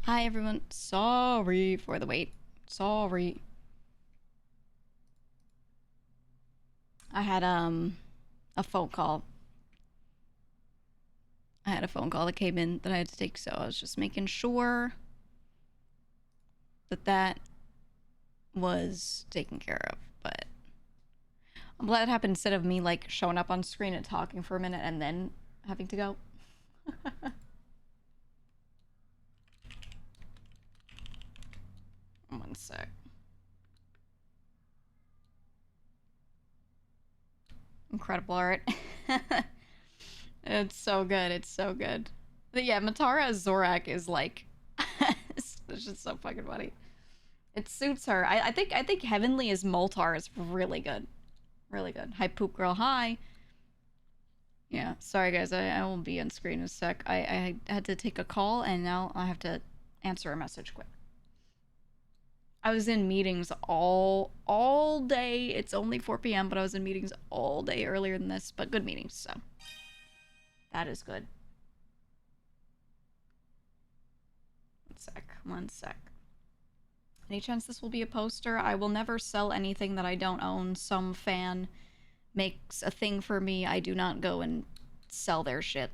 Hi everyone. Sorry for the wait. Sorry. I had a phone call. I had a phone call that came in that I had to take, so I was just making sure that that was taken care of. But I'm glad it happened instead of me like showing up on screen and talking for a minute and then having to go. One sec. Incredible art. It's so good. It's so good. But yeah, Matara as Zorak is like, it's just so fucking funny. It suits her. I think Heavenly as Moltar is really good. Really good. Hi Poop Girl, hi. Yeah, sorry guys, I won't be on screen in a sec. I had to take a call and now I have to answer a message quick. I was in meetings all day. It's only 4 p.m., but I was in meetings all day earlier than this, but good meetings, so that is good. One sec, one sec. Any chance this will be a poster? I will never sell anything that I don't own. Some fan makes a thing for me. I do not go and sell their shit.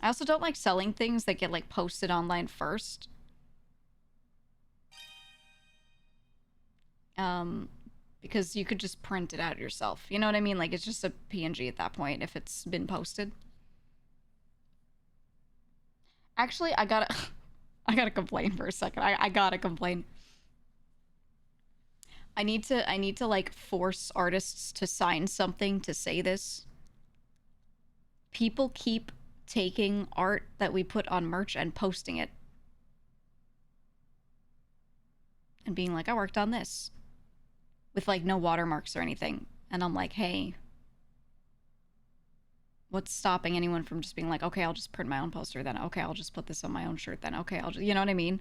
I also don't like selling things that get like posted online first. Because you could just print it out yourself. You know what I mean? Like it's just a PNG at that point if it's been posted. Actually, I gotta I gotta complain for a second. I gotta complain. I need to like force artists to sign something to say this. People keep taking art that we put on merch and posting it. And being like, I worked on this. With like no watermarks or anything. And I'm like, hey, what's stopping anyone from just being like, okay, I'll just print my own poster then. Okay, I'll just put this on my own shirt then. Okay, I'll just, you know what I mean?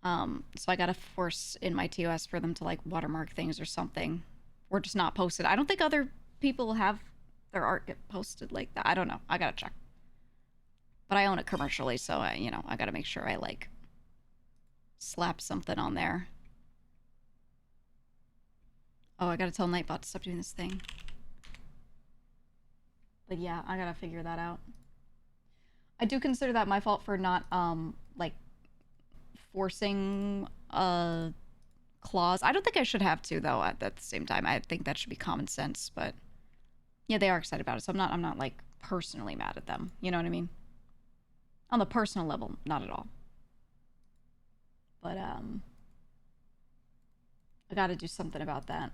So I gotta force in my TOS for them to like watermark things or something. Or just not post it. I don't think other people have their art get posted like that. I don't know. I gotta check. But I own it commercially, so I gotta make sure I like slap something on there. Oh, I gotta tell Nightbot to stop doing this thing. But yeah, I gotta figure that out. I do consider that my fault for not like forcing a clause. I don't think I should have to though. At the same time, I think that should be common sense. But yeah, they are excited about it, so I'm not like personally mad at them. You know what I mean? On the personal level, not at all. But I got to do something about that.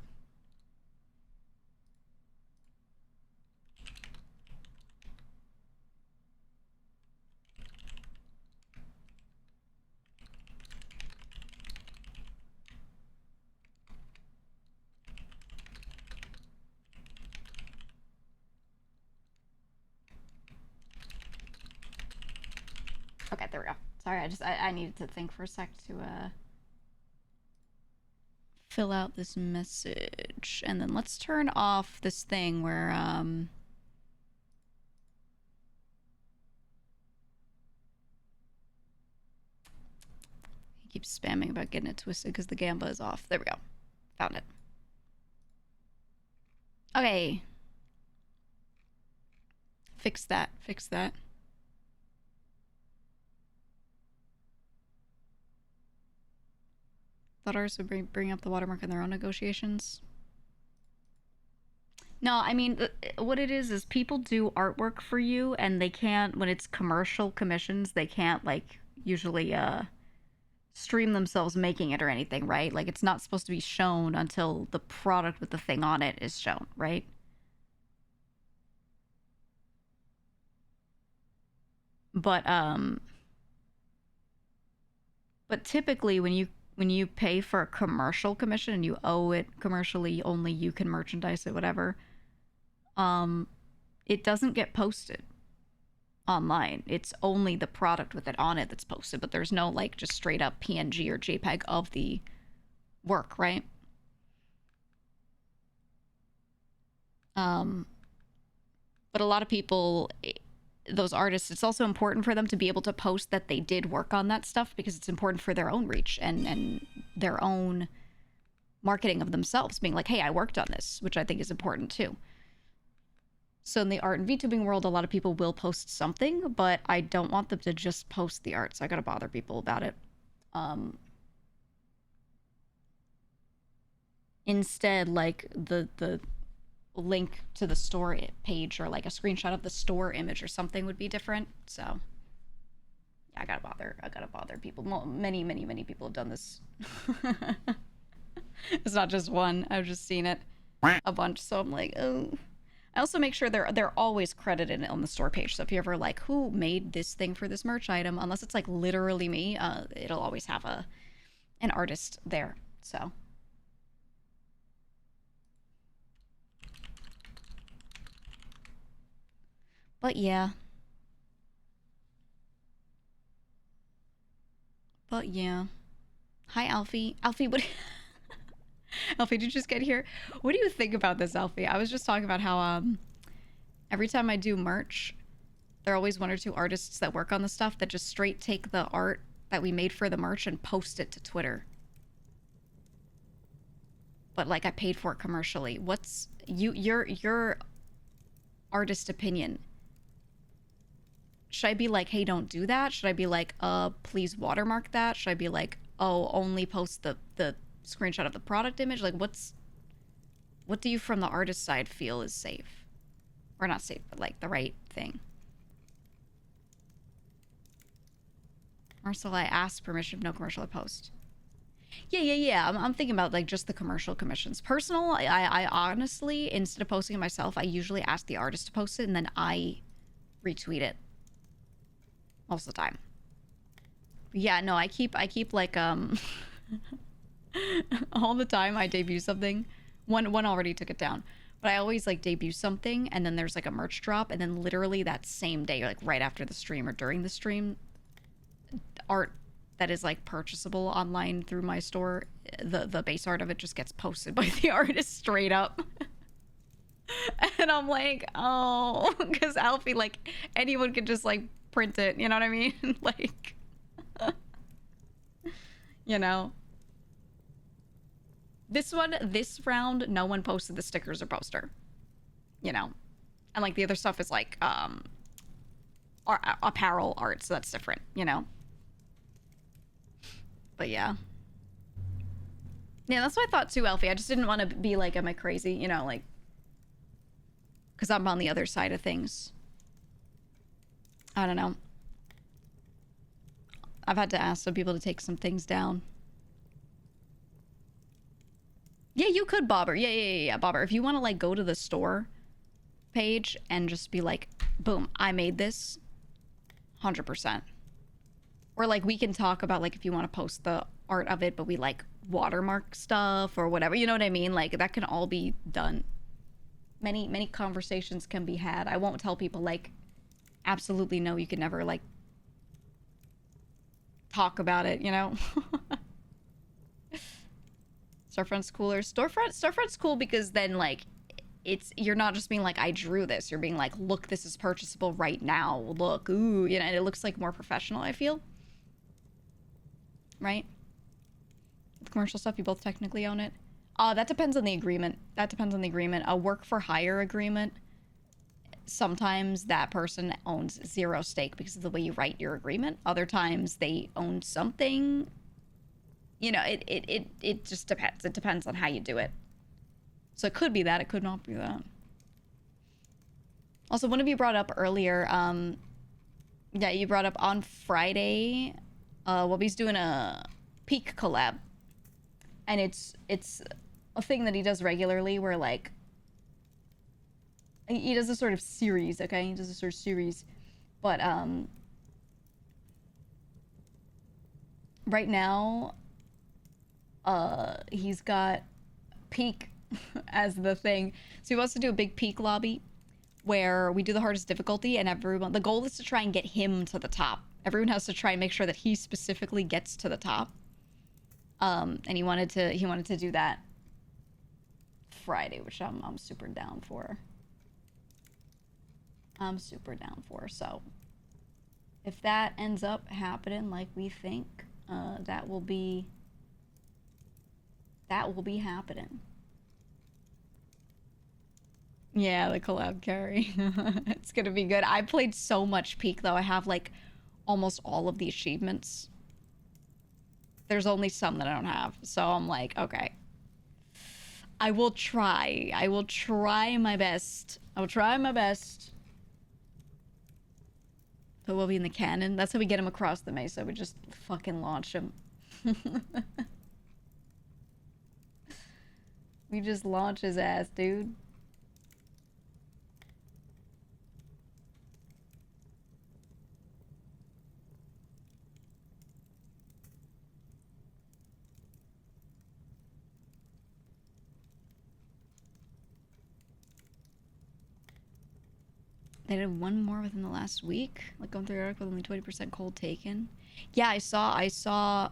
Okay, there we go. Sorry, I needed to think for a sec to fill out this message. And then let's turn off this thing where he keeps spamming about getting it twisted because the gamba is off. There we go. Found it. Okay. Fix that. Fix that. Thought ours would bring up the watermark in their own negotiations. No, I mean, what it is people do artwork for you and they can't, when it's commercial commissions, they can't, like, usually, stream themselves making it or anything, right? Like, it's not supposed to be shown until the product with the thing on it is shown, right? But, but typically when you pay for a commercial commission and you owe it commercially, only you can merchandise it, whatever, it doesn't get posted online. It's only the product with it on it that's posted, but there's no like just straight up PNG or JPEG of the work, right? But a lot of people those artists, it's also important for them to be able to post that they did work on that stuff, because it's important for their own reach and their own marketing of themselves, being like, hey, I worked on this, which I think is important too. So in the art and VTubing world, a lot of people will post something, but I don't want them to just post the art, so I gotta bother people about it. Instead, like the link to the store page, or like a screenshot of the store image or something would be different. So yeah, I gotta bother people. Many people have done this. It's not just one. I've just seen it a bunch, so I'm like, oh. I also make sure they're always credited on the store page. So if you're ever like, who made this thing for this merch item, unless it's like literally me, it'll always have an artist there. So but yeah. Hi, Alfie. Alfie, what? Alfie, did you just get here? What do you think about this, Alfie? I was just talking about how every time I do merch, there are always one or two artists that work on the stuff that just straight take the art that we made for the merch and post it to Twitter. But like, I paid for it commercially. What's your artist opinion? Should I be like, hey, don't do that? Should I be like, please watermark that? Should I be like, oh, only post the screenshot of the product image? Like, what do you from the artist side feel is safe? Or not safe, but like the right thing? Marcel, I asked permission, no commercial I post. Yeah. I'm thinking about like just the commercial commissions. Personal, I honestly, instead of posting it myself, I usually ask the artist to post it and then I retweet it. Most of the time. Yeah, no, I keep like all the time I debut something. One already took it down. But I always like debut something and then there's like a merch drop, and then literally that same day, like right after the stream or during the stream, art that is like purchasable online through my store, the base art of it just gets posted by the artist straight up. And I'm like, oh, because Alfie, like, anyone can just like print it, you know what I mean? Like, you know. This round, no one posted the stickers or poster, you know. And like the other stuff is like apparel art, so that's different, you know. But yeah, that's what I thought too, Alfie. I just didn't want to be like, am I crazy, you know, like, because I'm on the other side of things. I don't know. I've had to ask some people to take some things down. Yeah, you could, Bobber. Yeah, Bobber. If you want to like go to the store page and just be like, boom, I made this, 100%. Or like we can talk about like if you want to post the art of it, but we like watermark stuff or whatever. You know what I mean? Like that can all be done. Many conversations can be had. I won't tell people like, absolutely no, you can never like talk about it, you know? Storefront's cooler. Storefront's cool because then like you're not just being like, I drew this. You're being like, look, this is purchasable right now. Look, ooh, you know, and it looks like more professional, I feel. Right? With commercial stuff, you both technically own it. That depends on the agreement. A work for hire agreement, sometimes that person owns zero stake because of the way you write your agreement. Other times they own something. You know, it just depends. It depends on how you do it. So it could be that, it could not be that. Also, one of you brought up earlier, yeah, you brought up on Friday, Wubby's doing a Peak collab. And it's a thing that he does regularly where, like, he does a sort of series, okay? He does a sort of series. But, right now, he's got Peak as the thing. So he wants to do a big Peak lobby where we do the hardest difficulty, and everyone, the goal is to try and get him to the top. Everyone has to try and make sure that he specifically gets to the top. And he wanted to do that Friday, which I'm super down for. I'm super down for. So if that ends up happening like we think, that will be happening. Yeah, the collab carry. It's gonna be good. I played so much Peak though. I have like almost all of the achievements. There's only some that I don't have. So I'm like, okay. I will try. I will try my best. I will try my best. So we'll be in the cannon. That's how we get him across the mesa. We just fucking launch him. We just launch his ass, dude. They did one more within the last week. Like going through the article with only 20% cold taken. Yeah, I saw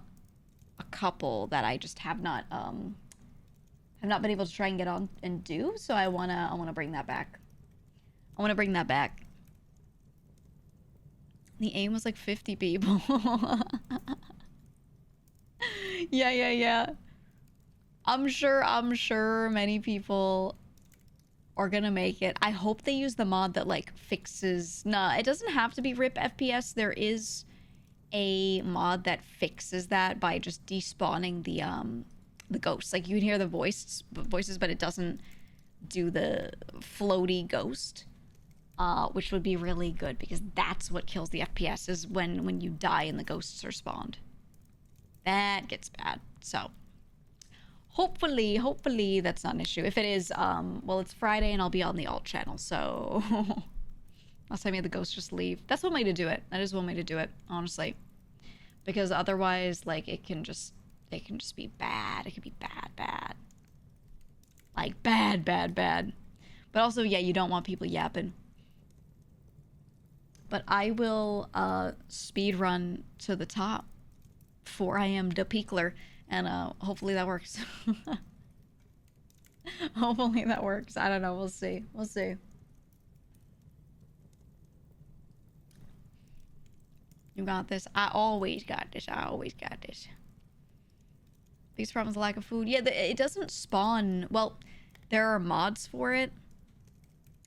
a couple that I just have not been able to try and get on and do. So I wanna bring that back. I wanna bring that back. The aim was like 50 people. Yeah. I'm sure many people are gonna make it. I hope they use the mod that like fixes. Nah, it doesn't have to be RIP FPS. There is a mod that fixes that by just despawning the ghosts. Like you can hear the voices, but it doesn't do the floaty ghost. Which would be really good because that's what kills the FPS is when you die and the ghosts are spawned. That gets bad. So hopefully that's not an issue. If it is, well, it's Friday and I'll be on the alt channel, so last time I had the ghost just leave. That's one way to do it. That is one way to do it, honestly. Because otherwise, like, it can just be bad. It could be bad. Like, bad. But also, yeah, you don't want people yapping. But I will speed run to the top for I am the peakler, and hopefully that works. Hopefully that works. I don't know. We'll see. You got this. I always got this. Biggest problem is the lack of food. Yeah, it doesn't spawn. Well, there are mods for it.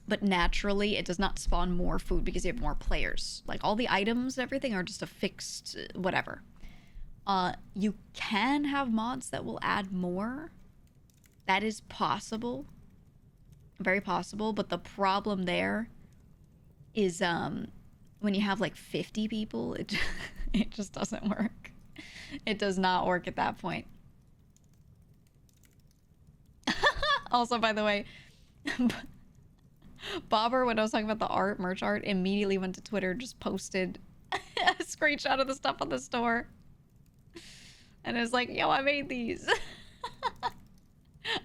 But naturally, it does not spawn more food because you have more players. Like, all the items and everything are just a fixed whatever. You can have mods that will add more. That is possible. Very possible. But the problem there is when you have, like, 50 people, it just doesn't work. It does not work at that point. Also, by the way... Bobber, when I was talking about the merch art, immediately went to Twitter, just posted a screenshot of the stuff on the store. And it was like, yo, I made these.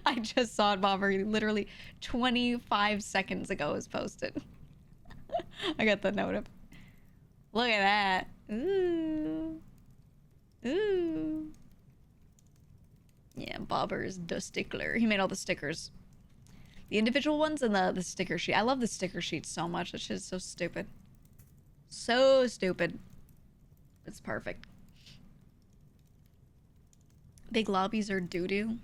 I just saw it, Bobber. Literally 25 seconds ago it was posted. I got the note. Look at that. Ooh. Yeah, Bobber is the stickler. He made all the stickers. The individual ones and the sticker sheet. I love the sticker sheet so much. That shit is so stupid. So stupid. It's perfect. Big lobbies are doo-doo.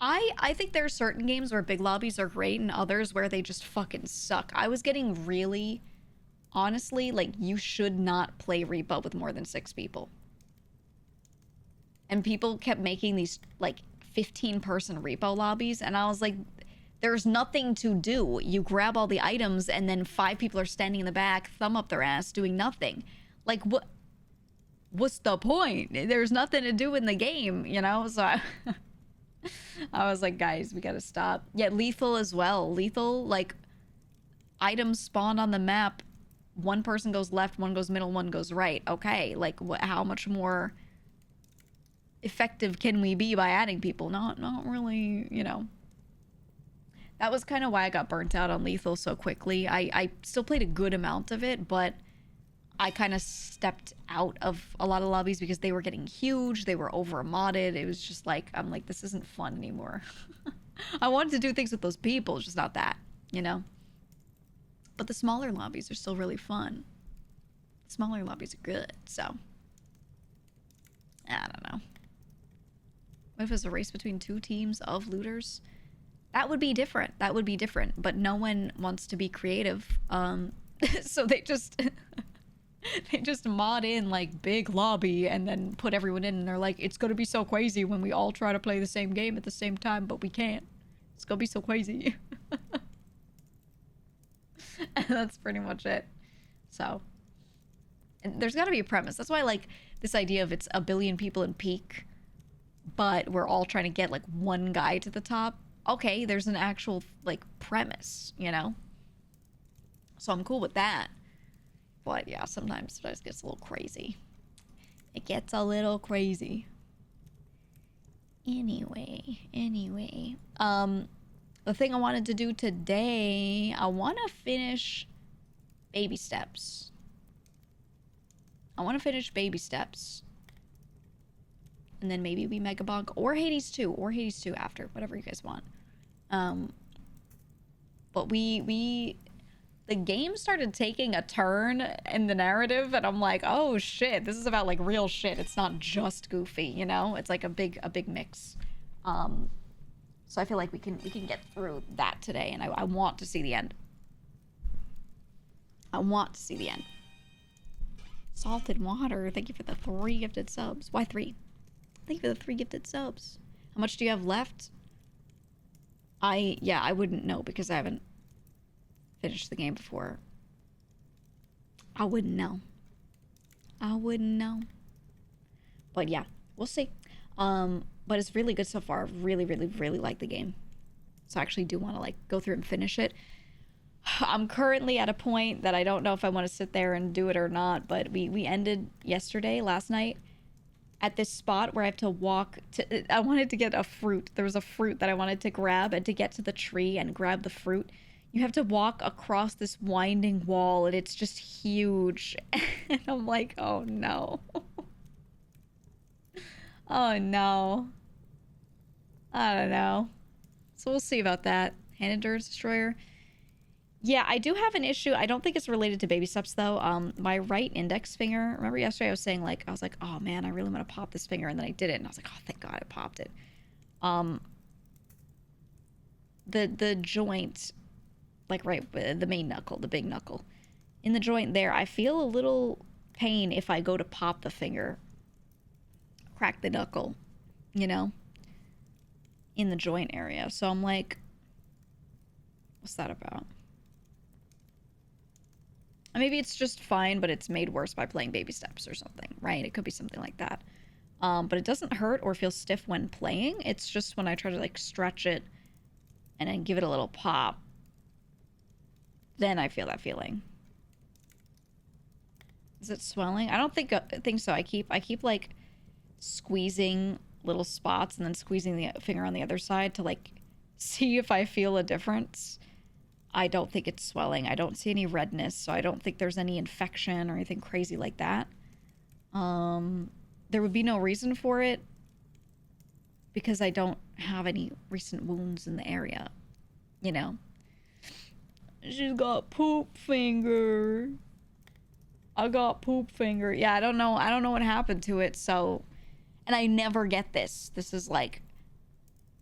I think there are certain games where big lobbies are great and others where they just fucking suck. I was getting really... Honestly, like, you should not play Repo with more than 6 people. And people kept making these, like... 15-person repo lobbies, and I was like, there's nothing to do. You grab all the items and then 5 people are standing in the back, thumb up their ass, doing nothing. Like, what's the point? There's nothing to do in the game, you know? So I was like, guys, we gotta stop. Yeah, lethal as well. Lethal, like, items spawned on the map, one person goes left, one goes middle, one goes right. Okay, like, how much more effective can we be by adding people? Not really, you know. That was kind of why I got burnt out on lethal so quickly. I still played a good amount of it, but I kind of stepped out of a lot of lobbies because they were getting huge, they were over modded. It was just like, I'm like, this isn't fun anymore. I wanted to do things with those people, just not that, you know. But the smaller lobbies are still really fun. Smaller lobbies are good, so. I don't know. What if it's a race between 2 teams of looters? That would be different. That would be different. But no one wants to be creative. So they just they just mod in like big lobby and then put everyone in and they're like, it's gonna be so crazy when we all try to play the same game at the same time, but we can't. It's gonna be so crazy. And that's pretty much it. So and there's gotta be a premise. That's why I like this idea of it's a billion people in peak, but we're all trying to get like one guy to the top. Okay, there's an actual like premise, you know? So I'm cool with that. But yeah, sometimes it just gets a little crazy. It gets a little crazy. Anyway. The thing I wanted to do today, I want to finish Baby Steps. And then maybe we Mega Bonk or Hades 2 after, whatever you guys want. But the game started taking a turn in the narrative and I'm like, oh shit, this is about like real shit. It's not just goofy, you know? It's like a big mix. So I feel like we can get through that today, and I want to see the end. Salted water, thank you for the 3 gifted subs. Why 3? Thank you for the 3 gifted subs. How much do you have left? I wouldn't know because I haven't finished the game before. I wouldn't know. But yeah, we'll see. But it's really good so far. Really like the game. So I actually do want to like go through and finish it. I'm currently at a point that I don't know if I want to sit there and do it or not, but we ended last night, at this spot where I have to walk to, I wanted to get a fruit. There was a fruit that I wanted to grab, and to get to the tree and grab the fruit, you have to walk across this winding wall, and it's just huge. And I'm like, oh no. Oh no. I don't know. So we'll see about that. Hand Endurance Destroyer. Yeah, I do have an issue. I don't think it's related to baby steps though. My right index finger, remember yesterday I was saying like, I was like, oh man, I really want to pop this finger, and then I did it and I was like, oh thank God I popped it. The joint, like right, the main knuckle, the big knuckle, in the joint there, I feel a little pain if I go to pop the finger, crack the knuckle, you know, in the joint area. So I'm like, what's that about? Maybe it's just fine, but it's made worse by playing baby steps or something, right? It could be something like that. But it doesn't hurt or feel stiff when playing. It's just when I try to like stretch it and then give it a little pop, then I feel that feeling. Is it swelling? I don't think so. I keep like squeezing little spots and then squeezing the finger on the other side to like see if I feel a difference. I don't think it's swelling. I don't see any redness, so I don't think there's any infection or anything crazy like that. There would be no reason for it because I don't have any recent wounds in the area, you know. She's got poop finger. I got poop finger. Yeah, I don't know what happened to it, so... And I never get this. This is like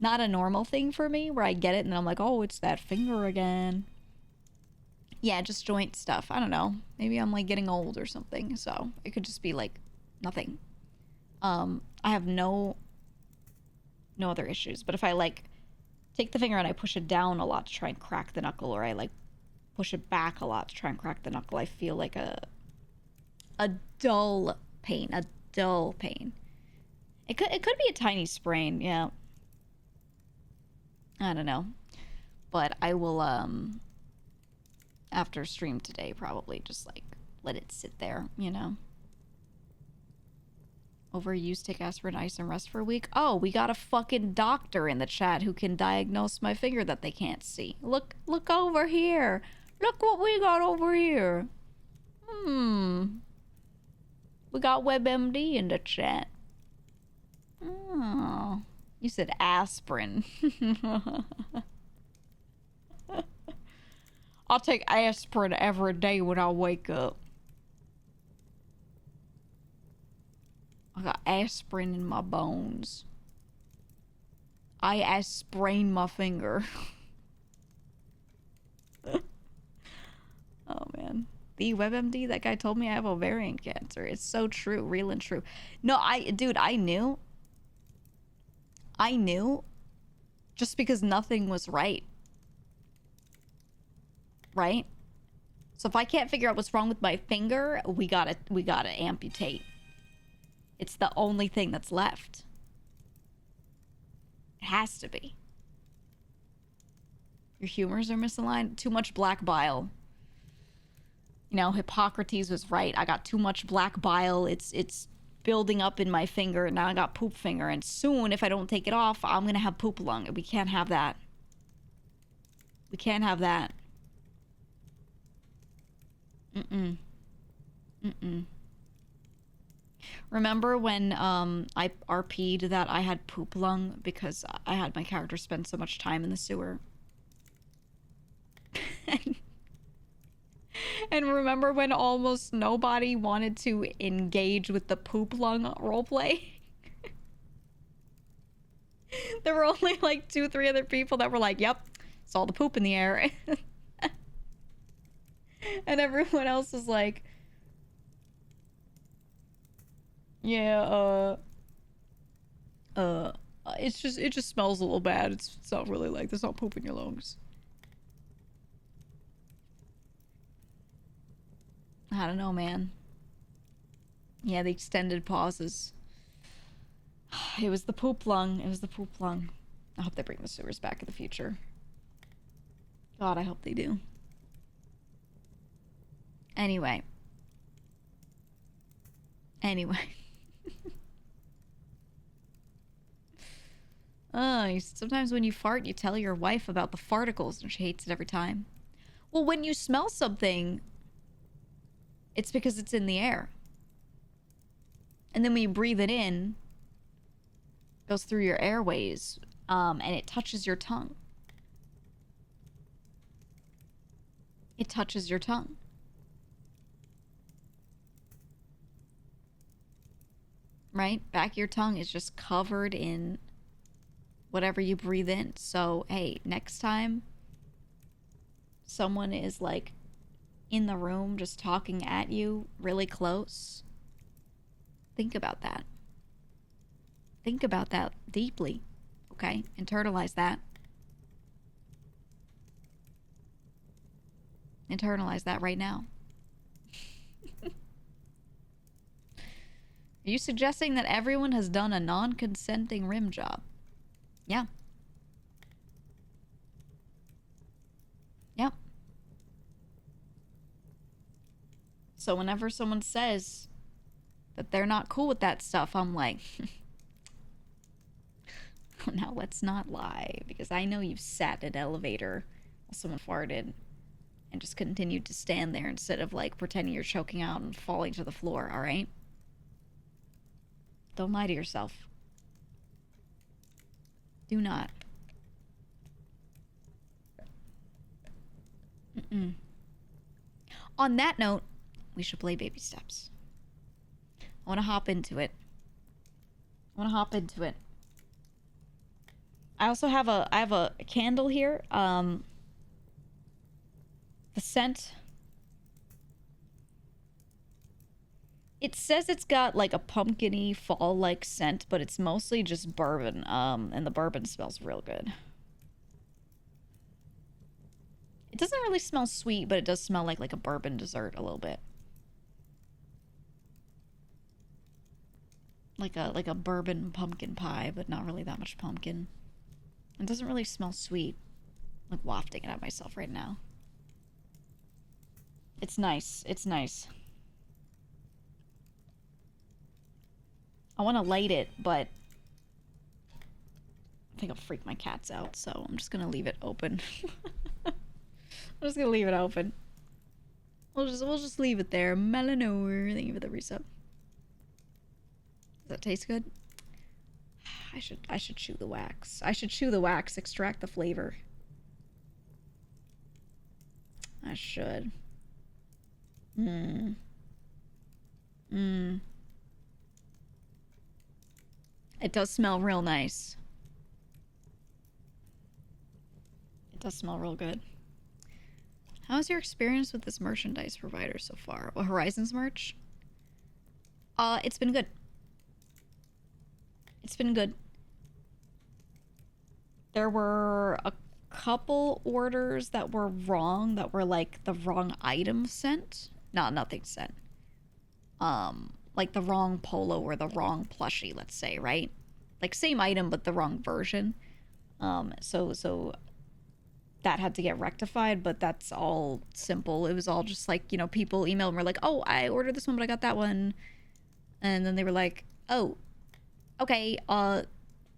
not a normal thing for me where I get it and then I'm like, oh, it's that finger again. Yeah, just joint stuff. I don't know. Maybe I'm like getting old or something. So it could just be like nothing. I have no other issues. But if I like take the finger and I push it down a lot to try and crack the knuckle, or I like push it back a lot to try and crack the knuckle, I feel like a dull pain. It could be a tiny sprain, yeah. I don't know. But I will, after stream today, probably just, like, let it sit there, you know? Overuse, take aspirin, ice, and rest for a week. Oh, we got a fucking doctor in the chat who can diagnose my finger that they can't see. Look over here. Look what we got over here. We got WebMD in the chat. Oh, you said aspirin. I'll take aspirin every day when I wake up. I got aspirin in my bones. I sprained my finger. Oh, man. The WebMD, that guy told me I have ovarian cancer. It's so true. Real and true. No, dude, I knew. I knew. Just because nothing was right. Right? So if I can't figure out what's wrong with my finger, we gotta amputate. It's the only thing that's left. It has to be. Your humors are misaligned. Too much black bile. You know, Hippocrates was right. I got too much black bile. It's building up in my finger, and now I got poop finger. And soon, if I don't take it off, I'm gonna have poop lung. We can't have that. We can't have that. Remember when I RP'd that I had poop lung because I had my character spend so much time in the sewer? And remember when almost nobody wanted to engage with the poop lung roleplay? There were only like 2-3 other people that were like, yep, saw the poop in the air. And everyone else was like, yeah, it just smells a little bad. It's not really like, there's not poop in your lungs. I don't know, man. Yeah, the extended pauses. It was the poop lung. It was the poop lung. I hope they bring the sewers back in the future. God, I hope they do. Anyway. Sometimes when you fart, you tell your wife about the farticles, and she hates it every time. Well, when you smell something, it's because it's in the air. And then when you breathe it in, it goes through your airways, and it touches your tongue. It touches your tongue. Right? Back of your tongue is just covered in whatever you breathe in. So, hey, next time someone is like in the room just talking at you really close, think about that. Think about that deeply, okay? Internalize that. Internalize that right now. Are you suggesting that everyone has done a non-consenting rim job? Yeah. Yep. So whenever someone says that they're not cool with that stuff, I'm like, now let's not lie, because I know you've sat in an elevator while someone farted and just continued to stand there instead of like pretending you're choking out and falling to the floor, all right? Don't lie to yourself. Do not. On that note, we should play Baby Steps. I want to hop into it. I also have a candle here. The scent. It says it's got like a pumpkin-y fall-like scent, but it's mostly just bourbon. And the bourbon smells real good. It doesn't really smell sweet, but it does smell like a bourbon dessert a little bit. Like a bourbon pumpkin pie, but not really that much pumpkin. It doesn't really smell sweet. I'm like wafting it at myself right now. It's nice. It's nice. I want to light it, but I think I'll freak my cats out, so I'm just gonna leave it open. I'm just gonna leave it open. We'll just leave it there. Melanor. Thank you for the resub. Does that taste good? I should chew the wax. I should chew the wax, extract the flavor. I should. Hmm. Hmm. It does smell real nice. It does smell real good. How's your experience with this merchandise provider so far? Well, Horizons merch? It's been good. It's been good. There were a couple orders that were wrong, that were like the wrong item sent. Nothing sent. Like the wrong polo or the wrong plushie, let's say, right? Like same item but the wrong version. So that had to get rectified, but that's all simple. It was all just like, you know, people emailed and were like, oh, I ordered this one, but I got that one. And then they were like, oh, okay, what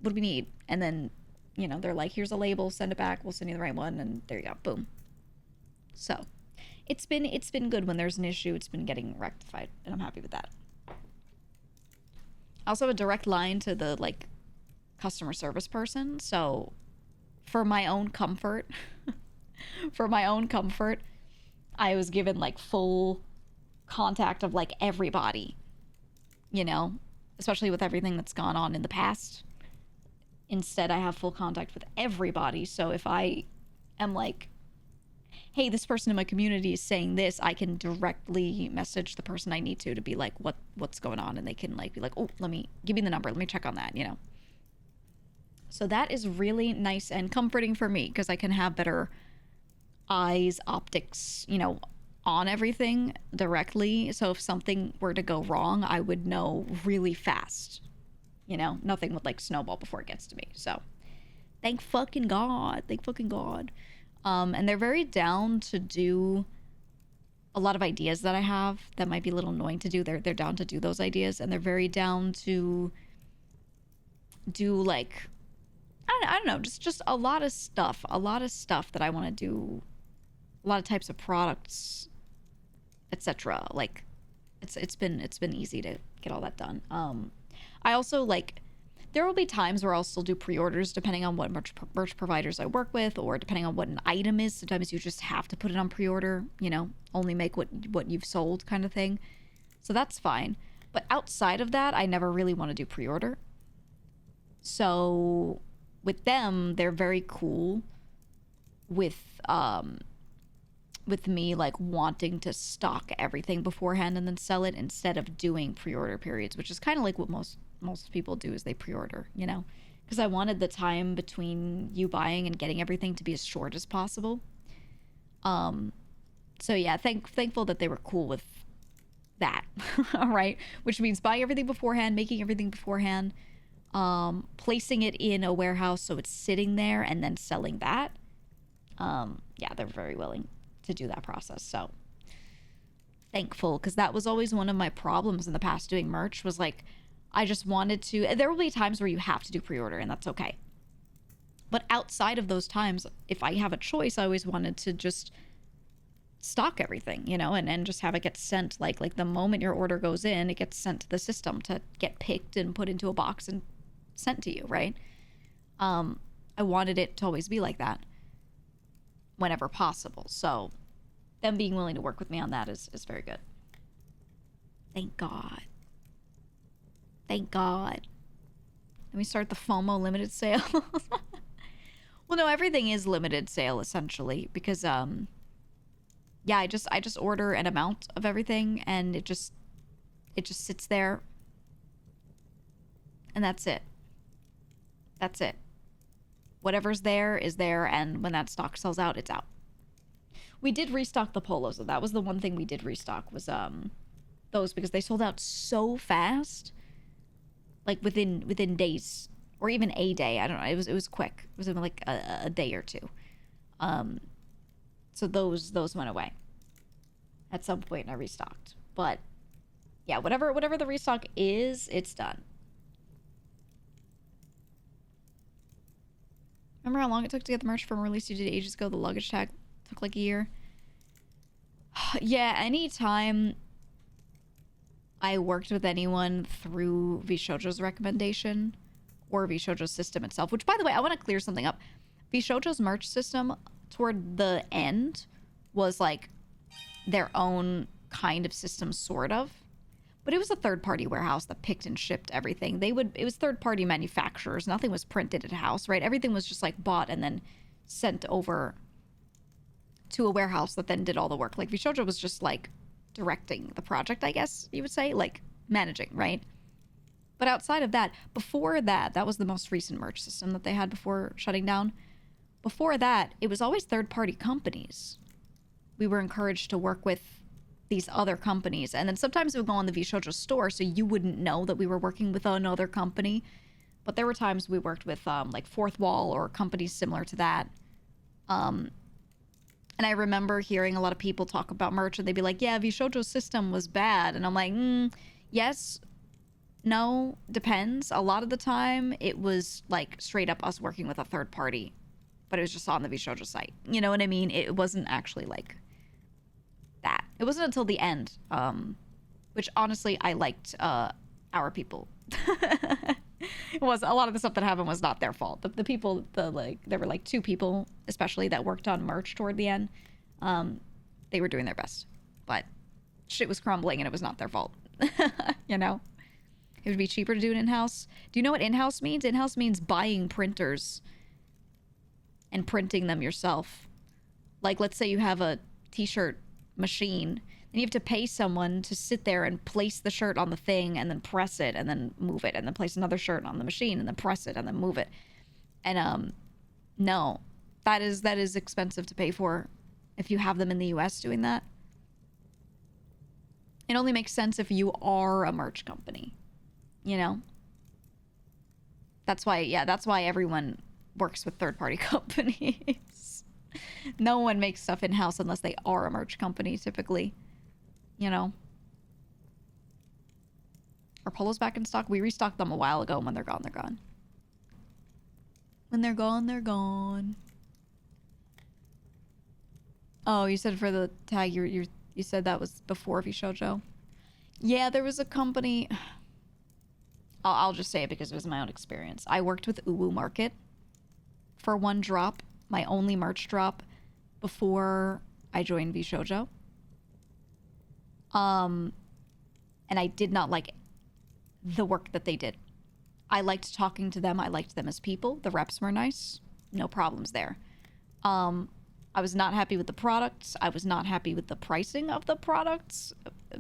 do we need? And then, you know, they're like, here's a label, send it back, we'll send you the right one, and there you go, boom. So, it's been good. When there's an issue, it's been getting rectified, and I'm happy with that. I also have a direct line to the, like, customer service person, so for my own comfort, I was given, like, full contact of, like, everybody, you know, especially with everything that's gone on in the past. Instead, I have full contact with everybody, so if I am like, hey, this person in my community is saying this, I can directly message the person I need to be like, what's going on? And they can like be like, oh, give me the number, let me check on that, you know? So that is really nice and comforting for me, because I can have better eyes, optics, you know, on everything directly. So if something were to go wrong, I would know really fast. You know, nothing would like snowball before it gets to me. So thank fucking God. Thank fucking God. And they're very down to do a lot of ideas that I have that might be a little annoying to do. They're down to do those ideas, and they're very down to do like, I don't know, just a lot of stuff that I want to do, a lot of types of products, etc. Like it's been easy to get all that done. I also, like, there will be times where I'll still do pre-orders depending on what merch providers I work with, or depending on what an item is. Sometimes you just have to put it on pre-order, you know, only make what you've sold kind of thing. So that's fine. But outside of that, I never really want to do pre-order. So with them, they're very cool with me like wanting to stock everything beforehand and then sell it, instead of doing pre-order periods, which is kind of like what most people do, is they pre-order, you know, because I wanted the time between you buying and getting everything to be as short as possible. So yeah, thankful that they were cool with that. All right, which means buying everything beforehand, making everything beforehand, placing it in a warehouse so it's sitting there, and then selling that. Yeah, they're very willing to do that process. So thankful, because that was always one of my problems in the past doing merch, was like, I just wanted to, there will be times where you have to do pre-order, and that's okay. But outside of those times, if I have a choice, I always wanted to just stock everything, you know, and just have it get sent, like the moment your order goes in, it gets sent to the system to get picked and put into a box and sent to you, right? I wanted it to always be like that whenever possible. So them being willing to work with me on that is very good. Thank God. Thank God. Let me start the FOMO limited sale. Well, no, everything is limited sale essentially, because yeah, I just order an amount of everything, and it just sits there, and that's it. That's it. Whatever's there is there, and when that stock sells out, it's out. We did restock the polos, though. That was the one thing we did restock, was those, because they sold out so fast, like within days, or even a day. I don't know. It was quick. It was even like a day or two. So those went away at some point, and I restocked. But yeah, whatever the restock is, it's done. Remember how long it took to get the merch from a release you did ages ago? The luggage tag took like a year. Yeah, anytime I worked with anyone through Vishojo's recommendation, or Vishojo's system itself, which, by the way, I want to clear something up. Vishojo's merch system, toward the end, was like their own kind of system, sort of. But it was a third-party warehouse that picked and shipped everything. It was third-party manufacturers. Nothing was printed at house, right? Everything was just like bought and then sent over to a warehouse that then did all the work. Like Vishojo was just like directing the project, I guess you would say, like managing, right? But outside of that, before that, that was the most recent merch system that they had before shutting down. Before that, it was always third-party companies. We were encouraged to work with these other companies, and then sometimes it would go on the Vishojo store, so you wouldn't know that we were working with another company. But there were times we worked with like Fourth Wall or companies similar to that. And I remember hearing a lot of people talk about merch, and they'd be like, yeah, Vishojo's system was bad. And I'm like, yes, no, depends. A lot of the time, it was like straight up us working with a third party, but it was just on the Vishojo site. You know what I mean? It wasn't actually like that. It wasn't until the end, which honestly I liked our people. It was a lot of the stuff that happened was not their fault. The people, there were like 2 people especially that worked on merch toward the end. They were doing their best, but shit was crumbling and it was not their fault. You know, it would be cheaper to do it in-house. Do you know what in-house means? In-house means buying printers and printing them yourself. Like, let's say you have a t-shirt machine, and you have to pay someone to sit there and place the shirt on the thing and then press it and then move it and then place another shirt on the machine and then press it and then move it. And no, that is expensive to pay for if you have them in the US doing that. It only makes sense if you are a merch company, you know? That's why everyone works with third-party companies. No one makes stuff in-house unless they are a merch company, typically. You know? Are polos back in stock? We restocked them a while ago, and when they're gone, they're gone. When they're gone, they're gone. Oh, you said for the tag, you said that was before Vishojo? Yeah, there was a company... I'll just say it because it was my own experience. I worked with Uwu Market for one drop, my only merch drop, before I joined Vishojo. And I did not like the work that they did. I liked talking to them. I liked them as people. The reps were nice. No problems there. I was not happy with the products. I was not happy with the pricing of the products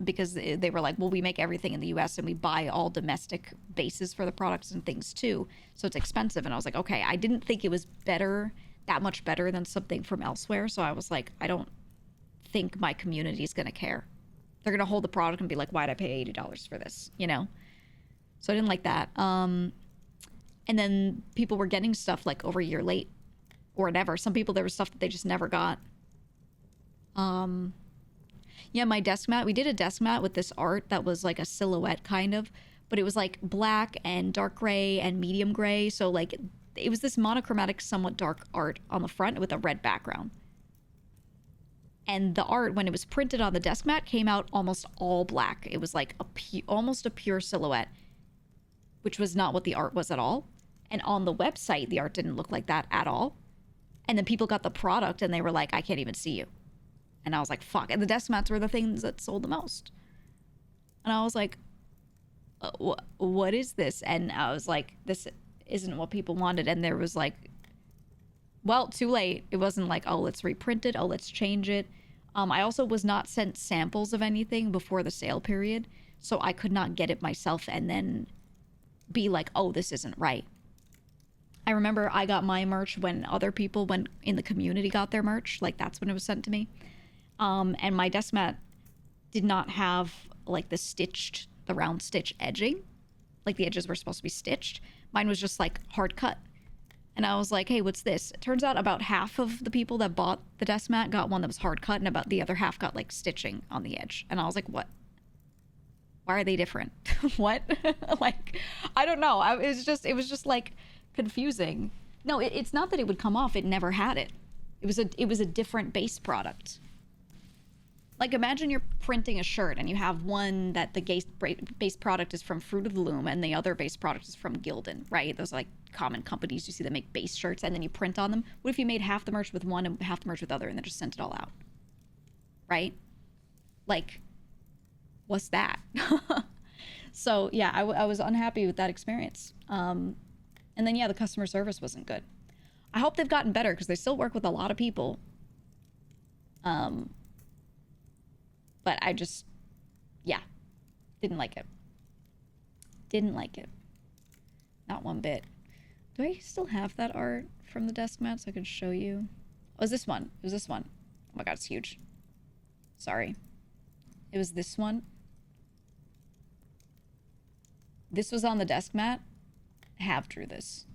because they were like, well, we make everything in the US and we buy all domestic bases for the products and things too. So it's expensive. And I was like, okay, I didn't think it was that much better than something from elsewhere. So I was like, I don't think my community is going to care. They're going to hold the product and be like, why'd I pay $80 for this? You know? So I didn't like that. And then people were getting stuff like over a year late or never. Some people, there was stuff that they just never got. Yeah, my desk mat, we did a desk mat with this art that was like a silhouette kind of, but it was like black and dark gray and medium gray. So like it was this monochromatic, somewhat dark art on the front with a red background. And the art, when it was printed on the desk mat, came out almost all black. It was like almost a pure silhouette, which was not what the art was at all. And on the website, the art didn't look like that at all. And then people got the product and they were like, I can't even see you. And I was like, fuck. And the desk mats were the things that sold the most. And I was like, what is this? And I was like, this isn't what people wanted. And there was like, well, too late. It wasn't like, oh, let's reprint it. Oh, let's change it. I also was not sent samples of anything before the sale period. So I could not get it myself and then be like, oh, this isn't right. I remember I got my merch when other people in the community got their merch. Like, that's when it was sent to me. And my desk mat did not have, like, the round stitch edging. Like, the edges were supposed to be stitched. Mine was just, like, hard cut. And I was like, hey, what's this? It turns out about half of the people that bought the desk mat got one that was hard cut, and about the other half got, like, stitching on the edge. And I was like, what? Why are they different? What? Like, I don't know. It was just, like, confusing. No, it's not that it would come off. It never had it. It was a different base product. Like, imagine you're printing a shirt and you have one that the base product is from Fruit of the Loom and the other base product is from Gildan, right? Those are like common companies you see that make base shirts and then you print on them. What if you made half the merch with one and half the merch with other and then just sent it all out? right? Like, what's that? So yeah, I was unhappy with that experience. And then yeah, the customer service wasn't good. I hope they've gotten better because they still work with a lot of people. But I just, yeah, didn't like it. Didn't like it. Not one bit. Do I still have that art from the desk mat so I could show you? Oh, it was this one. It was this one. Oh my god, it's huge. Sorry. It was this one. This was on the desk mat. Have drew this.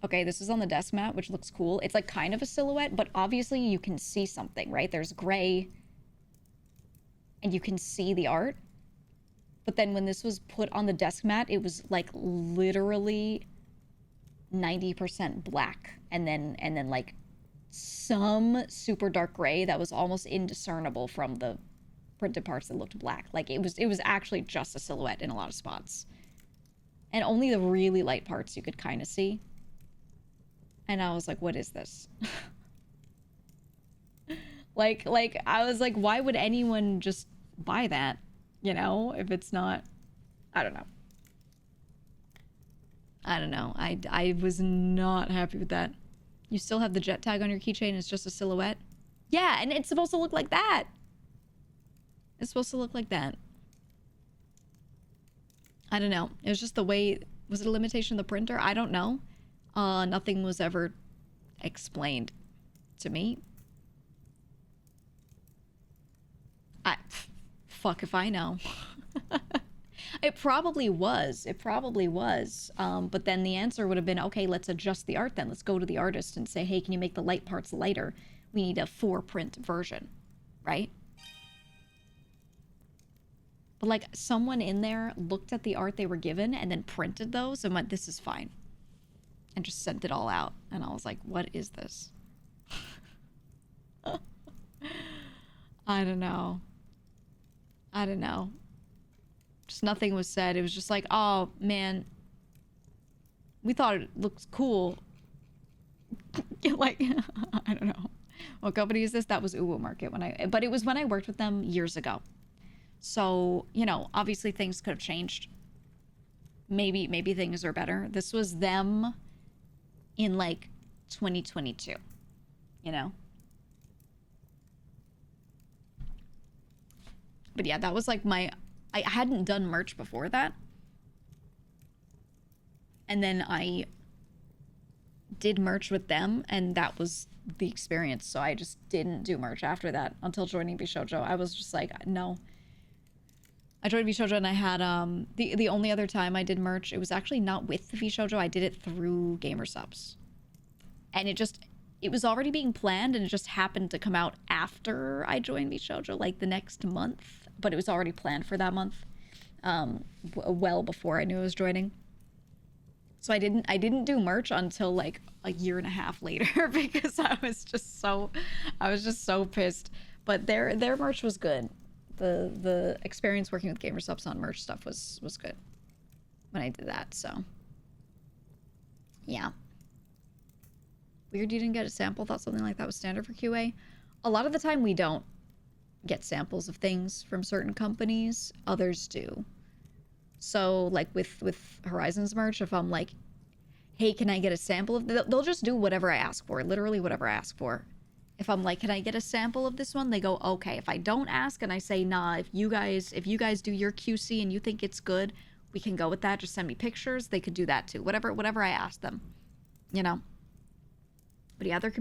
Okay, this is on the desk mat, which looks cool. It's like kind of a silhouette, but obviously you can see something, right? There's gray and you can see the art. But then when this was put on the desk mat, it was like literally 90% black and then like some super dark gray that was almost indiscernible from the printed parts that looked black. Like it was actually just a silhouette in a lot of spots. And only the really light parts you could kind of see. And I was like, what is this? like I was like, why would anyone just buy that? You know, if it's not, I don't know. I don't know. I was not happy with that. You still have the jet tag on your keychain. It's just a silhouette. Yeah, and it's supposed to look like that. It's supposed to look like that. I don't know. It was just the way... Was it a limitation of the printer? I don't know. Nothing was ever explained to me. Fuck if I know. It probably was. It probably was. But then the answer would have been, okay, let's adjust the art then. Let's go to the artist and say, hey, can you make the light parts lighter? We need a 4-print version, right? But like someone in there looked at the art they were given and then printed those and went, this is fine. And just sent it all out. And I was like, what is this? I don't know. I don't know. Just nothing was said. It was just like, oh man, we thought it looks cool. Like, I don't know. What company is this? That was Uwu Market but it was when I worked with them years ago. So, you know, obviously things could have changed. Maybe things are better. This was them in like 2022, you know? But yeah, that was like I hadn't done merch before that. And then I did merch with them and that was the experience. So I just didn't do merch after that until joining Bishoujo. I was just like, no. I joined Bishoujo and I had, the only other time I did merch, it was actually not with the Bishoujo, I did it through Gamersubs. And it was already being planned and it just happened to come out after I joined Bishoujo, like the next month. But it was already planned for that month, well before I knew I was joining. So I didn't do merch until like a year and a half later because I was just so pissed. But their merch was good. The experience working with Gamersubs on merch stuff was good when I did that, so yeah. Weird you didn't get a sample. Thought something like that was standard for QA. A lot of the time we don't get samples of things from certain companies. Others do. So like with Horizons merch, if I'm like, hey, can I get a sample of they'll just do whatever I ask for, literally whatever I ask for. If I'm like, can I get a sample of this one? They go, okay. If I don't ask and I say, nah, if you guys do your QC and you think it's good, we can go with that. Just send me pictures. They could do that too. Whatever I ask them, you know? But yeah, other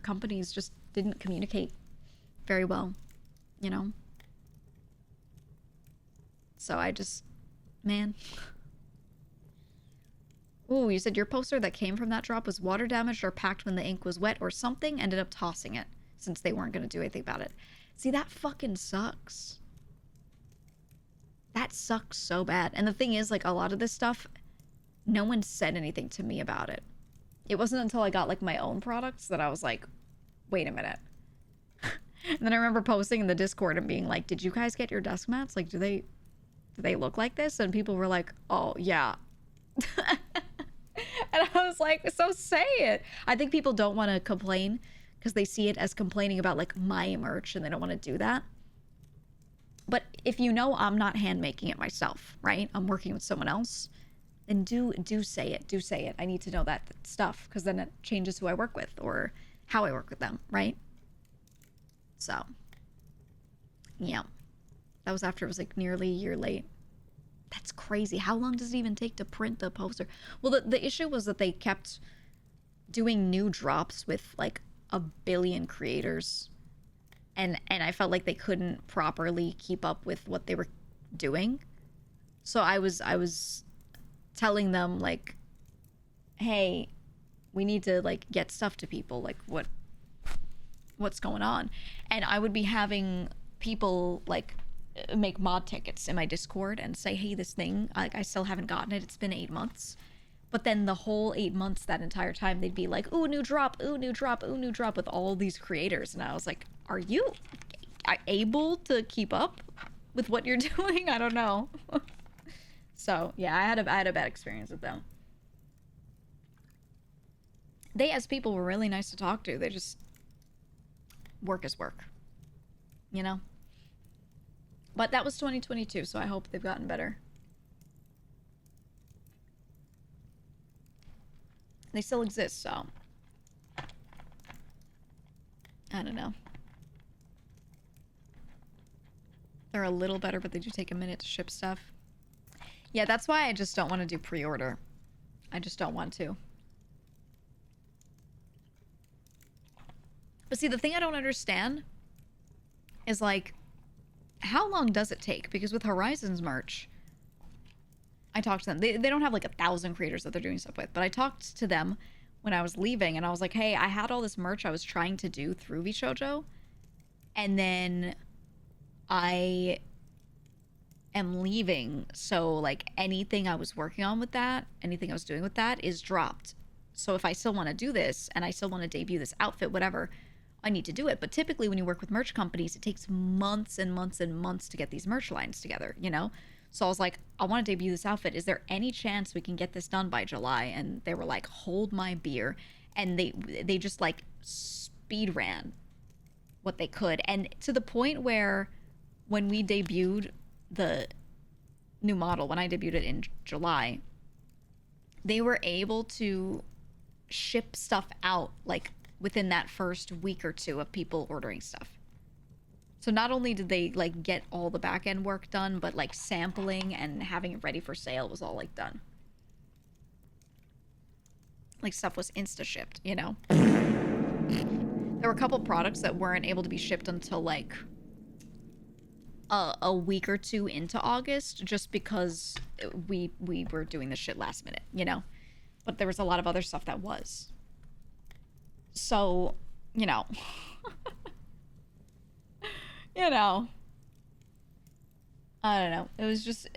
companies just didn't communicate very well, you know? So I just, man. Ooh, you said your poster that came from that drop was water damaged or packed when the ink was wet or something, ended up tossing it since they weren't going to do anything about it. See, that fucking sucks. That sucks so bad. And the thing is, like, a lot of this stuff, no one said anything to me about it. It wasn't until I got, like, my own products that I was like, wait a minute. And then I remember posting in the Discord and being like, did you guys get your desk mats? Like, do they look like this? And people were like, oh, yeah. And I was like, so say it. I think people don't want to complain because they see it as complaining about like my merch and they don't want to do that. But if you know I'm not hand making it myself, right? I'm working with someone else, then do say it. Do say it. I need to know that stuff, because then it changes who I work with or how I work with them, right? So, yeah. That was after it was like nearly a year late. That's crazy. How long does it even take to print the poster? Well, the issue was that they kept doing new drops with like a billion creators. And I felt like they couldn't properly keep up with what they were doing. So I was telling them like, hey, we need to like get stuff to people. Like what's going on? And I would be having people like make mod tickets in my Discord and say, hey, this thing, I still haven't gotten it. It's been 8 months. But then the whole 8 months, that entire time, they'd be like, ooh, new drop, ooh, new drop, ooh, new drop, with all these creators. And I was like, are you able to keep up with what you're doing? I don't know. So, yeah, I had a bad experience with them. They, as people, were really nice to talk to. They just... work is work. You know? But that was 2022, so I hope they've gotten better. They still exist, so... I don't know. They're a little better, but they do take a minute to ship stuff. Yeah, that's why I just don't want to do pre-order. I just don't want to. But see, the thing I don't understand is, like, how long does it take? Because with Horizons merch, I talked to them. They don't have, like, 1,000 creators that they're doing stuff with. But I talked to them when I was leaving, and I was like, hey, I had all this merch I was trying to do through VShojo, and then I am leaving. So, like, anything I was working on with that, anything I was doing with that is dropped. So if I still want to do this, and I still want to debut this outfit, whatever, I need to do it. But typically when you work with merch companies, it takes months and months and months to get these merch lines together, you know? So I was like, I want to debut this outfit. Is there any chance we can get this done by July? And they were like, hold my beer. And they just like speed ran what they could. And to the point where when we debuted the new model, when I debuted it in July, they were able to ship stuff out like within that first week or two of people ordering stuff. So not only did they like get all the back end work done, but like sampling and having it ready for sale was all like done. Like stuff was insta shipped, you know? There were a couple products that weren't able to be shipped until like a week or two into August, just because we were doing this shit last minute, you know? But there was a lot of other stuff that was. So, you know. You know. I don't know. It was just...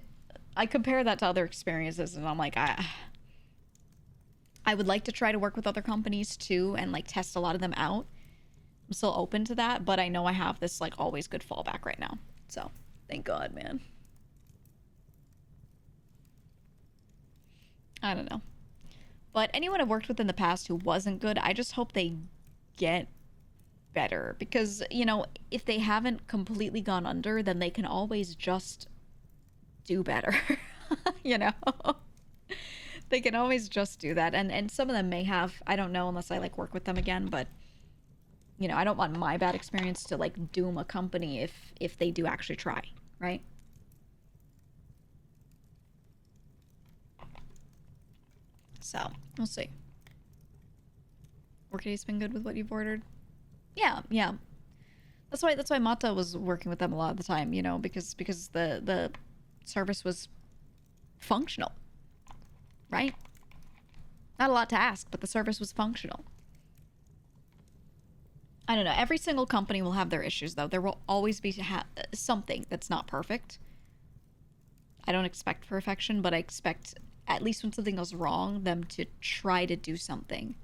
I compare that to other experiences, and I'm like, I would like to try to work with other companies, too, and, like, test a lot of them out. I'm still open to that, but I know I have this, like, always good fallback right now. So, thank God, man. I don't know. But anyone I've worked with in the past who wasn't good, I just hope they get better. Because, you know, if they haven't completely gone under, then they can always just do better. You know? They can always just do that. And some of them may have, I don't know unless I, like, work with them again, but, you know, I don't want my bad experience to, like, doom a company if they do actually try, right? So, we'll see. Workday's been good with what you've ordered? Yeah, yeah. That's why Mata was working with them a lot of the time, you know, because the service was functional. Right? Not a lot to ask, but the service was functional. I don't know. Every single company will have their issues, though. There will always be something that's not perfect. I don't expect perfection, but I expect, at least when something goes wrong, them to try to do something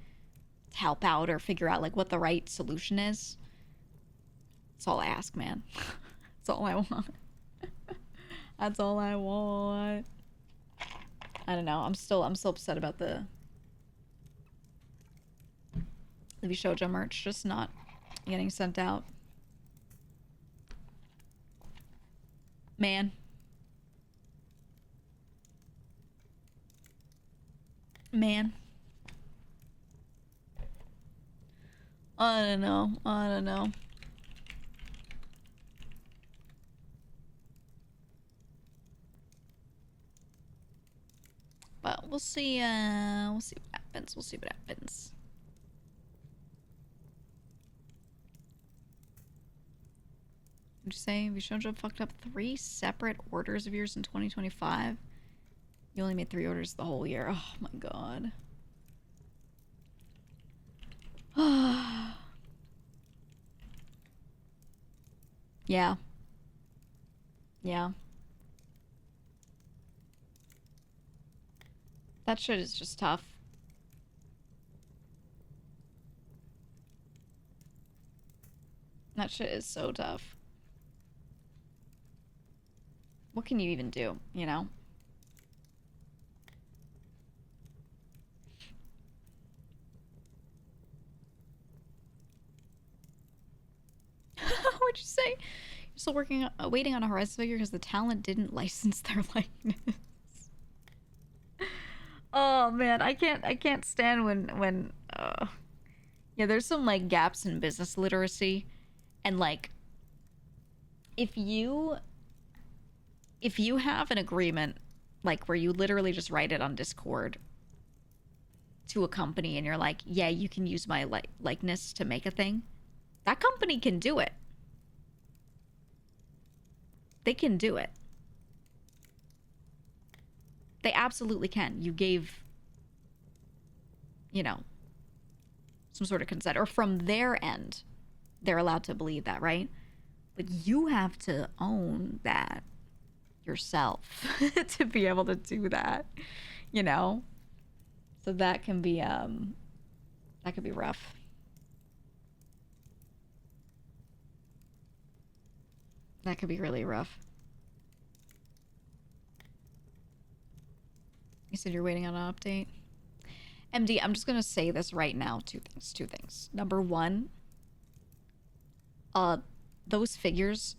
to help out or figure out, like, what the right solution is. That's all I ask, man. That's all I want. That's all I want. I don't know. I'm still upset about the The Shoujo merch just not getting sent out. Man. Man. I don't know. I don't know. But we'll see what happens. We'll see what happens. What'd you say? Vishojo fucked up 3 separate orders of yours in 2025. You only made 3 orders the whole year. Oh my god. Yeah. Yeah. That shit is just tough. That shit is so tough. What can you even do, you know? What'd you say? You're still waiting on a Horizon figure because the talent didn't license their likeness. Oh man, I can't stand when yeah, there's some like gaps in business literacy, and like if you have an agreement like where you literally just write it on Discord to a company and you're like, yeah, you can use my likeness to make a thing, that company can do it. They can do it. They absolutely can. You gave, you know, some sort of consent, or from their end, they're allowed to believe that, right? But you have to own that yourself to be able to do that, you know? So that can be rough. That could be really rough. You said you're waiting on an update. MD, I'm just gonna say this right now. Two things. Number one, those figures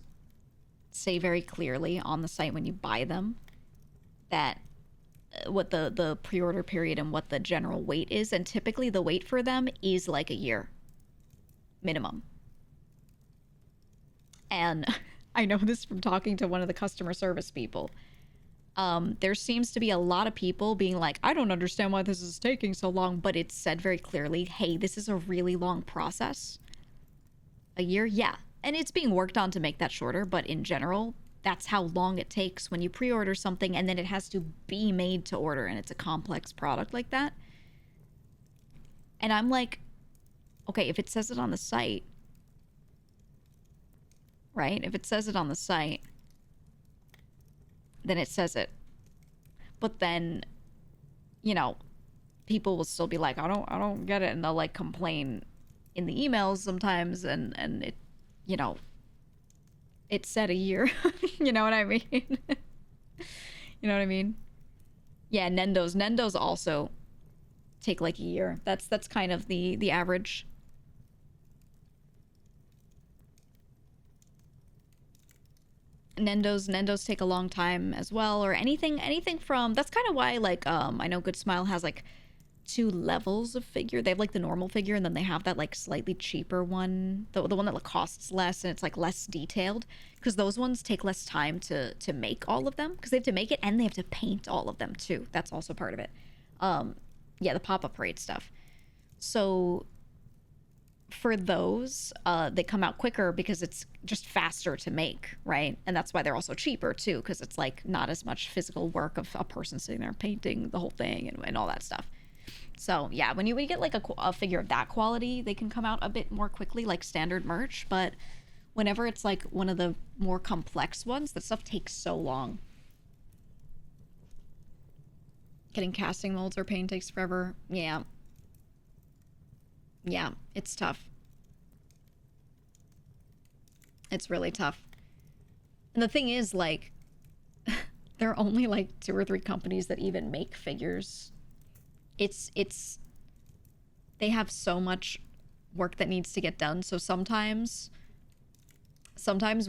say very clearly on the site when you buy them that what the pre-order period and what the general wait is, and typically the wait for them is like a year minimum. And I know this from talking to one of the customer service people. There seems to be a lot of people being like, I don't understand why this is taking so long, but it's said very clearly, hey, this is a really long process. A year? Yeah. And it's being worked on to make that shorter, but in general, that's how long it takes when you pre-order something and then it has to be made to order, and it's a complex product like that. And I'm like, okay, if it says it on the site, right? If it says it on the site, then it says it. But then, you know, people will still be like, I don't get it, and they'll like complain in the emails sometimes, and it, you know, it said a year. You know what I mean? You know what I mean? Yeah, Nendos also take like a year. That's kind of the average. Nendos take a long time as well, or anything from, that's kind of why, like, I know Good Smile has like 2 levels of figure. They have like the normal figure, and then they have that like slightly cheaper one, the one that like costs less and it's like less detailed, because those ones take less time to make all of them, because they have to make it and they have to paint all of them too. That's also part of it. Yeah, the pop-up parade stuff. So for those, they come out quicker because it's just faster to make, right? And that's why they're also cheaper too, because it's like not as much physical work of a person sitting there painting the whole thing and all that stuff. So yeah, when you get like a figure of that quality, they can come out a bit more quickly, like standard merch. But whenever it's like one of the more complex ones, that stuff takes so long. Getting casting molds or paint takes forever. Yeah. Yeah, it's tough. It's really tough. And the thing is, like, there are only like 2 or 3 companies that even make figures. It's they have so much work that needs to get done. So sometimes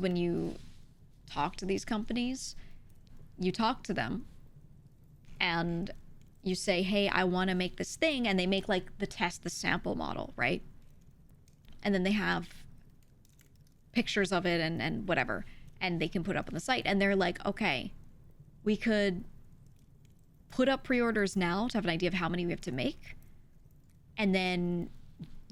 when you talk to these companies, you talk to them and you say, hey, I want to make this thing, and they make like the sample model, right? And then they have pictures of it and whatever, and they can put up on the site, and they're like, okay, we could put up pre-orders now to have an idea of how many we have to make, and then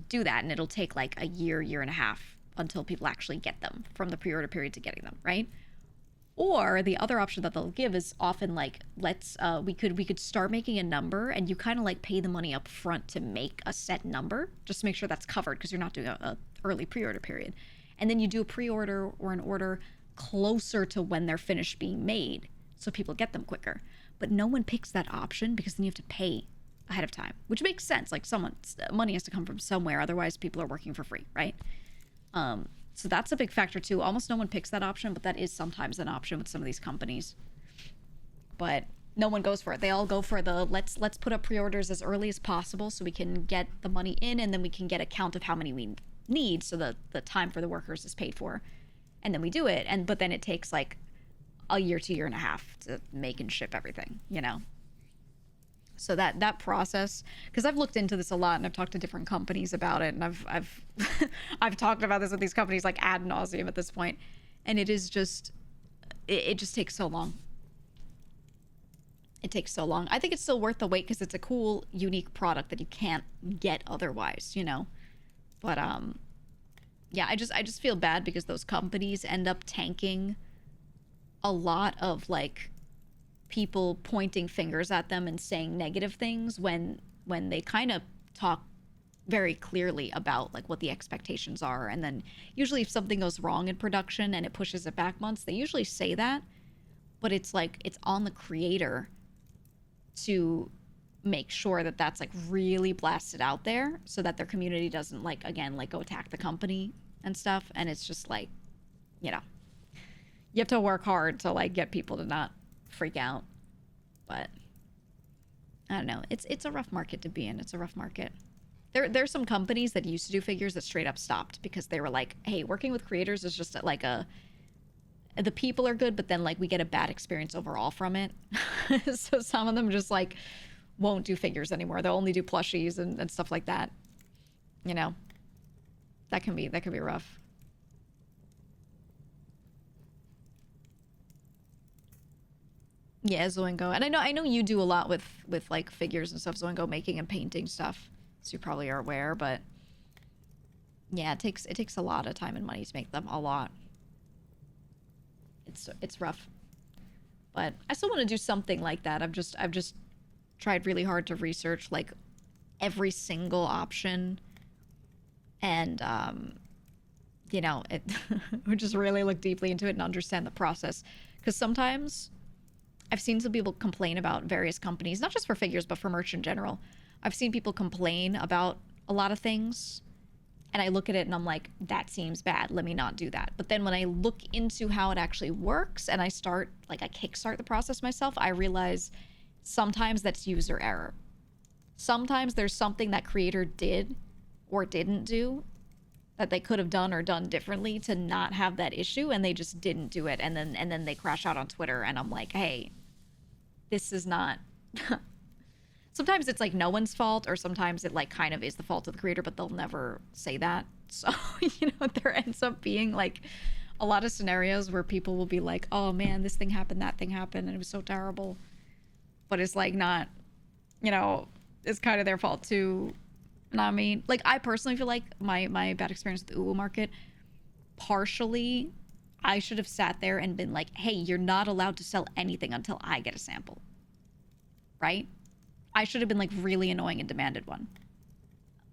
do that, and it'll take like a year and a half until people actually get them from the pre-order period to getting them, right? Or the other option that they'll give is often like, we could start making a number, and you kind of like pay the money up front to make a set number, just to make sure that's covered, because you're not doing a early pre-order period. And then you do a pre-order or an order closer to when they're finished being made, so people get them quicker. But no one picks that option, because then you have to pay ahead of time, which makes sense. Like, money has to come from somewhere, otherwise people are working for free, right? So that's a big factor too. Almost no one picks that option, but that is sometimes an option with some of these companies. But no one goes for it. They all go for the let's put up pre-orders as early as possible so we can get the money in, and then we can get a count of how many we need, so the time for the workers is paid for, and then we do it. But then it takes like a year to year and a half to make and ship everything, you know? So that process, because I've looked into this a lot, and I've talked to different companies about it, and I've I've talked about this with these companies like ad nauseum at this point, and it is just, it just takes so long. It takes so long. I think it's still worth the wait, because it's a cool, unique product that you can't get otherwise, you know? But yeah, I just feel bad, because those companies end up tanking a lot of like people pointing fingers at them and saying negative things when they kind of talk very clearly about like what the expectations are. And then usually if something goes wrong in production and it pushes it back months, they usually say that, but it's like, it's on the creator to make sure that that's like really blasted out there, so that their community doesn't like, again, like go attack the company and stuff. And it's just like, you know, you have to work hard to like get people to not freak out. But I don't know, it's a rough market to be in. It's a rough market. There's some companies that used to do figures that straight up stopped, because they were like, hey, working with creators is just like the people are good, but then like we get a bad experience overall from it. So some of them just like won't do figures anymore. They'll only do plushies and stuff like that, you know? That can be rough. Yeah, Zoingo. And I know you do a lot with like figures and stuff, Zoingo, making and painting stuff, so you probably are aware. But yeah, it takes a lot of time and money to make them. A lot. It's rough. But I still want to do something like that. I've just tried really hard to research like every single option, and you know, it we just really look deeply into it and understand the process, because sometimes I've seen some people complain about various companies, not just for figures, but for merch in general. I've seen people complain about a lot of things, and I look at it and I'm like, that seems bad. Let me not do that. But then when I look into how it actually works and I kickstart the process myself, I realize sometimes that's user error. Sometimes there's something that creator did or didn't do that they could have done or done differently to not have that issue, and they just didn't do it, and then they crash out on Twitter, and I'm like, hey, this is not sometimes it's like no one's fault, or sometimes it like kind of is the fault of the creator, but they'll never say that. So you know, there ends up being like a lot of scenarios where people will be like, oh man, this thing happened, that thing happened, and it was so terrible, but it's like not, you know, it's kind of their fault too. And I mean, like, I personally feel like my bad experience with the Uwu market, partially, I should have sat there and been like, hey, you're not allowed to sell anything until I get a sample. Right? I should have been like really annoying and demanded one.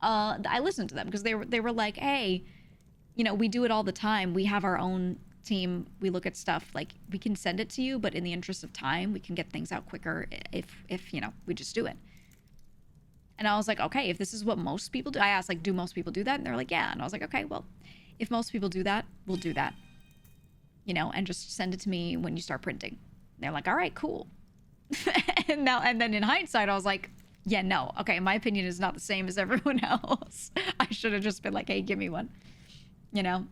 I listened to them, because they were like, hey, you know, we do it all the time. We have our own team. We look at stuff, like, we can send it to you, but in the interest of time, we can get things out quicker if you know, we just do it. And I was like, okay, if this is what most people do, I asked, like, do most people do that? And they're like, yeah. And I was like, okay, well, if most people do that, we'll do that, you know, and just send it to me when you start printing. And they're like, all right, cool. And then in hindsight, I was like, Yeah, no. Okay, my opinion is not the same as everyone else. I should have just been like, hey, give me one. You know?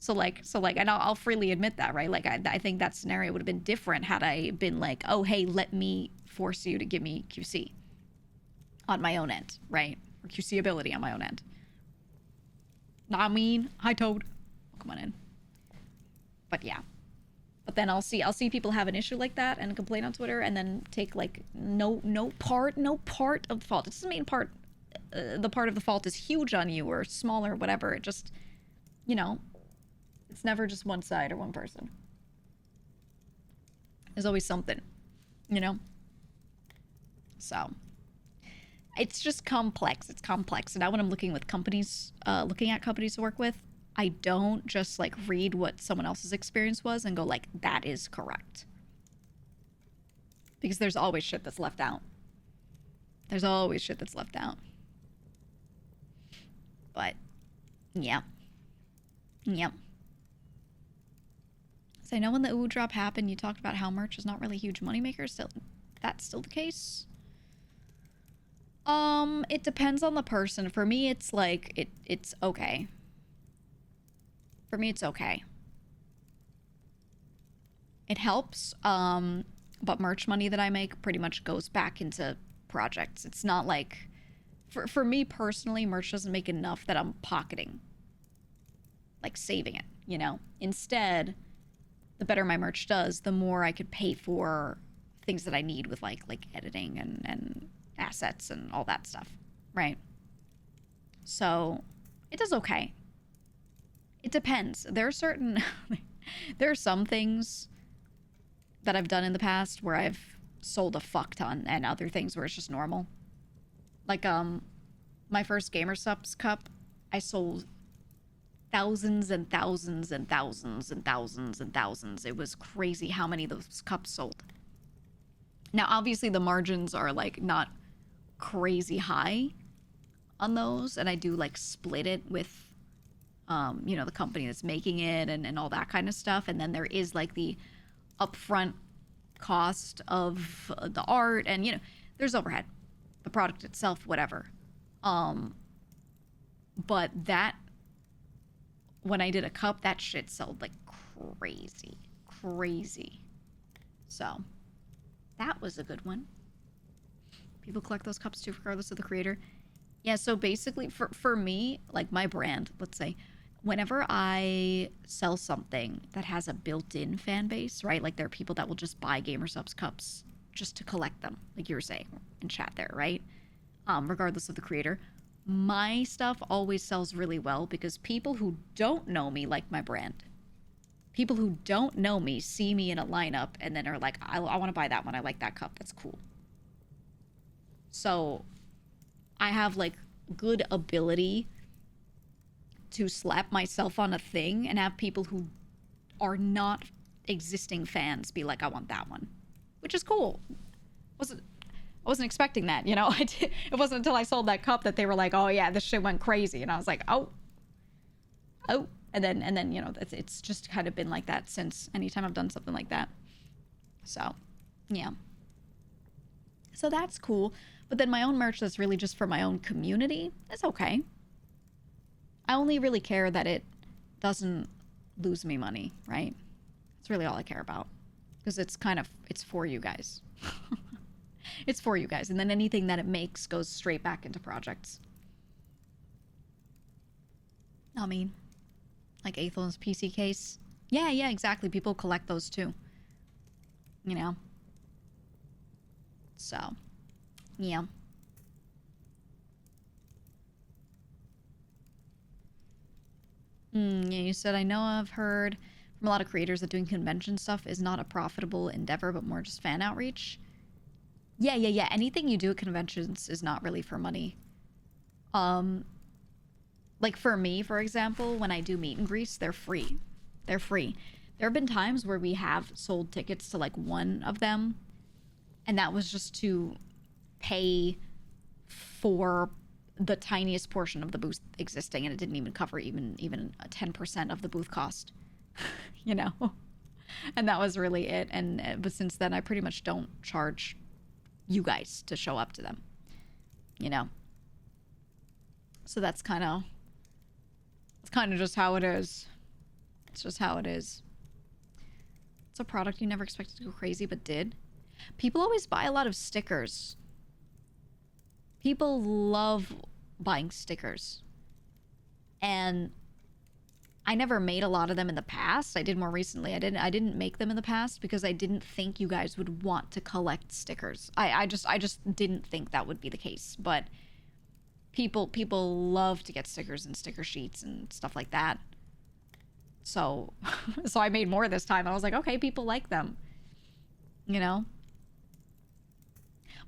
So like, and I'll freely admit that, right? Like, I think that scenario would have been different had I been like, oh, hey, let me force you to give me QC on my own end, right? Or QC ability on my own end. Nah, I mean, hi Toad. Come on in. But yeah. But then I'll see people have an issue like that and complain on Twitter, and then take like no part of the fault. It doesn't mean the part of the fault is huge on you or small or whatever. It just, you know, it's never just one side or one person. There's always something, you know? So it's just complex. It's complex. And now when I'm looking with companies, looking at companies to work with, I don't just like read what someone else's experience was and go like, that is correct. Because there's always shit that's left out. There's always shit that's left out. But yeah. Yep. So I know when the OO drop happened, you talked about how merch is not really a huge moneymaker. Still, that's still the case? It depends on the person. For me, it's like, it's okay. For me, it's okay. It helps, but merch money that I make pretty much goes back into projects. It's not like, for me personally, merch doesn't make enough that I'm pocketing, like saving it, you know? Instead, the better my merch does, the more I could pay for things that I need with like editing and assets and all that stuff, right? So it does okay. It depends. There are some things that I've done in the past where I've sold a fuck ton, and other things where it's just normal. Like, my first Gamer Subs cup, I sold thousands and thousands and thousands and thousands and thousands. It was crazy how many of those cups sold. Now, obviously, the margins are, like, not crazy high on those, and I do, like, split it with you know, the company that's making it and all that kind of stuff. And then there is like the upfront cost of the art, and you know, there's overhead, the product itself, whatever. But that, when I did a cup, that shit sold like crazy. So that was a good one. People collect those cups too, regardless of the creator. Yeah, so basically for me, like my brand, let's say, whenever I sell something that has a built-in fan base, right? Like there are people that will just buy Gamer Subs cups just to collect them, like you were saying in chat there, right? Regardless of the creator. My stuff always sells really well because people who don't know me like my brand. People who don't know me see me in a lineup and then are like, I want to buy that one. I like that cup. That's cool. So I have like good ability to slap myself on a thing and have people who are not existing fans be like, I want that one, which is cool. I wasn't expecting that, you know. It wasn't until I sold that cup that they were like, oh yeah, this shit went crazy, and I was like, oh, and then you know, it's just kind of been like that since anytime I've done something like that. So yeah, so that's cool. But then my own merch that's really just for my own community is okay. I only really care that it doesn't lose me money, right? That's really all I care about. Because it's for you guys. It's for you guys. And then anything that it makes goes straight back into projects. I mean, like Athel's PC case. Yeah, exactly. People collect those too. You know? So, yeah. Yeah, you said, I know I've heard from a lot of creators that doing convention stuff is not a profitable endeavor, but more just fan outreach. Yeah. Anything you do at conventions is not really for money. Like for me, for example, when I do meet and greets, they're free. There have been times where we have sold tickets to like one of them, and that was just to pay for the tiniest portion of the booth existing, and it didn't even cover even a 10% of the booth cost. You know. And that was really it. And but since then I pretty much don't charge you guys to show up to them, you know? So that's kind of just how it is. It's just how it is. It's a product you never expected to go crazy, but did. People always buy a lot of stickers. People love buying stickers. And I never made a lot of them in the past. I did more recently. I didn't make them in the past because I didn't think you guys would want to collect stickers. I just didn't think that would be the case. But people love to get stickers and sticker sheets and stuff like that. So I made more this time. I was like, okay, people like them, you know?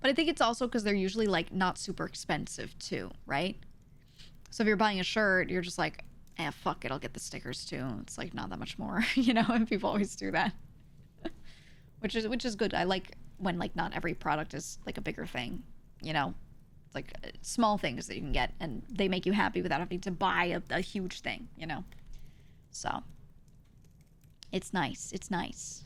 But I think it's also because they're usually like not super expensive too, right? So if you're buying a shirt, you're just like, fuck it, I'll get the stickers too. It's like not that much more, you know? And people always do that. which is good. I like when like not every product is like a bigger thing, you know? It's like small things that you can get and they make you happy without having to buy a huge thing, you know? So it's nice. It's nice.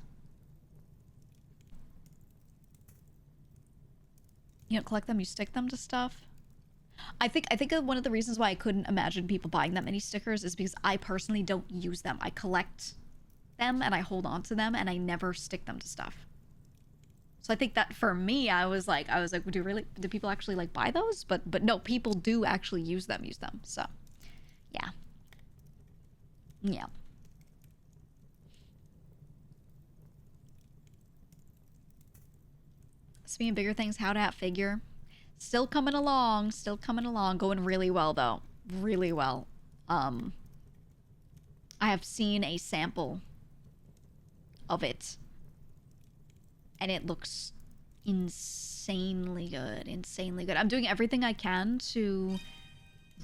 You don't collect them, you stick them to stuff. I think one of the reasons why I couldn't imagine people buying that many stickers is because I personally don't use them. I collect them and I hold on to them and I never stick them to stuff. So I think that for me, I was like, do people actually like buy those? But no, people do actually use them. So yeah. Yeah. Speaking of bigger things, how to hat figure. Still coming along, going really well though. Really well. I have seen a sample of it. And it looks insanely good. Insanely good. I'm doing everything I can to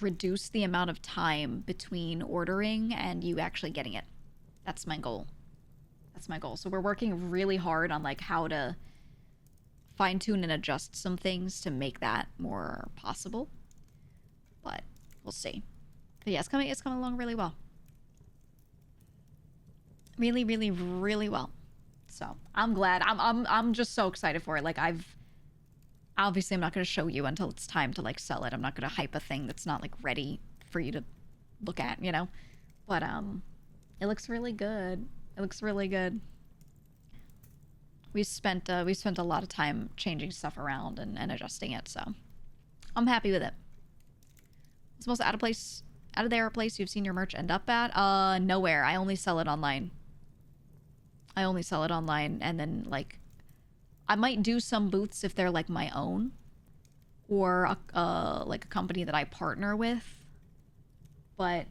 reduce the amount of time between ordering and you actually getting it. That's my goal. So we're working really hard on like how to fine-tune and adjust some things to make that more possible. But we'll see. But yeah, it's coming along really well. Really, really, really well. So I'm glad. I'm just so excited for it. Like I'm not going to show you until it's time to like sell it. I'm not going to hype a thing that's not like ready for you to look at, you know? But it looks really good. We spent a lot of time changing stuff around and adjusting it, so I'm happy with it. It's the most out of there place you've seen your merch end up at? Nowhere. I only sell it online. And then like I might do some booths if they're like my own or like a company that I partner with. But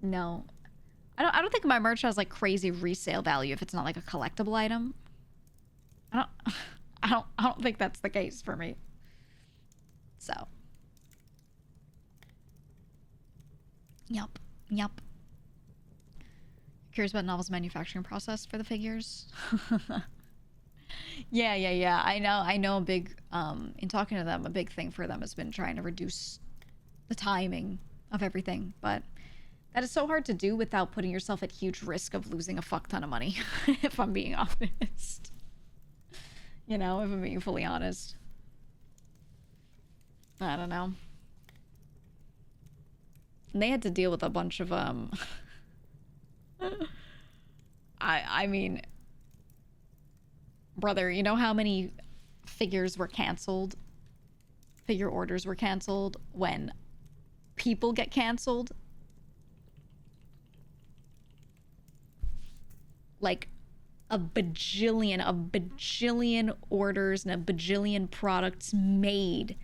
no. I don't think my merch has like crazy resale value if it's not like a collectible item. I don't think that's the case for me. So. Yup. Curious about Novel's manufacturing process for the figures. Yeah. I know a big, in talking to them, a big thing for them has been trying to reduce the timing of everything, but that is so hard to do without putting yourself at huge risk of losing a fuck ton of money, if I'm being honest. You know, if I'm being fully honest. I don't know. And they had to deal with a bunch of, I mean, brother, you know how many figures were canceled? Figure orders were canceled when people get canceled? Like a bajillion orders and a bajillion products made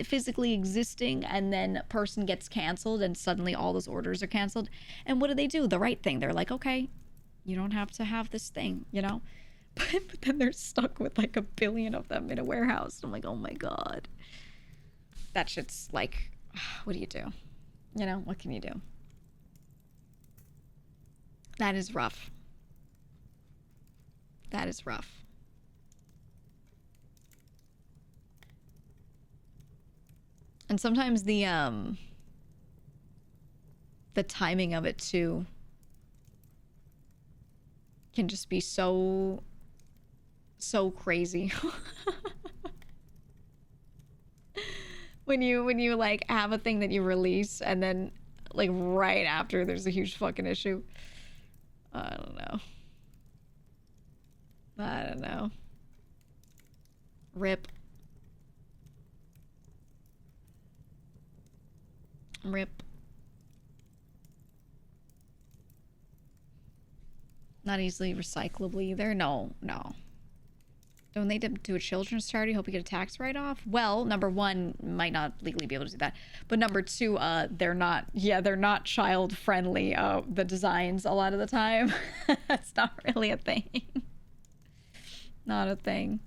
physically existing, and then a person gets canceled and suddenly all those orders are canceled. And what do? The right thing. They're like, okay, you don't have to have this thing, you know? But then they're stuck with like a billion of them in a warehouse. I'm like, oh my God. That shit's like, what do you do? You know, what can you do? That is rough. And sometimes the timing of it too can just be so So crazy. When you like have a thing that you release and then like right after there's a huge fucking issue. I don't know. I don't know. Rip. Rip. Not easily recyclable either. No, no. Donate them to a children's charity. Hope you get a tax write-off. Well, number one, might not legally be able to do that. But number two, they're not. Yeah, they're not child-friendly. The designs a lot of the time. That's not really a thing. Not a thing.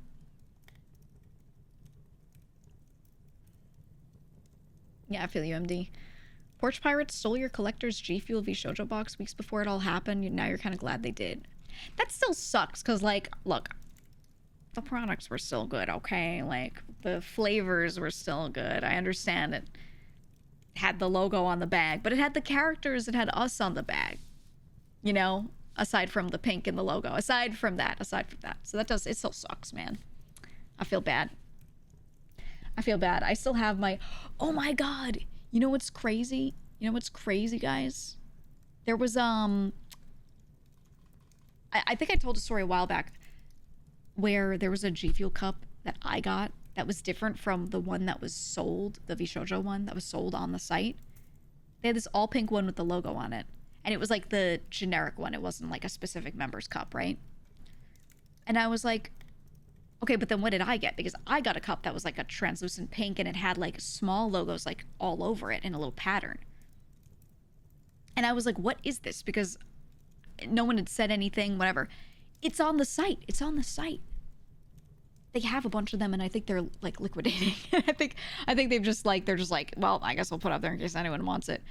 Yeah, I feel you, MD. Porch Pirates stole your collector's G Fuel V Shoujo box weeks before it all happened. Now you're kind of glad they did. That still sucks, because, like, look, the products were still good, okay? Like, the flavors were still good. I understand it had the logo on the bag, but it had the characters, it had us on the bag. You know? Aside from the pink in the logo. Aside from that. So that does, it still sucks, man. I feel bad. I feel bad. I still have my, oh my god! You know what's crazy? You know what's crazy, guys? There was, I think I told a story a while back where there was a G Fuel cup that I got that was different from the one that was sold, the Vishojo one that was sold on the site. They had this all pink one with the logo on it. And it was like the generic one. It wasn't like a specific member's cup, right? And I was like, okay, but then what did I get? Because I got a cup that was like a translucent pink and it had like small logos like all over it in a little pattern. And I was like, what is this? Because no one had said anything, whatever. It's on the site. It's on the site. They have a bunch of them and I think they're like liquidating. I think they've just like, they're just like, well, I guess we'll put it up there in case anyone wants it.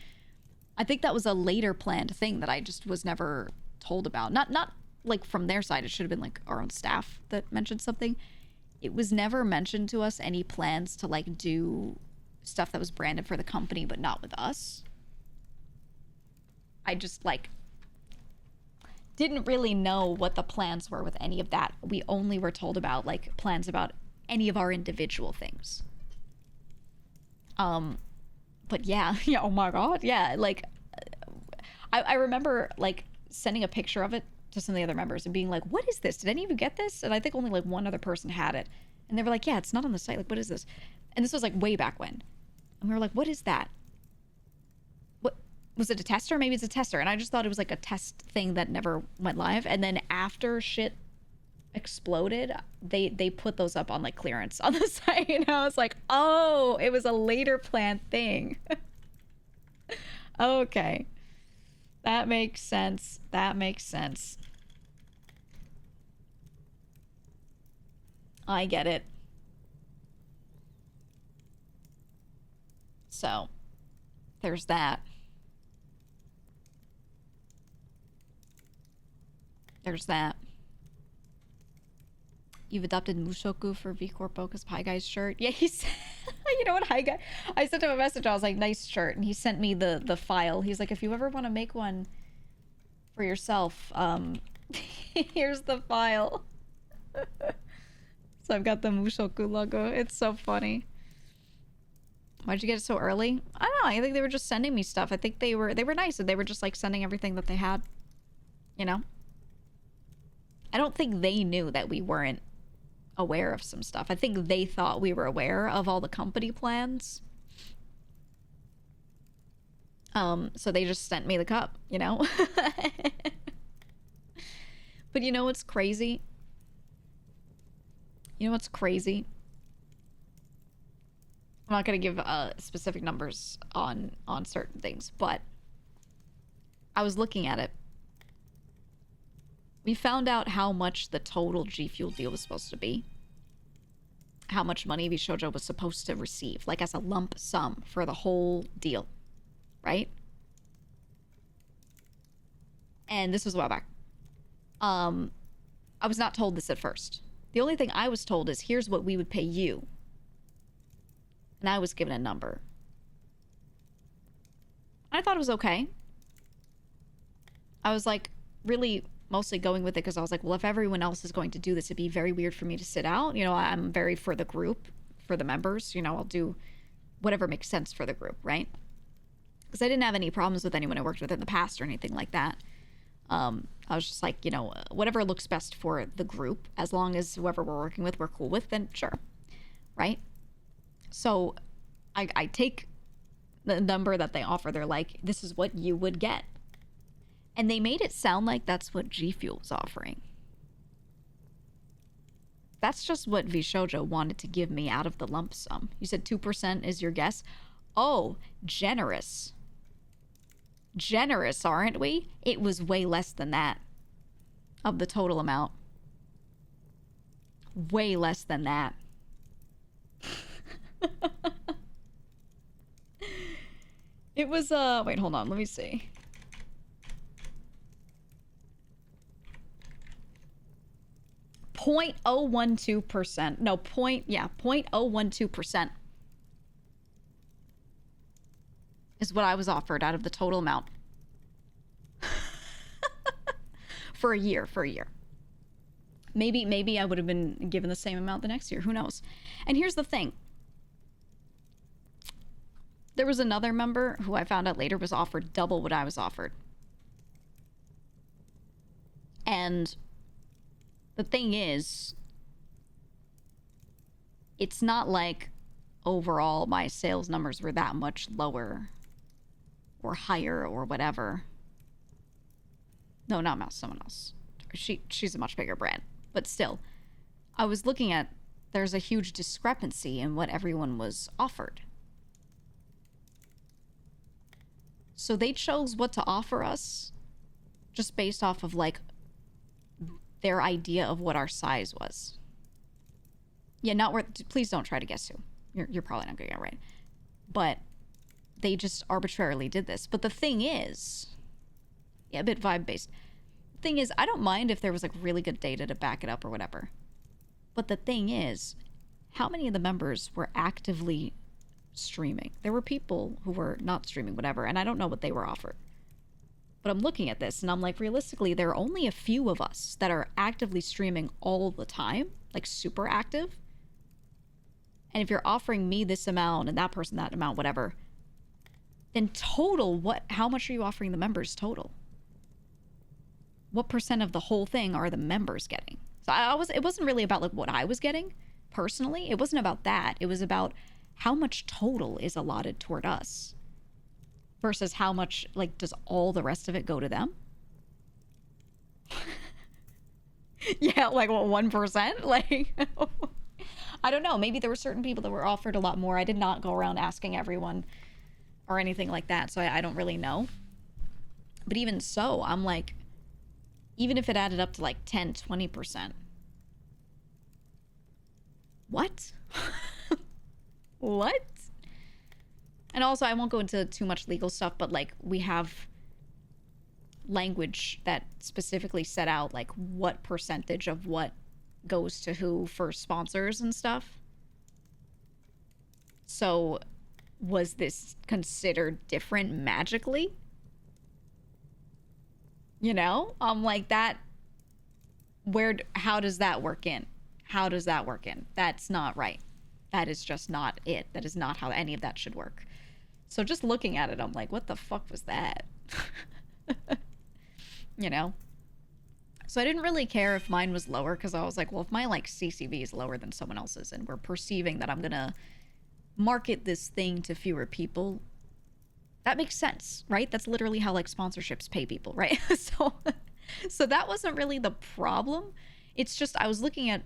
I think that was a later planned thing that I just was never told about. Not like from their side. It should have been like our own staff that mentioned something. It was never mentioned to us any plans to like do stuff that was branded for the company but not with us. I just like didn't really know what the plans were with any of that. We only were told about like plans about any of our individual things. But yeah, oh my god, yeah, like, I remember, like, sending a picture of it to some of the other members and being like, what is this? Did any of you get this? And I think only, like, one other person had it. And they were like, yeah, it's not on the site. Like, what is this? And this was, like, way back when. And we were like, what is that? What? Was it a tester? Maybe it's a tester. And I just thought it was, like, a test thing that never went live. And then after shit exploded, they put those up on like clearance on the site and I was like, oh, it was a later planned thing. Okay, that makes sense. I get it. So there's that. You've adopted Mushoku for V Corpo because Hi Guy's shirt. Yeah, he said, you know what, Hi Guy? I sent him a message. I was like, nice shirt. And he sent me the file. He's like, if you ever want to make one for yourself, here's the file. So I've got the Mushoku logo. It's so funny. Why'd you get it so early? I don't know. I think they were just sending me stuff. I think they were nice and they were just like sending everything that they had, you know? I don't think they knew that we weren't aware of some stuff. I think they thought we were aware of all the company plans. So they just sent me the cup, you know? But you know what's crazy? I'm not gonna give specific numbers on certain things, but I was looking at it. We found out how much the total G Fuel deal was supposed to be. How much money Vishojo was supposed to receive, like as a lump sum for the whole deal, right? And this was a while back. I was not told this at first. The only thing I was told is, here's what we would pay you. And I was given a number. I thought it was okay. I was like, really mostly going with it because I was like, well, if everyone else is going to do this, it'd be very weird for me to sit out. You know, I'm very for the group, for the members. You know, I'll do whatever makes sense for the group, right? Because I didn't have any problems with anyone I worked with in the past or anything like that. I was just like, you know, whatever looks best for the group, as long as whoever we're working with, we're cool with, then sure, right? So I take the number that they offer. They're like, this is what you would get. And they made it sound like that's what G Fuel was offering. That's just what Vishojo wanted to give me out of the lump sum. You said 2% is your guess? Oh, generous. Generous, aren't we? It was way less than that of the total amount. Way less than that. It was, wait, hold on, let me see. .012%. No, 0.012% is what I was offered out of the total amount. For a year. Maybe I would have been given the same amount the next year. Who knows? And here's the thing. There was another member who I found out later was offered double what I was offered. And the thing is, it's not like overall my sales numbers were that much lower or higher or whatever. No, not Mouse, someone else. She's a much bigger brand. But still, I was looking at, there's a huge discrepancy in what everyone was offered. So they chose what to offer us just based off of, like, their idea of what our size was. Yeah, not worth... Please don't try to guess who. You're probably not going to get it right. But they just arbitrarily did this. But the thing is... Yeah, a bit vibe-based. The thing is, I don't mind if there was, like, really good data to back it up or whatever. But the thing is, how many of the members were actively streaming? There were people who were not streaming, whatever, and I don't know what they were offered. But I'm looking at this, and I'm like, realistically, there are only a few of us that are actively streaming all the time, like super active. And if you're offering me this amount and that person that amount, whatever, then total, how much are you offering the members total? What percent of the whole thing are the members getting? So it wasn't really about like what I was getting personally. It wasn't about that. It was about how much total is allotted toward us versus how much, like, does all the rest of it go to them? Yeah, like, what, 1%? Like, I don't know. Maybe there were certain people that were offered a lot more. I did not go around asking everyone or anything like that, so I don't really know. But even so, I'm like, even if it added up to, like, 10, 20%. What? What? And also, I won't go into too much legal stuff, but, like, we have language that specifically set out, like, what percentage of what goes to who for sponsors and stuff. So, was this considered different magically? You know? Like, that... How does that work in? How does that work in? That's not right. That is just not it. That is not how any of that should work. So just looking at it, I'm like, what the fuck was that? You know? So I didn't really care if mine was lower, because I was like, well, if my, like, CCV is lower than someone else's, and we're perceiving that I'm gonna market this thing to fewer people, that makes sense, right? That's literally how, like, sponsorships pay people, right? So that wasn't really the problem. It's just I was looking at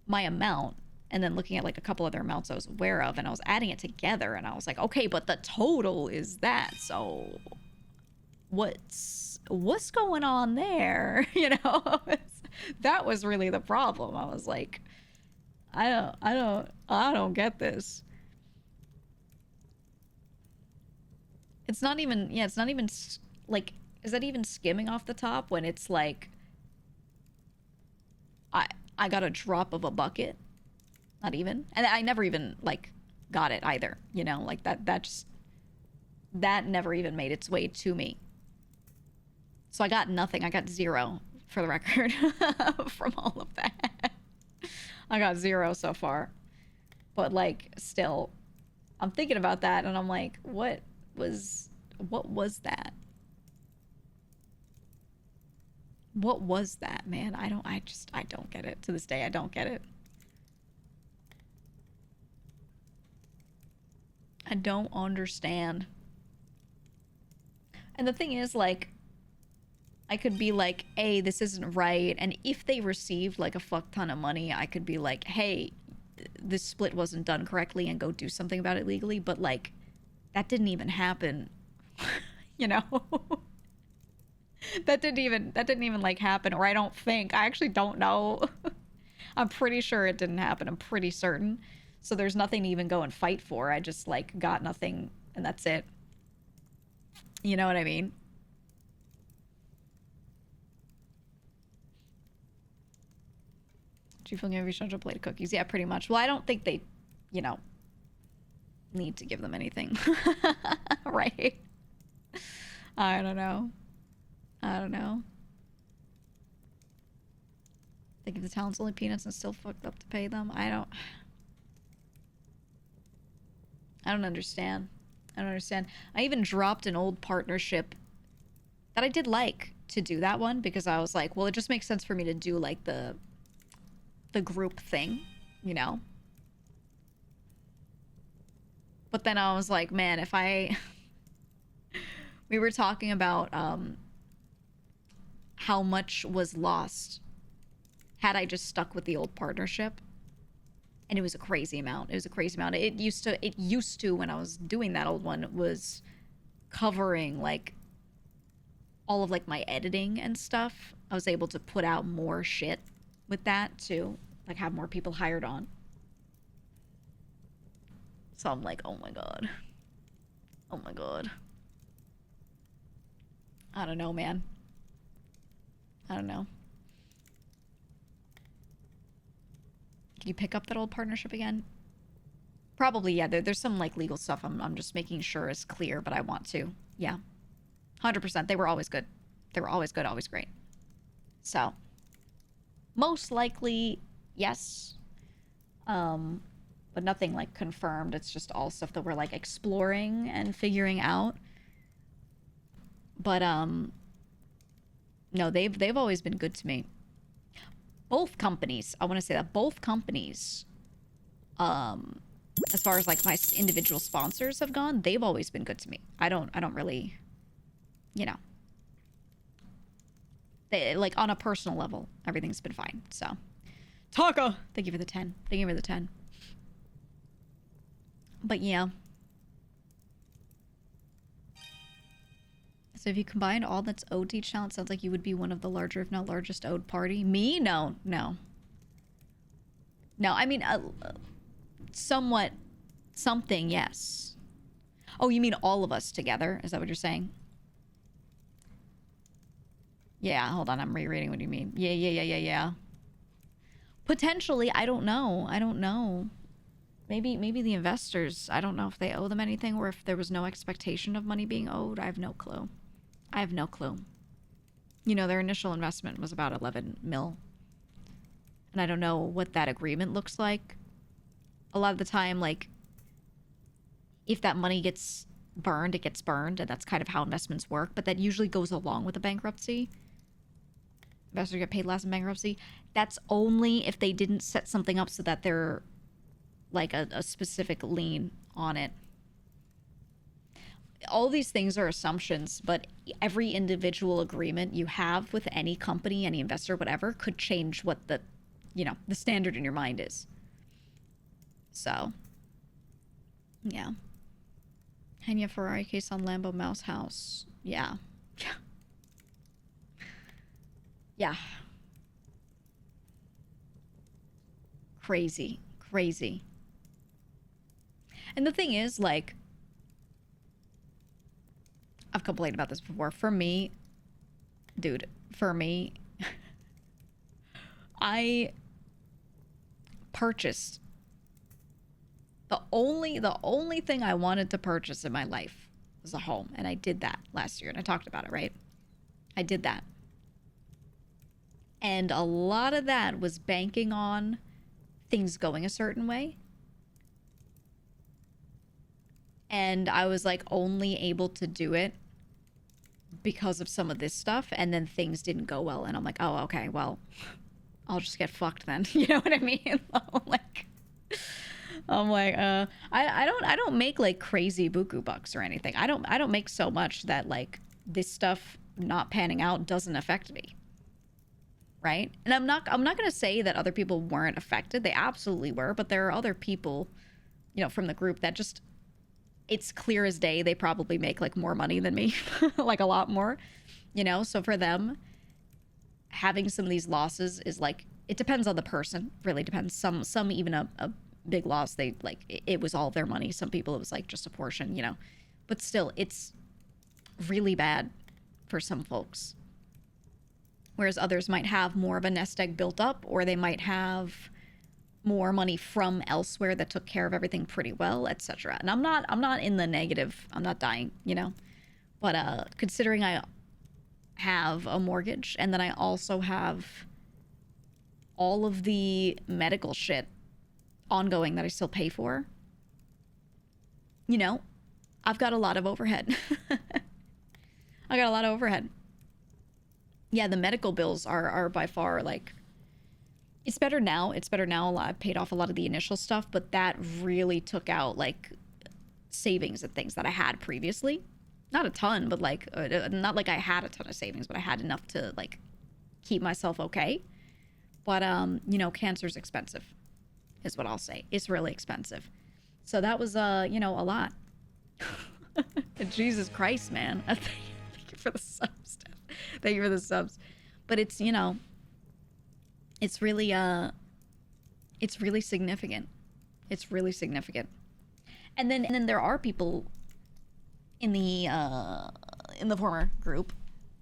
my amount, and then looking at, like, a couple other amounts I was aware of, and I was adding it together, and I was like, okay, but the total is that, so what's going on there? You know? That was really the problem. I was like, I don't get this. It's not even, like, is that even skimming off the top when it's like, I got a drop of a bucket? Not even. And I never even, like, got it either, you know? Like, that never even made its way to me. So I got nothing. I got 0 for the record from all of that. I got 0 so far. But like still, I'm thinking about that and I'm like, what was that? What was that, man? I don't get it. To this day, I don't get it. I don't understand. And the thing is, like, I could be like, hey, this isn't right. And if they received like a fuck ton of money, I could be like, hey, this split wasn't done correctly and go do something about it legally. But like, that didn't even happen. You know? that didn't even like happen. Or I actually don't know. I'm pretty sure it didn't happen. I'm pretty certain. So there's nothing to even go and fight for. I just like got nothing and that's it. You know what I mean? Do you feel give every a plate of cookies? Yeah, pretty much. Well, I don't think they, you know, need to give them anything. Right? I don't know. I don't know. They give the talents only peanuts and still fucked up to pay them. I don't understand. I don't understand. I even dropped an old partnership that I did like to do that one because I was like, well, it just makes sense for me to do like the group thing, you know? But then I was like, man, if I... we were talking about how much was lost had I just stuck with the old partnership. And it was a crazy amount. It was a crazy amount. It used to, when I was doing that old one, it was covering like all of like my editing and stuff. I was able to put out more shit with that too, like have more people hired on. So I'm like, oh my god. Oh my god. I don't know, man. I don't know. Can you pick up that old partnership again? Probably, yeah. There's some like legal stuff I'm just making sure is clear, but I want to. Yeah. 100%. They were always good. They were always good, always great. So, most likely, yes. But nothing like confirmed. It's just all stuff that we're like exploring and figuring out. But no, they've always been good to me. Both companies, I want to say that both companies, as far as like my individual sponsors have gone, they've always been good to me. I don't really, you know, they like on a personal level, everything's been fine. So, Taka, thank you for the 10. Thank you for the 10. But yeah. So if you combined all that's owed to each channel, it sounds like you would be one of the larger, if not largest, owed party. Me? No, no. No, I mean, somewhat, something, yes. Oh, you mean all of us together? Is that what you're saying? Yeah, hold on, I'm rereading what you mean. Yeah. Potentially, I don't know. I don't know. Maybe the investors, I don't know if they owe them anything or if there was no expectation of money being owed. I have no clue. I have no clue. You know, their initial investment was about 11 mil. And I don't know what that agreement looks like. A lot of the time, like, if that money gets burned, it gets burned. And that's kind of how investments work. But that usually goes along with a bankruptcy. Investors get paid less in bankruptcy. That's only if they didn't set something up so that they're like a specific lien on it. All these things are assumptions, but every individual agreement you have with any company, any investor, whatever, could change what the, you know, the standard in your mind is. So, yeah. Henya Ferrari case on Lambo Mouse House. Yeah. Yeah. Crazy. Crazy. And the thing is, like, I've complained about this before. For me, dude, for me, I purchased the only thing I wanted to purchase in my life was a home, and I did that last year, and I talked about it, right? I did that. And a lot of that was banking on things going a certain way. And I was like only able to do it because of some of this stuff, and then things didn't go well, and I'm like, oh, okay, well, I'll just get fucked then. You know what I mean? Like, I'm like, I don't make like crazy buku bucks or anything. I don't make so much that like this stuff not panning out doesn't affect me. Right? And I'm not gonna say that other people weren't affected. They absolutely were, but there are other people, you know, from the group that just, it's clear as day they probably make like more money than me. Like a lot more, you know. So for them, having some of these losses is like, it depends on the person, really depends. Some even a big loss, they like it was all their money. Some people it was like just a portion, you know. But still, it's really bad for some folks, whereas others might have more of a nest egg built up, or they might have more money from elsewhere that took care of everything pretty well, etc. And I'm not in the negative. I'm not dying, you know. But considering I have a mortgage, and then I also have all of the medical shit ongoing that I still pay for, you know, I've got a lot of overhead. I got a lot of overhead. Yeah, the medical bills are by far like, it's better now. It's better now. I've paid off a lot of the initial stuff, but that really took out like savings and things that I had previously. Not a ton, but like, not like I had a ton of savings, but I had enough to like keep myself okay. But, you know, cancer's expensive is what I'll say. It's really expensive. So that was, you know, a lot. Jesus Christ, man. Thank you for the subs. Thank you for the subs. But it's, you know, it's really significant. It's really significant. And then there are people in the former group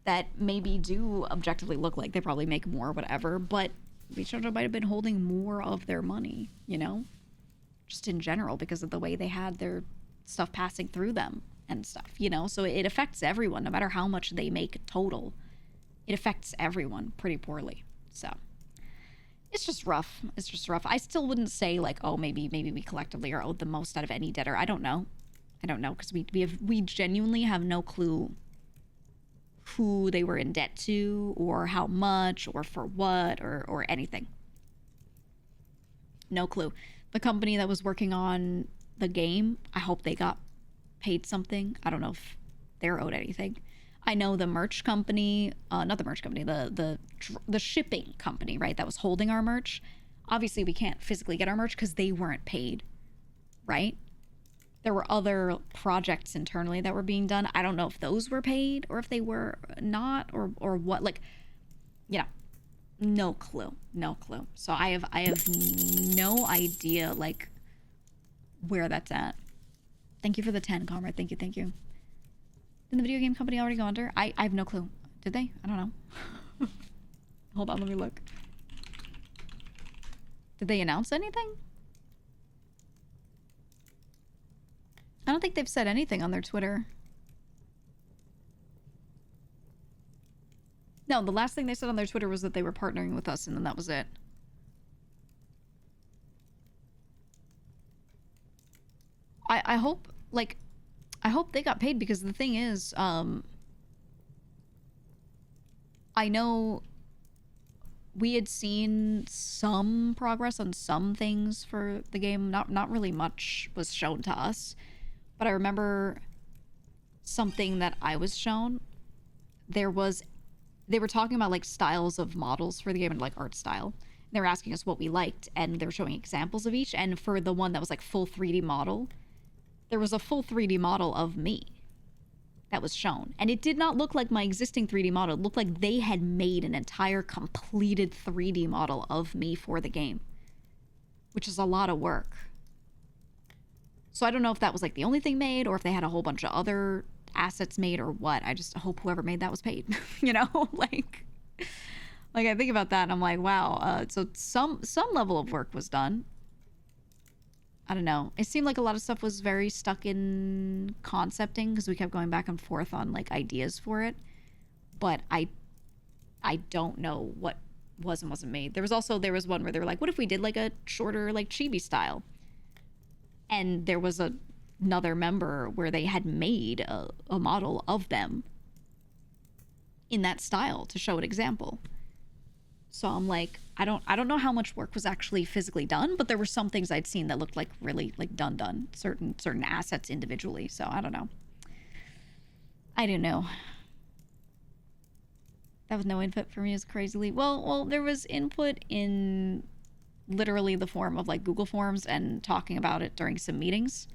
that maybe do objectively look like they probably make more, whatever, but each other might have been holding more of their money, you know, just in general because of the way they had their stuff passing through them and stuff, you know. So it affects everyone, no matter how much they make total. It affects everyone pretty poorly. So it's just rough. It's just rough. I still wouldn't say like, oh, maybe we collectively are owed the most out of any debtor. I don't know, because we genuinely have no clue who they were in debt to, or how much, or for what, or anything. No clue. The company that was working on the game, I hope they got paid something. I don't know if they're owed anything. I know the merch company, not the merch company, the shipping company, right, that was holding our merch. Obviously, we can't physically get our merch because they weren't paid, right? There were other projects internally that were being done. I don't know if those were paid or if they were not, or what. Like, you know, no clue. So I have no idea like where that's at. Thank you for the 10, comrade. Thank you. Did the video game company already go under? I have no clue. Did they? I don't know. Hold on, let me look. Did they announce anything? I don't think they've said anything on their Twitter. No, the last thing they said on their Twitter was that they were partnering with us, and then that was it. I hope, like, I hope they got paid, because the thing is, I know we had seen some progress on some things for the game. Not really much was shown to us. But I remember something that I was shown. They were talking about like styles of models for the game and like art style. They were asking us what we liked, and they were showing examples of each. And for the one that was like full 3D model, there was a full 3D model of me that was shown. And it did not look like my existing 3D model. It looked like they had made an entire completed 3D model of me for the game, which is a lot of work. So I don't know if that was like the only thing made, or if they had a whole bunch of other assets made, or what. I just hope whoever made that was paid, you know? like I think about that and I'm like, wow. So some level of work was done. I don't know. It seemed like a lot of stuff was very stuck in concepting, because we kept going back and forth on like ideas for it. but I don't know what was and wasn't made. There was one where they were like, what if we did like a shorter like chibi style? And there was another member where they had made a model of them in that style to show an example. So I'm like, I don't know how much work was actually physically done, but there were some things I'd seen that looked like really like done certain assets individually. So I don't know. I don't know. That was no input for me as crazily. Well, there was input in literally the form of like Google Forms and talking about it during some meetings.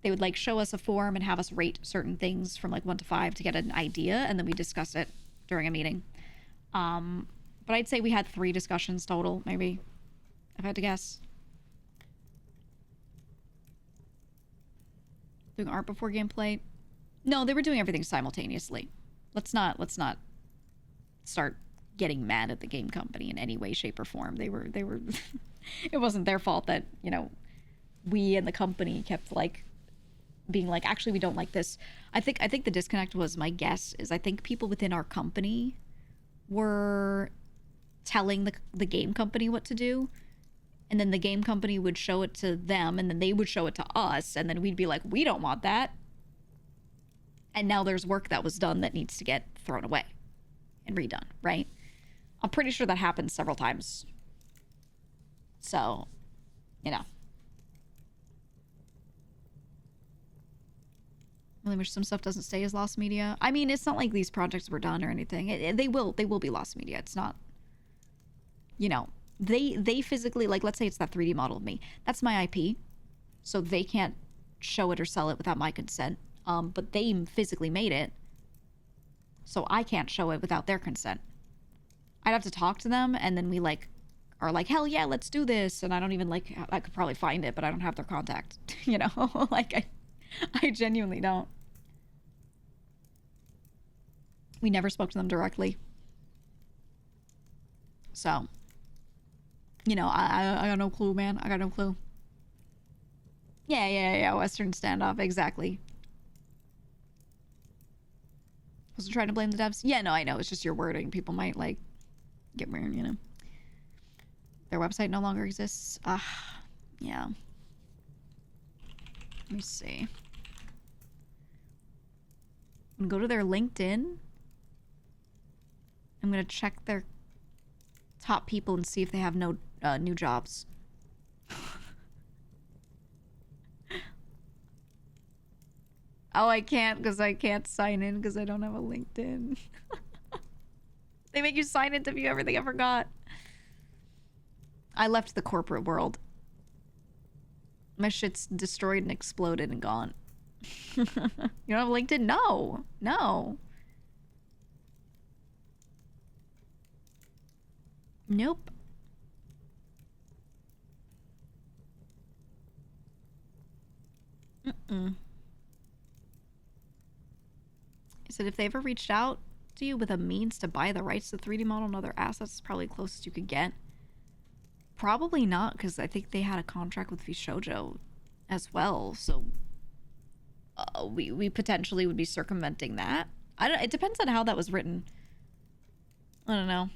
They would like show us a form and have us rate certain things from like 1 to 5 to get an idea, and then we discuss it during a meeting. But I'd say we had 3 discussions total, maybe, if I had to guess. Doing art before gameplay? No, they were doing everything simultaneously. Let's not start getting mad at the game company in any way, shape, or form. They were it wasn't their fault that, you know, we and the company kept like being like, actually we don't like this. I think the disconnect was, my guess is, I think people within our company were telling the game company what to do, and then the game company would show it to them, and then they would show it to us, and then we'd be like, we don't want that. And now there's work that was done that needs to get thrown away and redone, right? I'm pretty sure that happened several times. So, you know. Really wish some stuff doesn't stay as lost media. I mean, it's not like these projects were done or anything. They will be lost media. It's not, you know, they physically, like, let's say it's that 3D model of me. That's my IP. So they can't show it or sell it without my consent. But they physically made it. So I can't show it without their consent. I'd have to talk to them, and then we like are like, hell yeah, let's do this. And I don't even like, I could probably find it, but I don't have their contact. You know, like I genuinely don't. We never spoke to them directly. So, you know, I got no clue, man. I got no clue. Yeah. Western standoff, exactly. Was trying to blame the devs? Yeah, no, I know. It's just your wording. People might, like, get weird, you know. Their website no longer exists. Yeah. Let me see. I'm gonna go to their LinkedIn. I'm gonna check their top people and see if they have no new jobs. Oh, I can't because I can't sign in because I don't have a LinkedIn. They make you sign in to view everything. I forgot. I left the corporate world. My shit's destroyed and exploded and gone. You don't have LinkedIn? No. Nope. He said if they ever reached out to you with a means to buy the rights to the 3D model and other assets, it's probably the closest you could get. Probably not, because I think they had a contract with Vishojo as well, so we potentially would be circumventing that. It depends on how that was written. I don't know.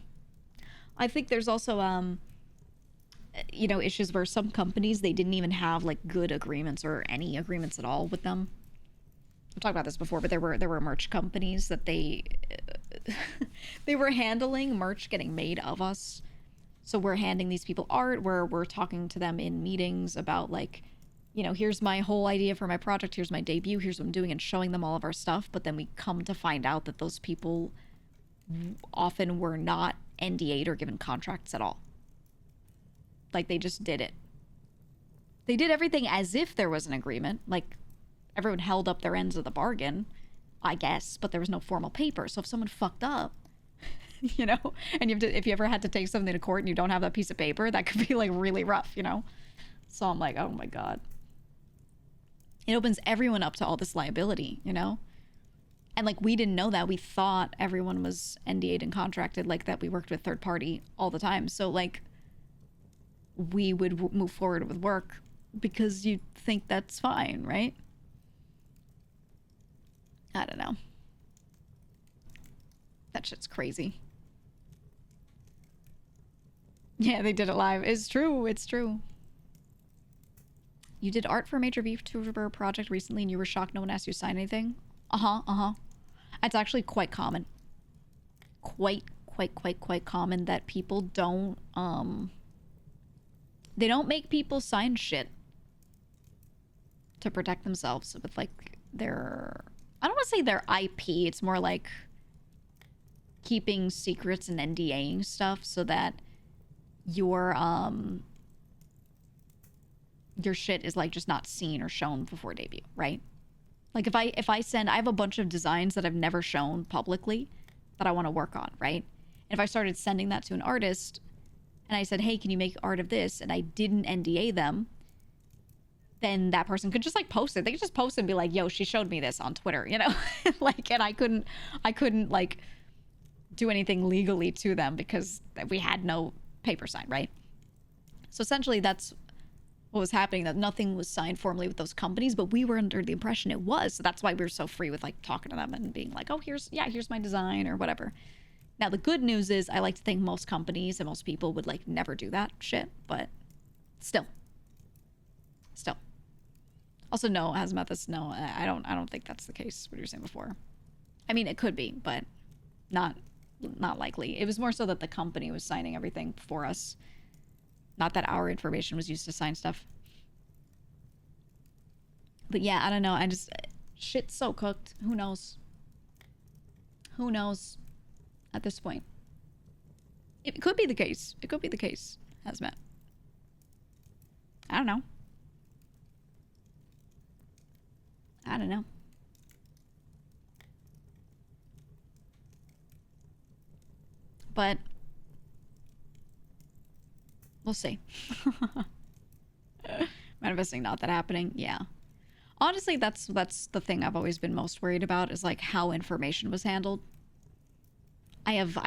I think there's also you know, issues where some companies, they didn't even have like good agreements or any agreements at all with them. I've talked about this before, but there were merch companies that they were handling merch getting made of us. So we're handing these people art, where we're talking to them in meetings about like, you know, here's my whole idea for my project, here's my debut, here's what I'm doing, and showing them all of our stuff. But then we come to find out that those people often were not NDA'd or given contracts at all. Like, they just did it. They did everything as if there was an agreement. Like, everyone held up their ends of the bargain, I guess, but there was no formal paper. So if someone fucked up, you know, and if you ever had to take something to court and you don't have that piece of paper, that could be like really rough, you know? So I'm like, oh my God. It opens everyone up to all this liability, you know? And like, we didn't know that. We thought everyone was NDA'd and contracted, like that we worked with third party all the time. So like, we would move forward with work because you think that's fine, right? I don't know. That shit's crazy. Yeah, they did it live. It's true. It's true. You did art for a major VTuber project recently and you were shocked no one asked you to sign anything? Uh-huh. It's actually quite common. Quite common that people don't, they don't make people sign shit to protect themselves with, like, their... I don't want to say their IP. It's more like keeping secrets and NDAing stuff so that your shit is, like, just not seen or shown before debut, right? Like, if I send... I have a bunch of designs that I've never shown publicly that I want to work on, right? And if I started sending that to an artist and I said, hey, can you make art of this? And I didn't NDA them, then that person could just, like, post it. They could just post it and be like, yo, she showed me this on Twitter, you know? Like, and I couldn't, like, do anything legally to them because we had no paper sign, right? So essentially that's what was happening, that nothing was signed formally with those companies, but we were under the impression it was. So that's why we were so free with, like, talking to them and being like, oh, here's my design or whatever. Now, the good news is I like to think most companies and most people would, like, never do that shit, but still. Also, no, Hazmathis, no, I don't think that's the case, what you were saying before. I mean, it could be, but not likely. It was more so that the company was signing everything for us. Not that our information was used to sign stuff. But yeah, I don't know. Shit's so cooked. Who knows? Who knows at this point? It could be the case. It could be the case, Hazmat. I don't know. But we'll see. Manifesting not that happening. Yeah. Honestly, that's the thing I've always been most worried about, is, like, how information was handled. I have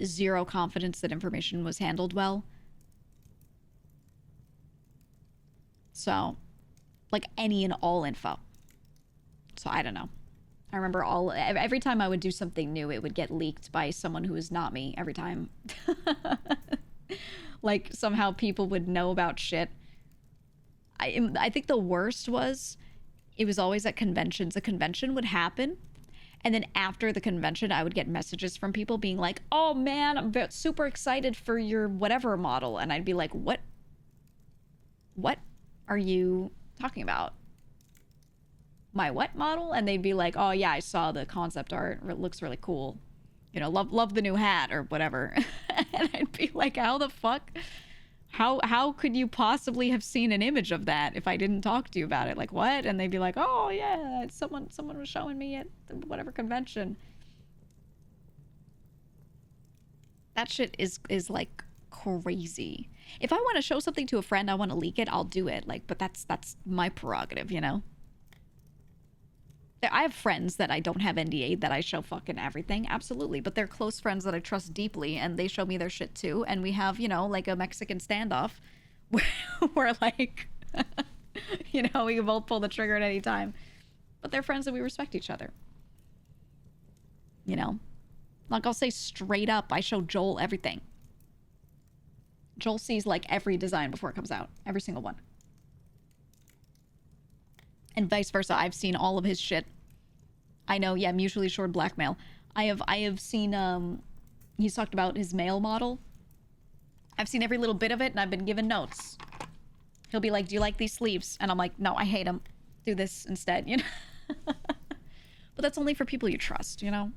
zero confidence that information was handled well. So, like, any and all info. So I don't know. I remember every time I would do something new, it would get leaked by someone who is not me every time. Like, somehow people would know about shit. I think the worst was, it was always at conventions. A convention would happen, and then after the convention, I would get messages from people being like, oh man, I'm super excited for your whatever model. And I'd be like, what are you talking about? My what model? And they'd be like, oh yeah, I saw the concept art. It looks really cool. You know, love the new hat or whatever. And I'd be like, how the fuck? How could you possibly have seen an image of that if I didn't talk to you about it? Like, what? And they'd be like, oh yeah, someone was showing me at whatever convention. That shit is like crazy. If I want to show something to a friend, I want to leak it, I'll do it. Like, but that's my prerogative, you know? I have friends that I don't have NDA that I show fucking everything, absolutely. But they're close friends that I trust deeply, and they show me their shit too. And we have, you know, like a Mexican standoff where like, you know, we can both pull the trigger at any time. But they're friends and we respect each other. You know? Like, I'll say straight up, I show Joel everything. Joel sees, like, every design before it comes out. Every single one. And vice versa. I've seen all of his shit. I know, yeah, mutually assured blackmail. I have seen, he's talked about his male model. I've seen every little bit of it, and I've been given notes. He'll be like, do you like these sleeves? And I'm like, no, I hate them. Do this instead, you know? But that's only for people you trust, you know?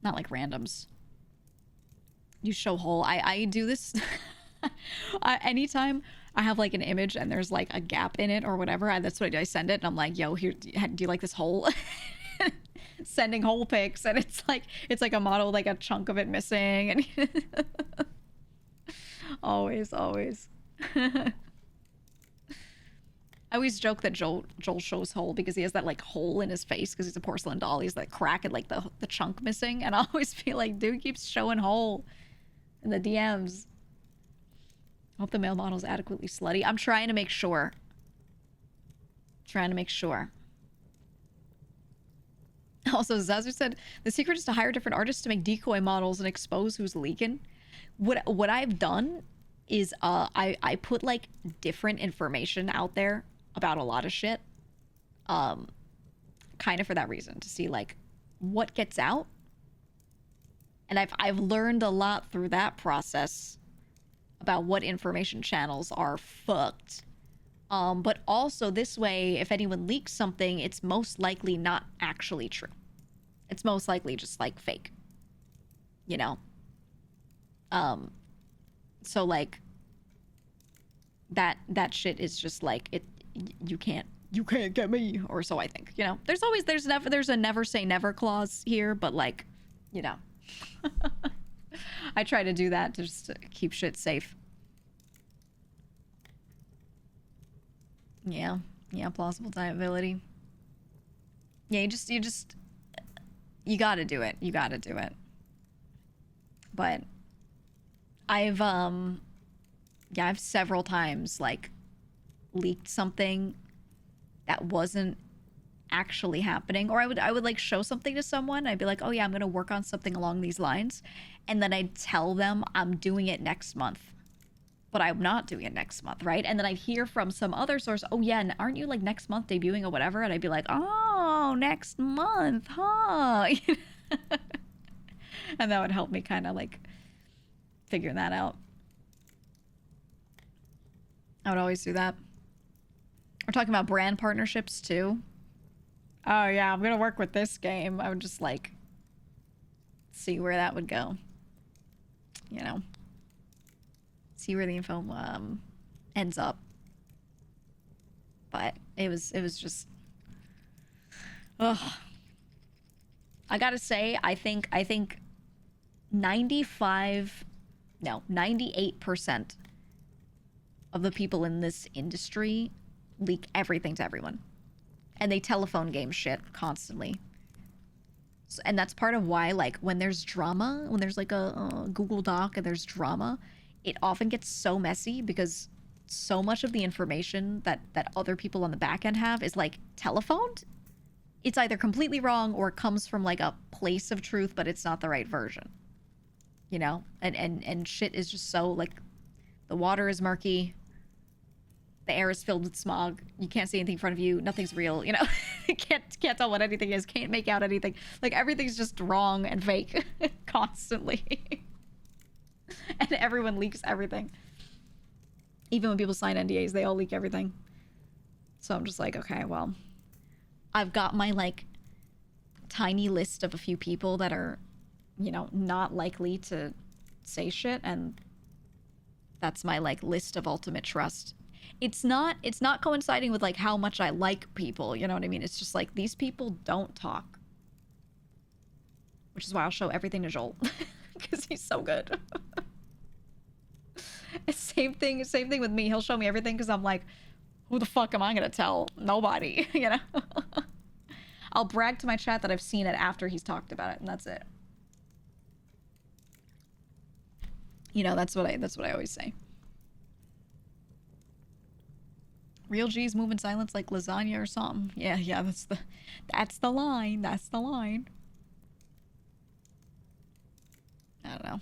Not like randoms. You show whole. I do this anytime I have, like, an image and there's, like, a gap in it or whatever. That's what I do. I send it and I'm like, yo, here, do you like this hole? Sending whole pics, and it's like a model, like a chunk of it missing. And always. I always joke that Joel shows hole because he has that, like, hole in his face because he's a porcelain doll. He's that crack and, like, the chunk missing. And I always feel like, dude keeps showing hole in the DMs. Hope the male model's adequately slutty. I'm trying to make sure. Also, Zazu said the secret is to hire different artists to make decoy models and expose who's leaking. What I've done is I put like different information out there about a lot of shit. Kind of for that reason, to see like what gets out. And I've learned a lot through that process about what information channels are fucked. But also this way, if anyone leaks something, it's most likely not actually true. It's most likely just like fake, you know? So like that shit is just like you can't get me, or so I think, you know? There's a never say never clause here, but like, you know. I try to do that to just keep shit safe. Yeah, plausible deniability. Yeah, you gotta do it. You gotta do it. But I've several times like leaked something that wasn't actually happening, or I would like show something to someone. I'd be like, oh yeah, I'm gonna work on something along these lines, and then I'd tell them I'm doing it next month, but I'm not doing it next month, right? And then I'd hear from some other source, oh yeah, and aren't you like next month debuting or whatever? And I'd be like, oh, next month, huh? And that would help me kind of like figure that out. I would always do that. We're talking about brand partnerships too. Oh yeah, I'm gonna work with this game. I would just like see where that would go, you know, see where the info ends up. But it was just, ugh. I gotta say, I think 98% of the people in this industry leak everything to everyone. And they telephone game shit constantly. So, and that's part of why, like, when there's drama, when there's like a Google Doc and there's drama, it often gets so messy because so much of the information that other people on the back end have is like telephoned. It's either completely wrong or it comes from like a place of truth, but it's not the right version. You know? And shit is just so like, the water is murky. The air is filled with smog. You can't see anything in front of you. Nothing's real, you know? can't tell what anything is. Can't make out anything. Like, everything's just wrong and fake constantly. And everyone leaks everything. Even when people sign NDAs, they all leak everything. So I'm just like, okay, well, I've got my, like, tiny list of a few people that are, you know, not likely to say shit, and that's my, like, list of ultimate trust. It's not coinciding with like how much I like people, you know what I mean? It's just like these people don't talk. Which is why I'll show everything to Joel. Because he's so good. Same thing with me. He'll show me everything because I'm like, who the fuck am I gonna tell? Nobody, you know? I'll brag to my chat that I've seen it after he's talked about it, and that's it. You know, that's what I always say. Real G's move in silence like lasagna or something. Yeah, that's the line. That's the line. I don't know.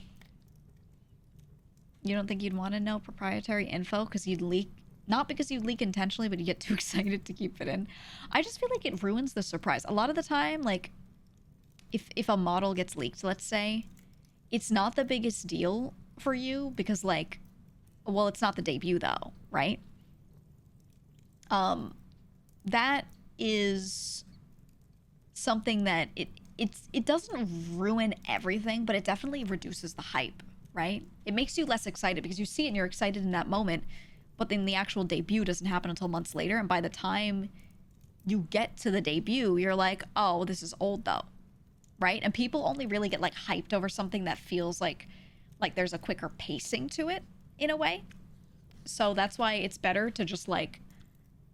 You don't think you'd want to know proprietary info because you'd leak, not because you'd leak intentionally, but you get too excited to keep it in. I just feel like it ruins the surprise. A lot of the time, like, if a model gets leaked, let's say, it's not the biggest deal for you because, like, well, it's not the debut though, right? That is something that it doesn't ruin everything, but it definitely reduces the hype, right? It makes you less excited because you see it and you're excited in that moment, but then the actual debut doesn't happen until months later, and by the time you get to the debut, you're like, oh, this is old though, right? And people only really get like hyped over something that feels like there's a quicker pacing to it in a way. So that's why it's better to just like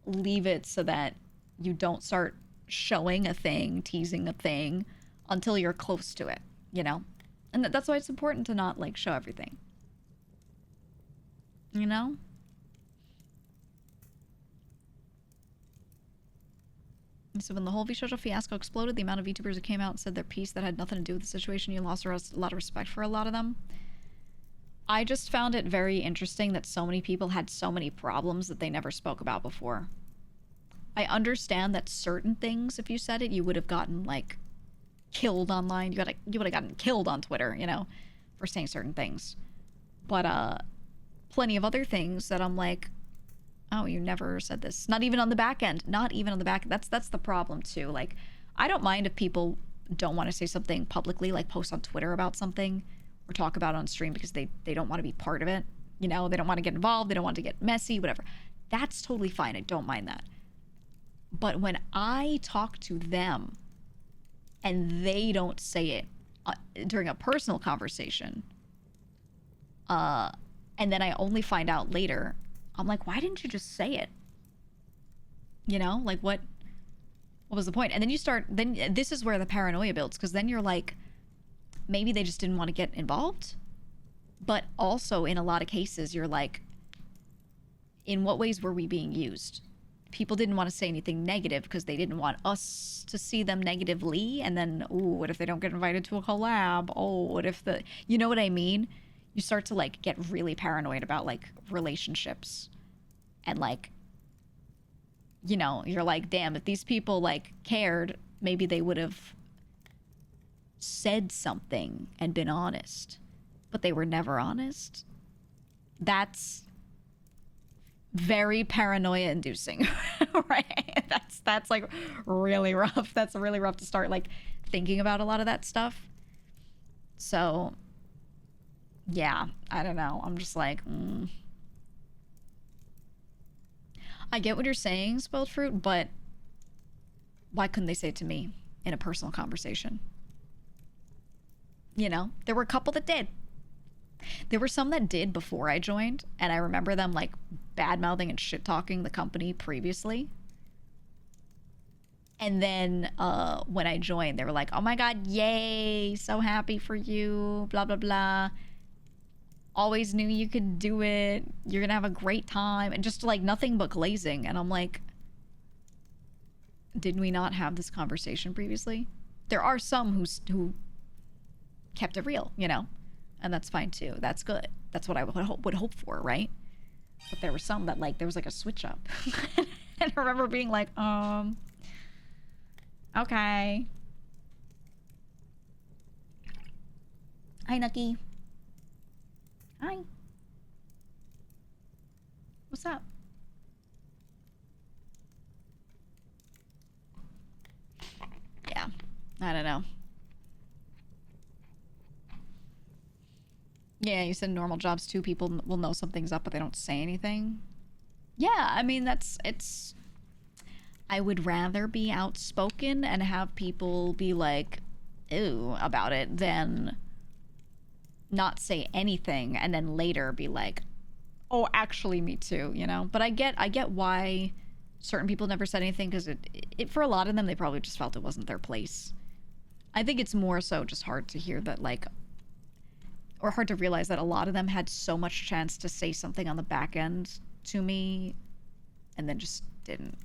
leave it so that you don't start showing a thing, teasing a thing until you're close to it, you know? And that's why it's important to not like show everything. You know? So when the whole VShojo fiasco exploded, the amount of VTubers that came out and said their piece that had nothing to do with the situation, you lost a lot of respect for a lot of them. I just found it very interesting that so many people had so many problems that they never spoke about before. I understand that certain things, if you said it, you would have gotten, like, killed online. You would have gotten killed on Twitter, you know, for saying certain things. But, plenty of other things that I'm like, oh, you never said this. Not even on the back end. Not even on the back end. That's the problem, too. Like, I don't mind if people don't want to say something publicly, like post on Twitter about something or talk about it on stream because they don't want to be part of it. You know, they don't want to get involved. They don't want to get messy, whatever. That's totally fine. I don't mind that. But when I talk to them and they don't say it during a personal conversation, and then I only find out later, I'm like, why didn't you just say it? You know, like what was the point? And then this is where the paranoia builds, because then you're like, maybe they just didn't want to get involved. But also in a lot of cases, you're like, in what ways were we being used? People didn't want to say anything negative because they didn't want us to see them negatively. And then, ooh, what if they don't get invited to a collab? Oh, what if you know what I mean? You start to like get really paranoid about like relationships and like, you know, you're like, damn, if these people like cared, maybe they would have said something and been honest, but they were never honest. That's very paranoia inducing, right? That's like really rough. That's really rough to start like thinking about a lot of that stuff. So yeah, I don't know. I'm just like, I get what you're saying, Spoiled Fruit, but why couldn't they say it to me in a personal conversation? You know, there were a couple that did. There were some that did before I joined, and I remember them like bad-mouthing and shit-talking the company previously. And then when I joined, they were like, oh my god, yay, so happy for you, blah, blah, blah. Always knew you could do it. You're gonna have a great time. And just like nothing but glazing. And I'm like, did we not have this conversation previously? There are some who kept it real, you know? And that's fine too. That's good. That's what I would hope for, right? But there were some that like, there was like a switch up. And I remember being like, okay. Hi, Nuckie. Hi. What's up? Yeah, I don't know. Yeah, you said normal jobs too. People will know something's up, but they don't say anything. Yeah, I mean, it's... I would rather be outspoken and have people be like, ew, about it than not say anything and then later be like, oh, actually me too, you know? But I get why certain people never said anything, because it for a lot of them, they probably just felt it wasn't their place. I think it's more so just hard to hear that, like, or hard to realize that a lot of them had so much chance to say something on the back end to me and then just didn't,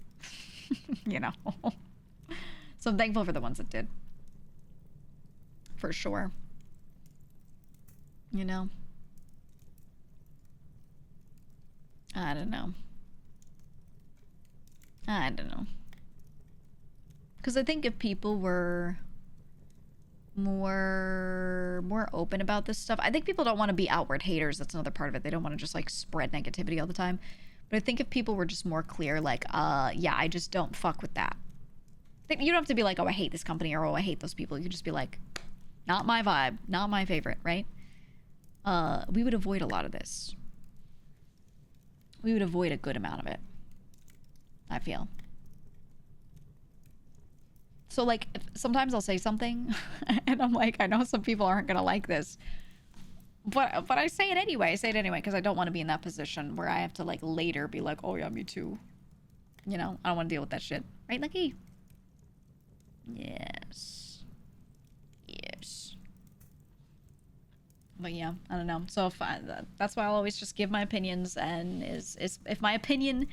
you know? So I'm thankful for the ones that did. For sure. You know? I don't know. I don't know. Because I think if people were more open about this stuff, I think people don't want to be outward haters. That's another part of it. They don't want to just like spread negativity all the time. But I think if people were just more clear, like, yeah, I just don't fuck with that. You don't have to be like, oh, I hate this company, or oh, I hate those people. You could just be like, not my vibe, not my favorite, right? We would avoid a lot of this. We would avoid a good amount of it, I feel. So, like, sometimes I'll say something, and I'm like, I know some people aren't gonna like this, but I say it anyway. I say it anyway because I don't want to be in that position where I have to, like, later be like, oh, yeah, me too. You know, I don't want to deal with that shit. Right, Lucky? Yes. Yes. But yeah, I don't know. So that's why I'll always just give my opinions, and is if my opinion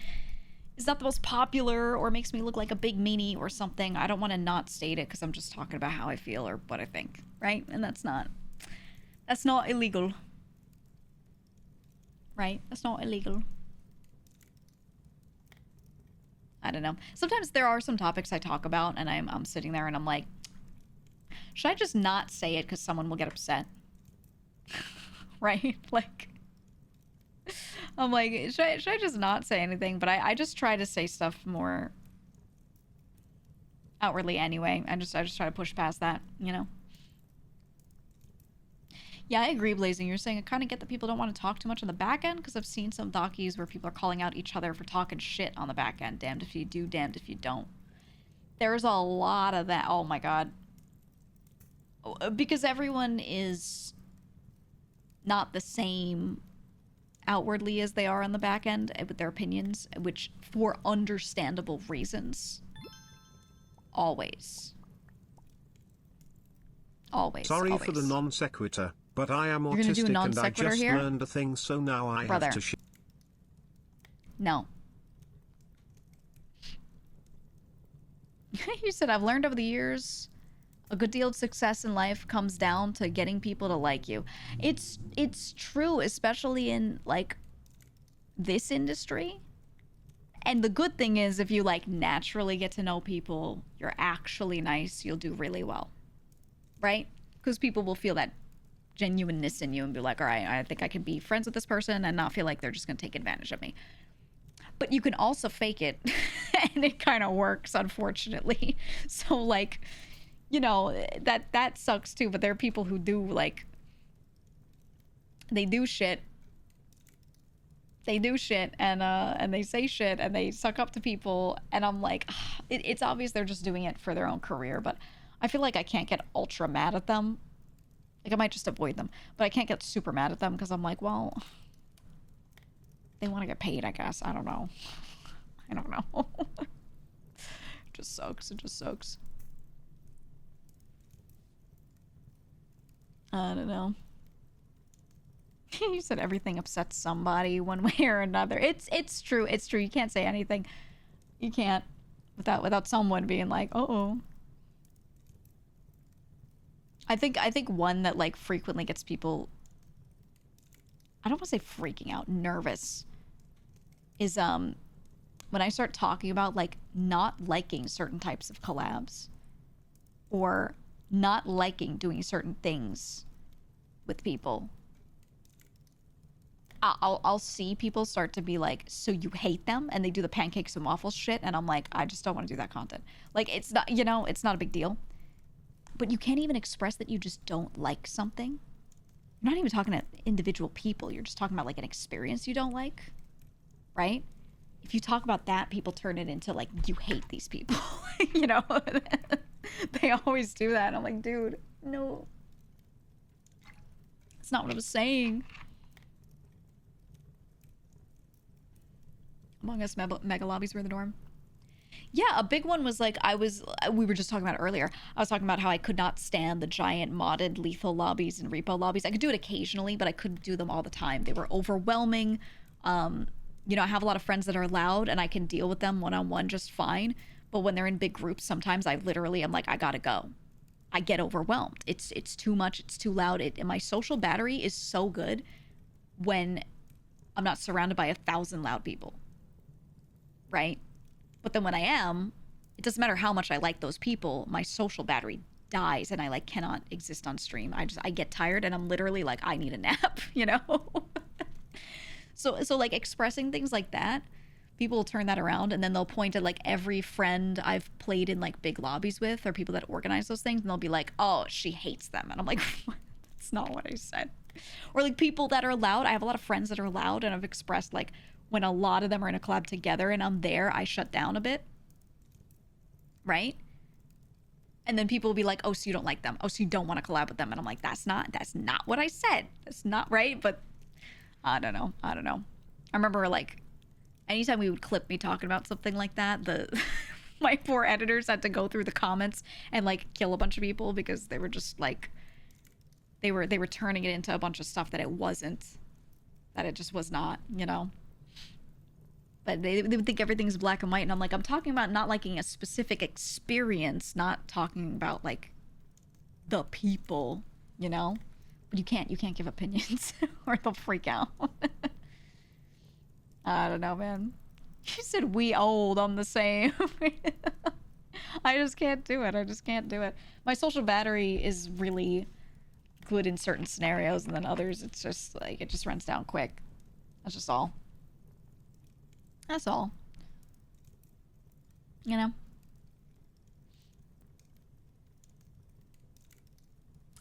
is not the most popular or makes me look like a big meanie or something, I don't want to not state it because I'm just talking about how I feel or what I think, right? And that's not illegal. Right? That's not illegal. I don't know. Sometimes there are some topics I talk about and I'm sitting there and I'm like, should I just not say it because someone will get upset? Right? Like, I'm like, should I just not say anything? But I just try to say stuff more outwardly anyway. I just try to push past that, you know? Yeah, I agree, Blazing. You're saying I kind of get that people don't want to talk too much on the back end because I've seen some dockies where people are calling out each other for talking shit on the back end. Damned if you do, damned if you don't. There's a lot of that. Oh my god. Because everyone is not the same outwardly as they are on the back end with their opinions, which for understandable reasons. Always. Sorry for the non sequitur, but I am autistic and I just learned a thing, so now I have to No. You said, I've learned over the years a good deal of success in life comes down to getting people to like you. It's true, especially in, like, this industry. And the good thing is, if you, like, naturally get to know people, you're actually nice, you'll do really well. Right? Because people will feel that genuineness in you and be like, all right, I think I can be friends with this person and not feel like they're just going to take advantage of me. But you can also fake it, and it kind of works, unfortunately. So, like, you know, that sucks too. But there are people who do, like, they do shit, and they say shit, and they suck up to people, and I'm like, it's obvious they're just doing it for their own career. But I feel like I can't get ultra mad at them. Like, I might just avoid them, but I can't get super mad at them because I'm like, well, they want to get paid, I guess. I don't know. It just sucks. It just sucks. I don't know. You said everything upsets somebody one way or another. It's true. It's true. You can't say anything. You can't without someone being like, uh-oh. I think one that, like, frequently gets people, I don't want to say freaking out, nervous, is when I start talking about, like, not liking certain types of collabs or not liking doing certain things with people. I'll see people start to be like, so you hate them, and they do the pancakes and waffles shit, and I'm like, I just don't want to do that content. Like, it's not, you know, it's not a big deal. But you can't even express that you just don't like something. You're not even talking to individual people. You're just talking about, like, an experience you don't like, right? If you talk about that, people turn it into, like, you hate these people. You know? They always do that. And I'm like, dude, no. That's not what I was saying. Among Us mega lobbies were in the dorm. Yeah, a big one was, like, we were just talking about it earlier. I was talking about how I could not stand the giant modded lethal lobbies and repo lobbies. I could do it occasionally, but I couldn't do them all the time. They were overwhelming. You know, I have a lot of friends that are loud, and I can deal with them one-on-one just fine. But when they're in big groups, sometimes I literally am like, I gotta go. I get overwhelmed. It's too much. It's too loud. And my social battery is so good when I'm not surrounded by 1,000 loud people. Right? But then when I am, it doesn't matter how much I like those people, my social battery dies and I, like, cannot exist on stream. I get tired and I'm literally like, I need a nap, you know? So like, expressing things like that, people will turn that around and then they'll point at, like, every friend I've played in, like, big lobbies with or people that organize those things, and they'll be like, oh, she hates them. And I'm like, that's not what I said. Or, like, people that are loud. I have a lot of friends that are loud, and I've expressed, like, when a lot of them are in a collab together and I'm there, I shut down a bit. Right? And then people will be like, oh, so you don't like them. Oh, so you don't want to collab with them. And I'm like, that's not what I said. That's not right. But I don't know. I remember, like, anytime we would clip me talking about something like that, my poor editors had to go through the comments and, like, kill a bunch of people because they were just, like, they were turning it into a bunch of stuff that it wasn't, that it just was not, you know? But they would think everything's black and white, and I'm like, I'm talking about not liking a specific experience, not talking about like the people, you know? But you can't give opinions or they'll freak out. I don't know, man. She said we old, I'm the same. I just can't do it. I just can't do it. My social battery is really good in certain scenarios, and then others it's just like it just runs down quick. That's just all. That's all. You know?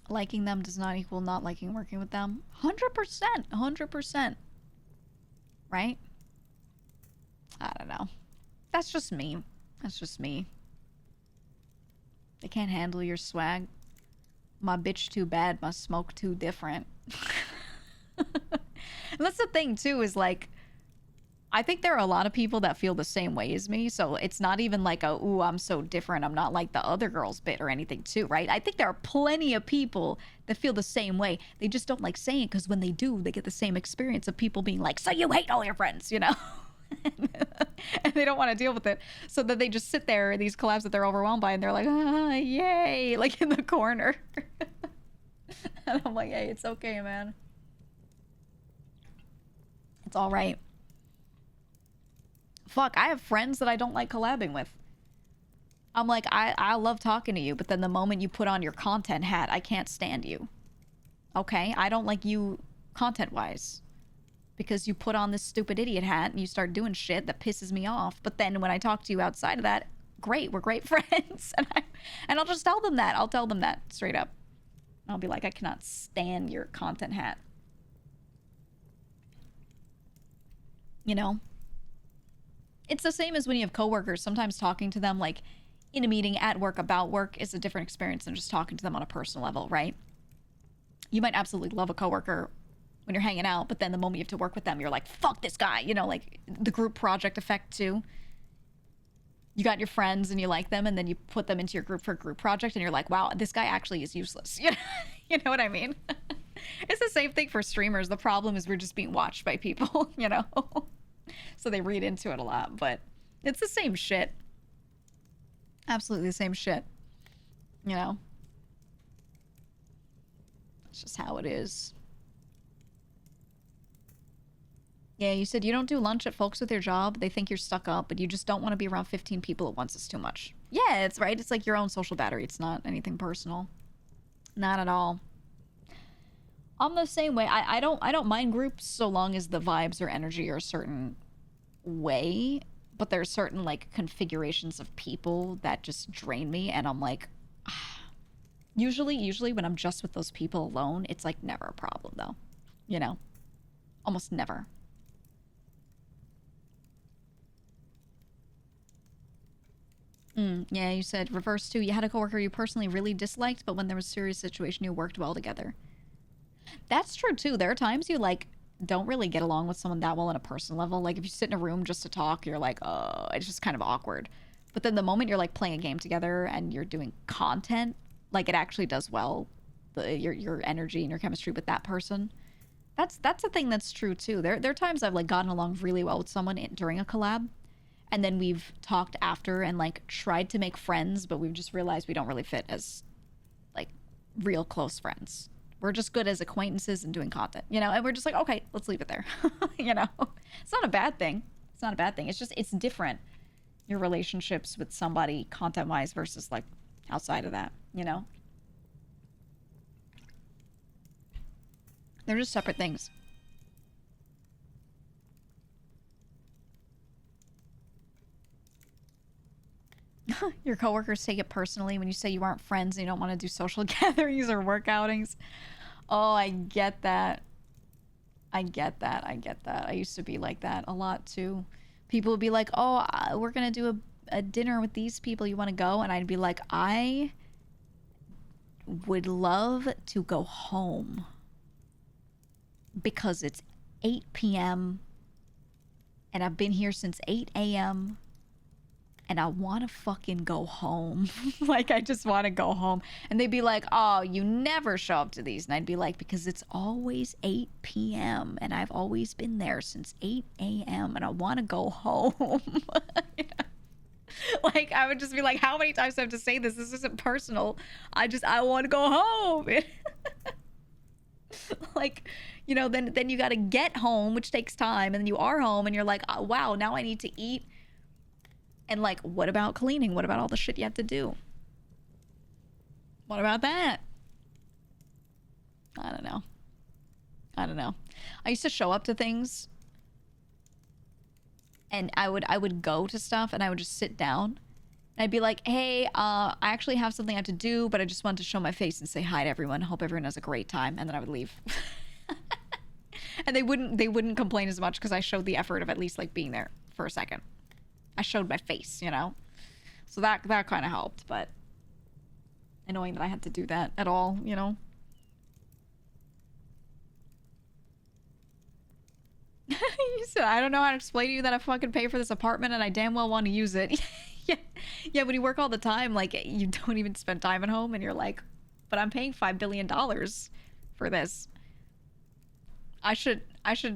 Liking them does not equal not liking working with them. 100%. 100%. Right? I don't know. That's just me. That's just me. They can't handle your swag. My bitch too bad, my smoke too different. And that's the thing too, is like, I think there are a lot of people that feel the same way as me, so it's not even like a, ooh, I'm so different, I'm not like the other girls bit or anything too, right? I think there are plenty of people that feel the same way. They just don't like saying it, because when they do, they get the same experience of people being like, so you hate all your friends, you know? And they don't want to deal with it, so that they just sit there in these collabs that they're overwhelmed by, and they're like, ah, yay, like in the corner. And I'm like, hey, it's okay, man. It's all right. Fuck, I have friends that I don't like collabing with. I'm like, I love talking to you, but then the moment you put on your content hat, I can't stand you. Okay? I don't like you content-wise. Because you put on this stupid idiot hat and you start doing shit that pisses me off. But then when I talk to you outside of that, great, we're great friends. And I'll just tell them that. I'll tell them that straight up. I'll be like, I cannot stand your content hat. You know? It's the same as when you have coworkers. Sometimes talking to them, like, in a meeting, at work, about work, is a different experience than just talking to them on a personal level, right? You might absolutely love a coworker when you're hanging out, but then the moment you have to work with them, you're like, fuck this guy, you know, like the group project effect too. You got your friends and you like them, and then you put them into your group for a group project and you're like, wow, this guy actually is useless. You know what I mean? It's the same thing for streamers. The problem is we're just being watched by people, you know? So they read into it a lot, but it's the same shit. Absolutely the same shit, you know? It's just how it is. Yeah, you said you don't do lunch at folks with your job. They think you're stuck up, but you just don't want to be around 15 people at once. It's too much. Yeah, it's right. It's like your own social battery. It's not anything personal. Not at all. I'm the same way. I don't mind groups so long as the vibes or energy are a certain way, but there's certain like configurations of people that just drain me, and I'm like, usually when I'm just with those people alone, it's like never a problem though. You know? Almost never. Yeah, you said reverse too. You had a coworker you personally really disliked, but when there was a serious situation, you worked well together. That's true too. There are times you like don't really get along with someone that well on a personal level. Like if you sit in a room just to talk, you're like, oh, it's just kind of awkward. But then the moment you're like playing a game together and you're doing content, like it actually does well. Your energy and your chemistry with that person. That's a thing that's true too. There are times I've like gotten along really well with someone during a collab. And then we've talked after and like tried to make friends, but we've just realized we don't really fit as like real close friends. We're just good as acquaintances and doing content, you know? And we're just like, okay, let's leave it there. You know? It's not a bad thing. It's not a bad thing. It's just, it's different. Your relationships with somebody content-wise versus like outside of that, you know? They're just separate things. Your coworkers take it personally when you say you aren't friends and you don't want to do social gatherings or work outings. Oh, I get that. I get that. I used to be like that a lot too. People would be like, oh, we're going to do a dinner with these people. You want to go? And I'd be like, I would love to go home because it's 8 p.m. and I've been here since 8 a.m. and I want to fucking go home. Like, I just want to go home. And they'd be like, oh, you never show up to these. And I'd be like, because it's always 8 p.m. and I've always been there since 8 a.m. and I want to go home. You know? Like, I would just be like, how many times do I have to say this? This isn't personal. I want to go home. Like, you know, then you got to get home, which takes time. And then you are home and you're like, oh, wow, now I need to eat. And like, what about cleaning? What about all the shit you have to do? What about that? I don't know. I used to show up to things and I would go to stuff and I would just sit down. And I'd be like, hey, I actually have something I have to do, but I just wanted to show my face and say hi to everyone. Hope everyone has a great time. And then I would leave. And they wouldn't complain as much because I showed the effort of at least like being there for a second. I showed my face, you know? So that kind of helped, but annoying that I had to do that at all, you know? You said, I don't know how to explain to you that I fucking pay for this apartment and I damn well want to use it. Yeah, when you work all the time, like, you don't even spend time at home and you're like, but I'm paying $5 billion for this. I should,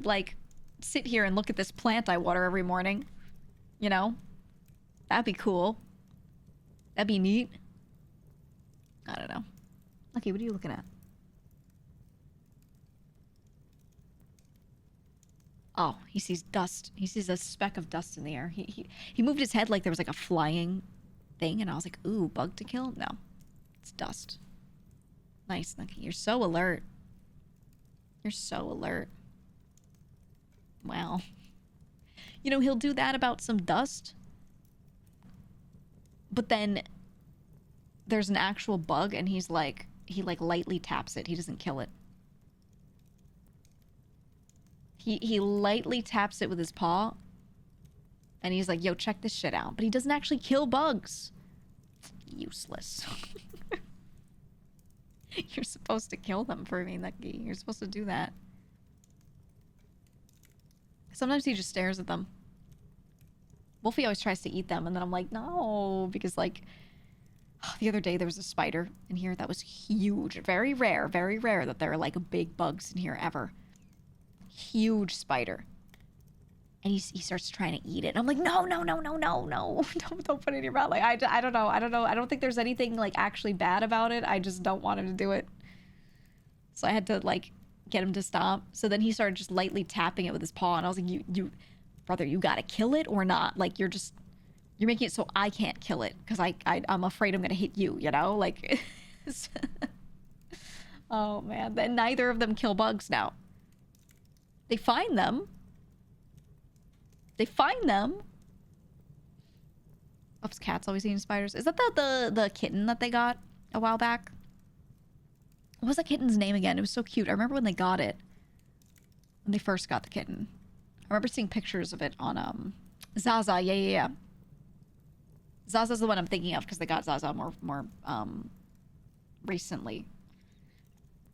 like, sit here and look at this plant I water every morning. You know? That'd be cool. That'd be neat. I don't know. Lucky, what are you looking at? Oh, he sees dust. He sees a speck of dust in the air. He moved his head like there was like a flying thing, and I was like, ooh, bug to kill? No. It's dust. Nice, Nuckie. You're so alert. You're so alert. Wow. You know, he'll do that about some dust. But then there's an actual bug and he's like, he like lightly taps it. He doesn't kill it. He lightly taps it with his paw. And he's like, yo, check this shit out. But he doesn't actually kill bugs. Useless. You're supposed to kill them for me, Nuckie. You're supposed to do that. Sometimes he just stares at them. Wolfie always tries to eat them, and then I'm like, no, because like the other day there was a spider in here that was huge. Very rare that there are like big bugs in here ever. Huge spider. And he starts trying to eat it. And I'm like, no. Don't put it in your mouth. Like, I don't know. I don't think there's anything like actually bad about it. I just don't want him to do it. So I had to like get him to stop. So then he started just lightly tapping it with his paw. And I was like, you brother, you gotta kill it or not? Like, you're making it so I can't kill it. Because I'm afraid I'm gonna hit you, you know? Like, oh man. Then neither of them kill bugs now. They find them. Oops, cat's always eating spiders. Is that the kitten that they got a while back? What was that kitten's name again? It was so cute. I remember when they got it. When they first got the kitten. I remember seeing pictures of it on Zaza. Yeah. Zaza's the one I'm thinking of because they got Zaza more recently.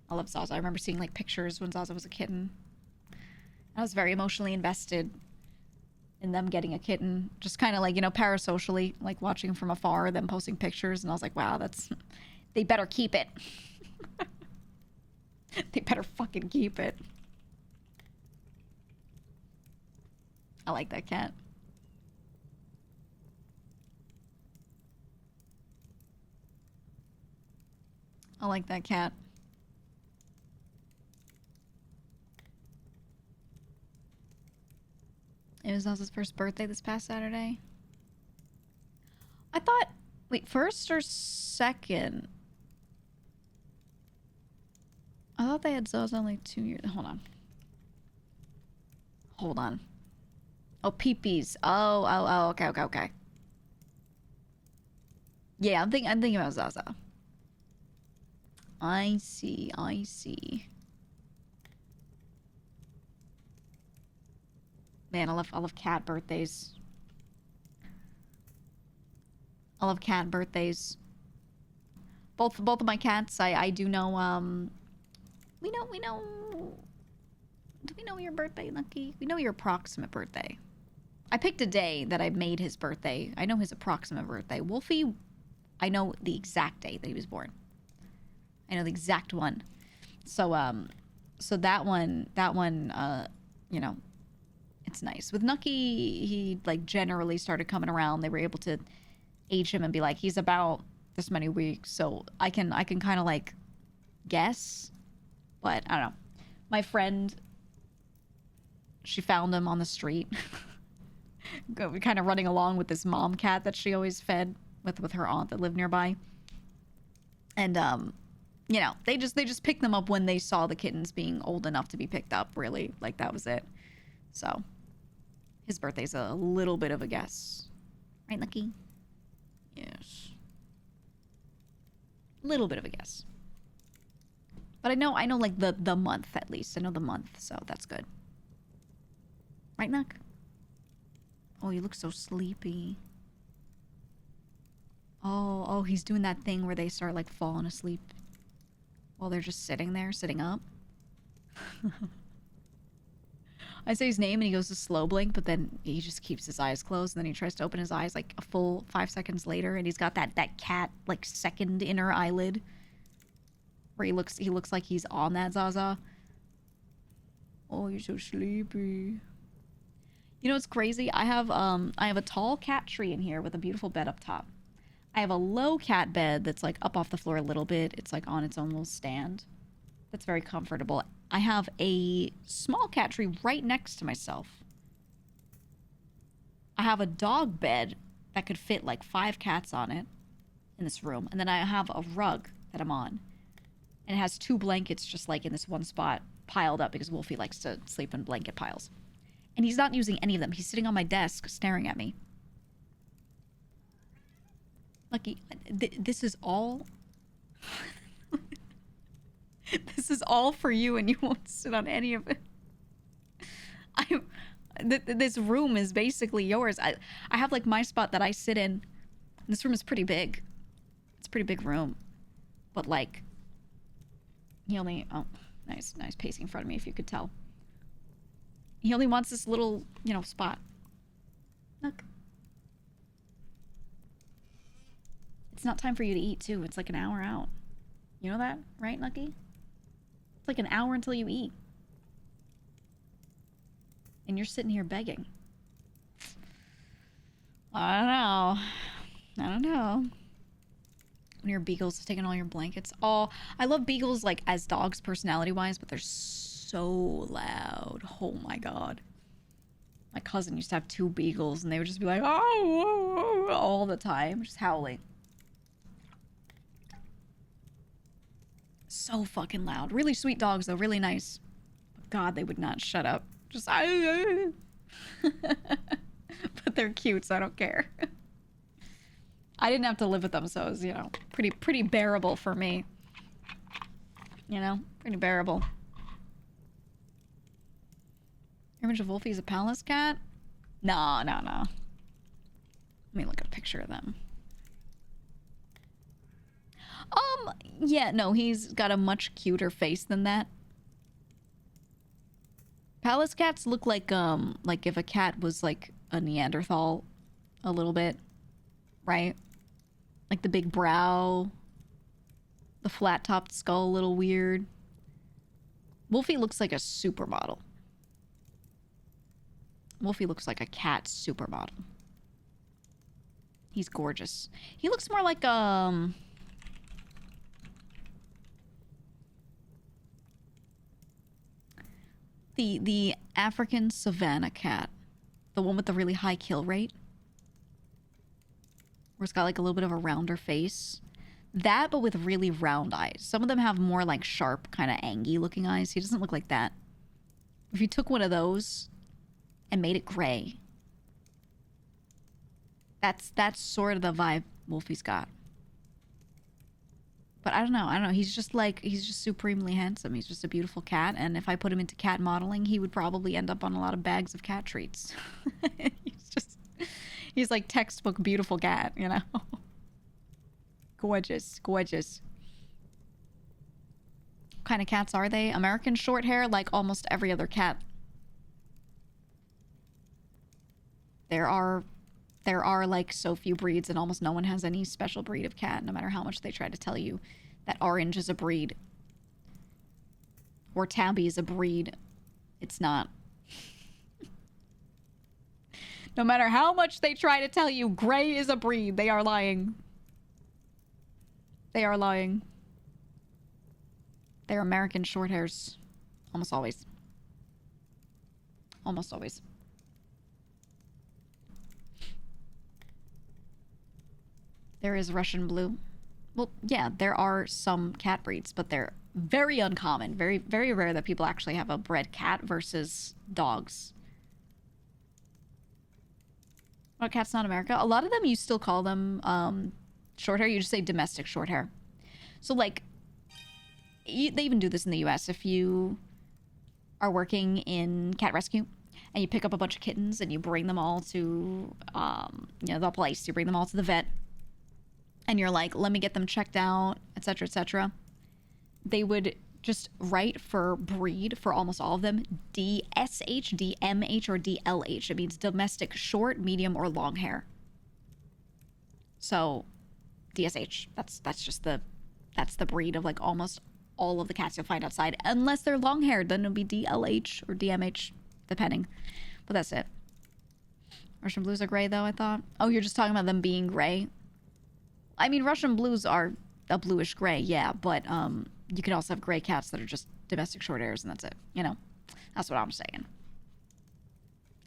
I love Zaza. I remember seeing like pictures when Zaza was a kitten. I was very emotionally invested in them getting a kitten. Just kind of like, you know, parasocially, like watching from afar, them posting pictures. And I was like, wow, they better keep it. They better fucking keep it. I like that cat. I like that cat. It was Zaza's first birthday this past Saturday. I thought... Wait, first or second? I thought they had Zaza like 2 years... Hold on. Oh, peepees. Oh, okay. Yeah, I'm thinking about Zaza. I see. Man, I love cat birthdays. I love cat birthdays. Both of my cats, I do know, we know... Do we know your birthday, Nuckie? We know your approximate birthday. I picked a day that I made his birthday. I know his approximate birthday. Wolfie, I know the exact day that he was born. I know the exact one. So, so that one, you know, it's nice. With Nuckie, he, like, generally started coming around. They were able to age him and be like, he's about this many weeks. So I can kind of, like, guess. But, I don't know. My friend, she found him on the street. Kind of running along with this mom cat that she always fed with her aunt that lived nearby. And, you know, they just picked them up when they saw the kittens being old enough to be picked up, really. Like, that was it. So, his birthday's a little bit of a guess. Right, Nuckie? Yes. Little bit of a guess. But I know, like, the month, at least. I know the month, so that's good. Right, Nuck? Oh, you look so sleepy. Oh, he's doing that thing where they start, like, falling asleep while they're just sitting there, sitting up. I say his name and he goes to slow blink, but then he just keeps his eyes closed, and then he tries to open his eyes, like, a full 5 seconds later, and he's got that cat, like, second inner eyelid where he looks like he's on that Zaza. Oh, you're so sleepy. You know what's crazy? I have a tall cat tree in here with a beautiful bed up top. I have a low cat bed that's, like, up off the floor a little bit. It's, like, on its own little stand. That's very comfortable. I have a small cat tree right next to myself. I have a dog bed that could fit, like, 5 cats on it in this room. And then I have a rug that I'm on. And it has 2 blankets just, like, in this one spot piled up because Wolfie likes to sleep in blanket piles. And he's not using any of them. He's sitting on my desk staring at me. Lucky, this is all... this is all for you, and you won't sit on any of it. This room is basically yours. I have, like, my spot that I sit in. This room is pretty big. It's a pretty big room. But, like... He only... Oh, nice pacing in front of me, if you could tell. He only wants this little, you know, spot. Look. It's not time for you to eat, too. It's like an hour out. You know that, right, Nuckie? It's like an hour until you eat. And you're sitting here begging. I don't know. When your beagle's taking all your blankets. Oh, I love beagles, like, as dogs personality-wise, but they're so loud. Oh my god. My cousin used to have 2 beagles, and they would just be like, oh, all the time, just howling. So fucking loud. Really sweet dogs, though. Really nice. But god, they would not shut up. Just... But they're cute, so I don't care. I didn't have to live with them, so it was, you know, pretty bearable for me. You know? Pretty bearable. Image of Wolfie is a palace cat? No. Let me look at a picture of them. Yeah, no, he's got a much cuter face than that. Palace cats look like if a cat was, like, a Neanderthal a little bit. Right? Like the big brow. The flat-topped skull, a little weird. Wolfie looks like a supermodel. Wolfie looks like a cat supermodel. He's gorgeous. He looks more like, the African savanna cat. The one with the really high kill rate. Where it's got, like, a little bit of a rounder face. That, but with really round eyes. Some of them have more, like, sharp, kind of angy looking eyes. He doesn't look like that. If you took one of those and made it gray, that's sort of the vibe Wolfie's got. But I don't know. He's just supremely handsome. He's just a beautiful cat, and if I put him into cat modeling, he would probably end up on a lot of bags of cat treats. He's like textbook beautiful cat, you know? Gorgeous. What kind of cats are they? American short hair, like almost every other cat. There are like so few breeds, and almost no one has any special breed of cat, no matter how much they try to tell you that orange is a breed or tabby is a breed. It's not. No matter how much they try to tell you gray is a breed, they are lying. They are lying. They're American Shorthairs. Almost always. Almost always. There is Russian Blue. Well, yeah, there are some cat breeds, but they're very uncommon. Very, very rare that people actually have a bred cat versus dogs. What cat's not America? A lot of them, you still call them short hair. You just say domestic short hair. So, like, they even do this in the U.S. If you are working in cat rescue and you pick up a bunch of kittens and you bring them all to, you know, the place. You bring them all to the vet. And you're like, let me get them checked out, etc., etc. They would just write for breed for almost all of them DSH, DMH, or DLH. It means domestic short, medium, or long hair. So DSH, that's just that's the breed of like almost all of the cats you'll find outside, unless they're long haired. Then it'll be DLH or DMH, depending. But that's it. Russian Blues are gray though, I thought. Oh, you're just talking about them being gray. I mean, Russian Blues are a bluish gray, yeah, but you can also have gray cats that are just domestic short hairs, and that's it. You know, that's what I'm saying.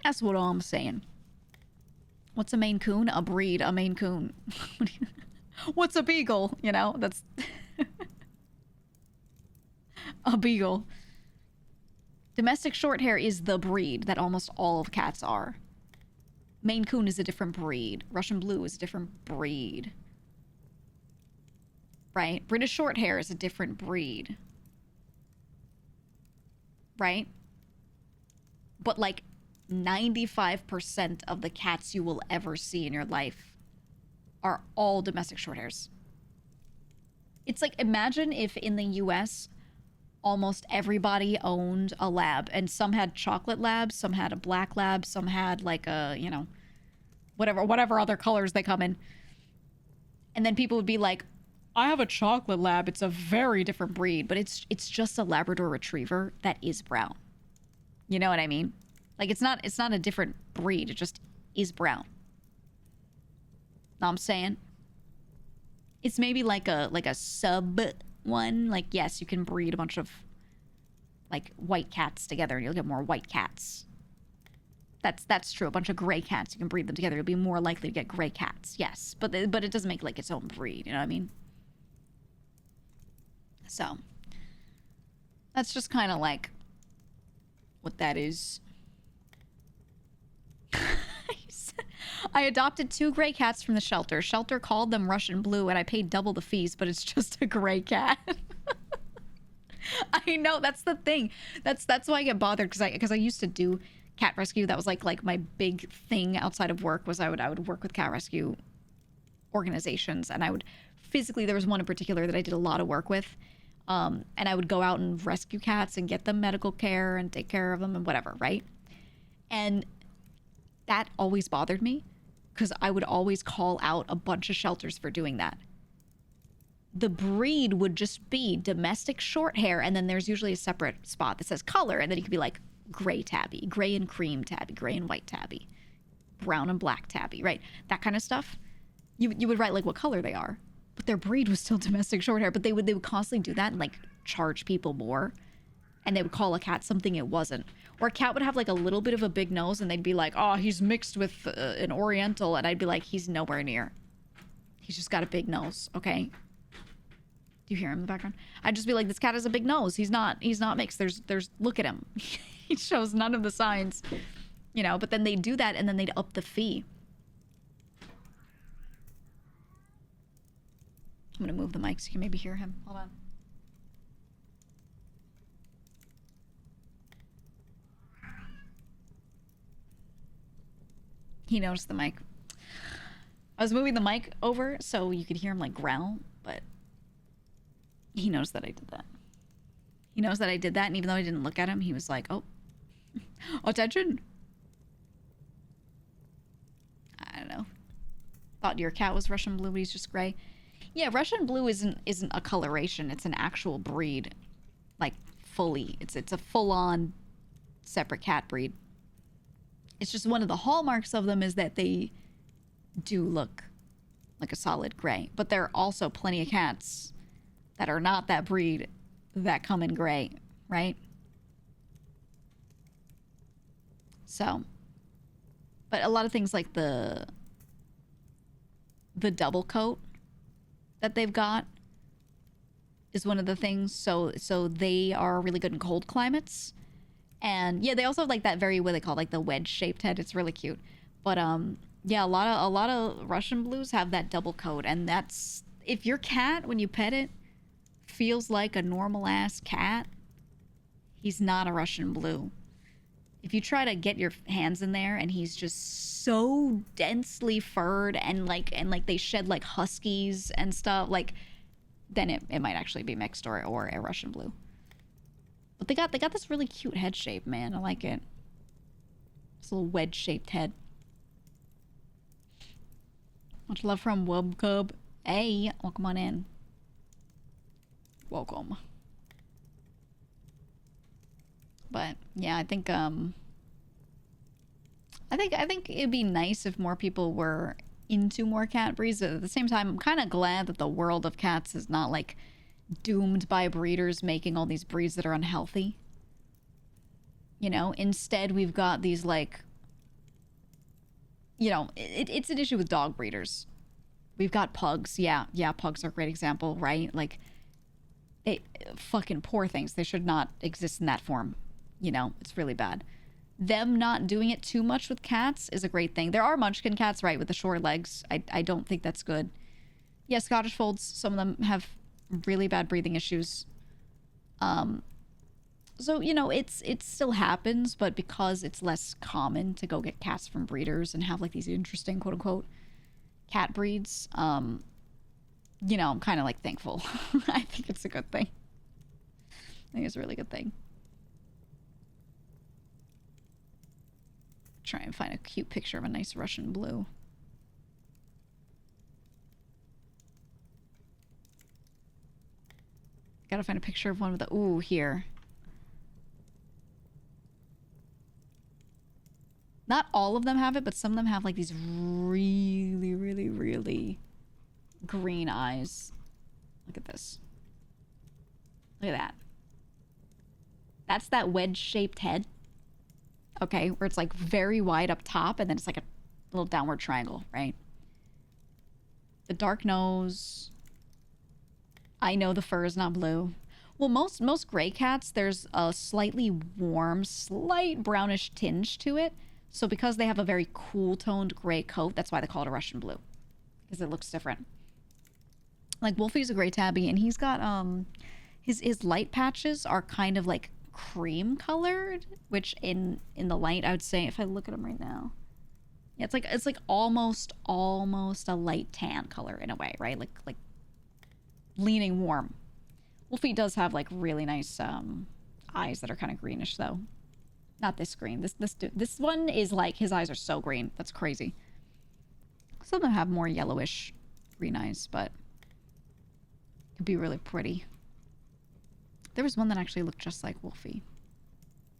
That's what I'm saying. What's a Maine Coon? A breed, a Maine Coon. What's a beagle? You know, that's a beagle. Domestic short hair is the breed that almost all of cats are. Maine Coon is a different breed. Russian Blue is a different breed. Right? British short hair is a different breed. Right? But like 95% of the cats you will ever see in your life are all domestic short hairs. It's like, imagine if in the US almost everybody owned a lab, and some had chocolate labs, some had a black lab, some had like a, you know, whatever other colors they come in. And then people would be like, I have a chocolate lab. It's a very different breed, but it's just a Labrador Retriever that is brown. You know what I mean? Like, it's not a different breed. It just is brown. Know what I'm saying? It's maybe like a sub one. Like, yes, you can breed a bunch of like white cats together and you'll get more white cats. That's true. A bunch of gray cats, you can breed them together. You'll be more likely to get gray cats. Yes, but it doesn't make like its own breed. You know what I mean? So that's just kind of like what that is. I adopted 2 gray cats from the shelter. Shelter called them Russian Blue, and I paid double the fees, but it's just a gray cat. I know, that's the thing. That's why I get bothered, because I used to do cat rescue. That was like my big thing outside of work, was I would work with cat rescue organizations, and I would physically, there was one in particular that I did a lot of work with. And I would go out and rescue cats and get them medical care and take care of them and whatever, right? And that always bothered me, because I would always call out a bunch of shelters for doing that. The breed would just be domestic short hair, and then there's usually a separate spot that says color, and then you could be like gray tabby, gray and cream tabby, gray and white tabby, brown and black tabby, right? That kind of stuff. You would write like what color they are. But their breed was still domestic short hair, but they would constantly do that and like charge people more, and they would call a cat something it wasn't. Or a cat would have like a little bit of a big nose, and they'd be like, oh, he's mixed with an Oriental, and I'd be like, he's nowhere near. He's just got a big nose, okay? Do you hear him in the background? I'd just be like, this cat has a big nose. He's not mixed. There's look at him. He shows none of the signs, you know. But then they'd do that, and then they'd up the fee. I'm gonna move the mic so you can maybe hear him. Hold on. He noticed the mic. I was moving the mic over so you could hear him like growl, but he knows that I did that. He knows that I did that, and even though I didn't look at him, he was like, oh, attention. thought your cat was Russian blue, but he's just gray. Yeah, Russian blue isn't a coloration. It's an actual breed. Like, fully. It's a full-on separate cat breed. It's just one of the hallmarks of them is that they do look like a solid gray. But there are also plenty of cats that are not that breed that come in gray, right? So, but a lot of things like the double coat that they've got is one of the things. So they are really good in cold climates. And yeah, they also have like that very, what they call like the wedge shaped head. It's really cute. But yeah, a lot of Russian blues have that double coat, and that's, if your cat when you pet it feels like a normal ass cat, he's not a Russian blue. If you try to get your hands in there and he's just so densely furred and like they shed like huskies and stuff, like, then it might actually be mixed or a Russian blue. But they got this really cute head shape, man. I like it. This little wedge shaped head. Much love from Wub Cub. Hey, welcome on in. Welcome. But yeah, I think it'd be nice if more people were into more cat breeds. At the same time, I'm kind of glad that the world of cats is not like doomed by breeders making all these breeds that are unhealthy. You know, instead we've got these like, you know, it's an issue with dog breeders. We've got pugs. Yeah, pugs are a great example, right? Like, fucking poor things. They should not exist in that form. You know, it's really bad. Them not doing it too much with cats is a great thing. There are munchkin cats, right, with the short legs. I don't think that's good. Yeah, Scottish Folds, some of them have really bad breathing issues. So, you know, it still happens, but because it's less common to go get cats from breeders and have like these interesting quote unquote cat breeds, you know, I'm kind of like thankful. I think it's a good thing. I think it's a really good thing. Try and find a cute picture of a nice Russian blue. Gotta find a picture of one with a, ooh, here. Not all of them have it, but some of them have like these really, really, really green eyes. Look at this. Look at that. That's that wedge-shaped head. Okay, where it's like very wide up top and then it's like a little downward triangle, right? The dark nose. I know the fur is not blue. Well, most gray cats, there's a slightly warm, slight brownish tinge to it. So because they have a very cool-toned gray coat, that's why they call it a Russian blue. Because it looks different. Like, Wolfie's a gray tabby, and he's got, his light patches are kind of like cream colored, which in the light, I would say, if I look at him right now, yeah, it's like almost a light tan color in a way, right? Like leaning warm. Wolfie does have like really nice eyes that are kind of greenish though. Not this green. This one is like, his eyes are so green. That's crazy. Some of them have more yellowish green eyes, but it could be really pretty. There was one that actually looked just like Wolfie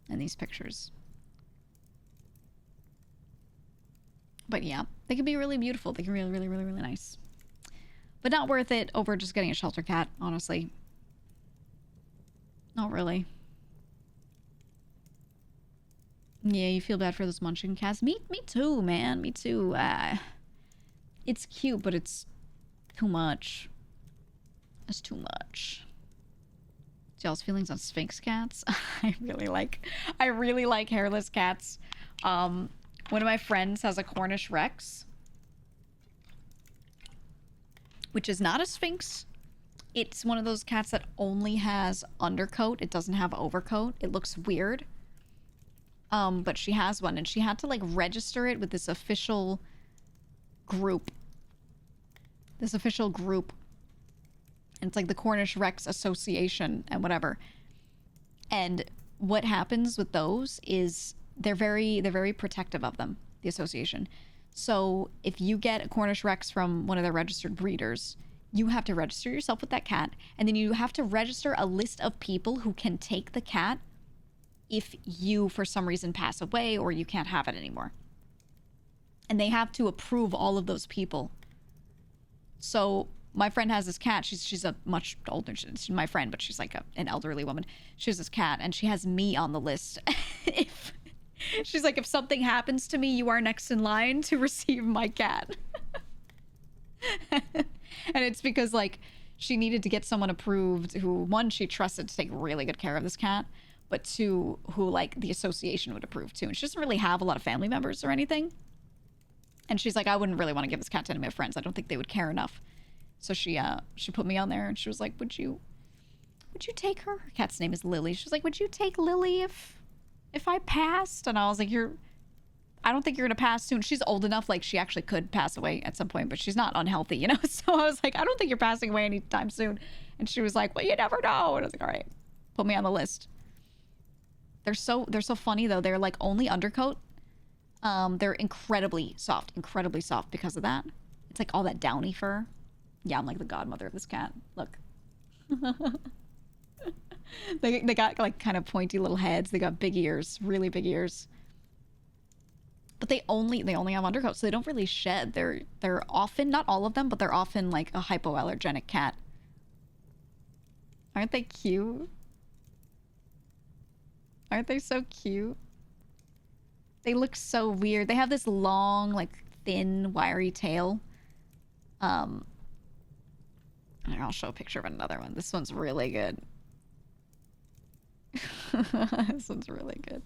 in these pictures. But yeah, they can be really beautiful. They can be really, really, really, really nice. But not worth it over just getting a shelter cat, honestly. Not really. Yeah, you feel bad for those munchkin cats. Me too, man. Me too. It's cute, but it's too much. It's too much. Y'all's feelings on Sphinx cats? I really like hairless cats. One of my friends has a Cornish Rex, which is not a Sphinx. It's one of those cats that only has undercoat. It doesn't have overcoat. It looks weird. But she has one, and she had to like register it with this official group. And it's like the Cornish Rex Association and whatever. And what happens with those is they're very protective of them, the association. So if you get a Cornish Rex from one of their registered breeders, you have to register yourself with that cat, and then you have to register a list of people who can take the cat if you, for some reason, pass away or you can't have it anymore. And they have to approve all of those people. So my friend has this cat. She's a much older, she's my friend, but she's like an elderly woman. She has this cat, and she has me on the list. She's like, if something happens to me, you are next in line to receive my cat. And it's because, like, she needed to get someone approved who, one, she trusted to take really good care of this cat, but two, who, like, the association would approve too. And she doesn't really have a lot of family members or anything. And she's like, I wouldn't really want to give this cat to any of my friends. I don't think they would care enough. So she put me on there, and she was like, would you take her? Her cat's name is Lily. She was like, would you take Lily if I passed? And I was like, I don't think you're gonna pass soon. She's old enough, like, she actually could pass away at some point, but she's not unhealthy, you know? So I was like, I don't think you're passing away anytime soon. And she was like, well, you never know. And I was like, all right, put me on the list. They're so funny, though. They're like only undercoat. They're incredibly soft because of that. It's like all that downy fur. Yeah, I'm like the godmother of this cat. Look. They got like kind of pointy little heads. They got big ears, really big ears. But they only have undercoat, so they don't really shed. They're often, not all of them, but they're often like a hypoallergenic cat. Aren't they cute? Aren't they so cute? They look so weird. They have this long, like, thin, wiry tail. I'll show a picture of another one. This one's really good. This one's really good.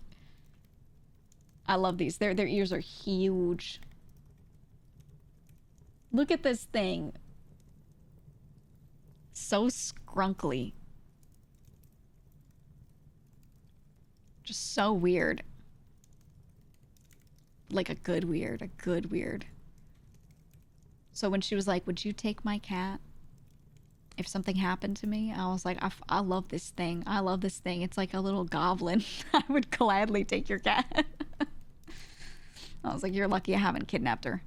I love these. Their ears are huge. Look at this thing. So scrunkly. Just so weird. Like a good weird. So when she was like, would you take my cat if something happened to me? I was like, I love this thing. I love this thing. It's like a little goblin. I would gladly take your cat. I was like, you're lucky I haven't kidnapped her.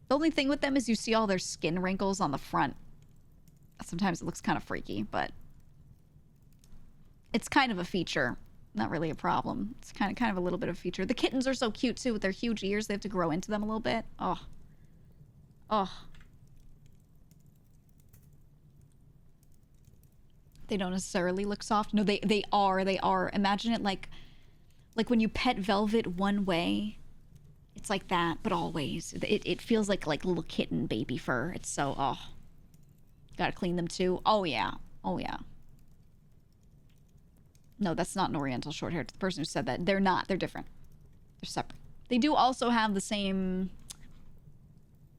The only thing with them is you see all their skin wrinkles on the front. Sometimes it looks kind of freaky, but it's kind of a feature. Not really a problem. It's kind of a little bit of a feature. The kittens are so cute too with their huge ears. They have to grow into them a little bit. Oh. They don't necessarily look soft. No, they are. Imagine it like when you pet Velvet one way, it's like that, but always. It feels like little kitten baby fur. It's so, Gotta clean them too. Oh yeah. No, that's not an Oriental Shorthair. The person who said that, they're not. They're different. They're separate. They do also have the same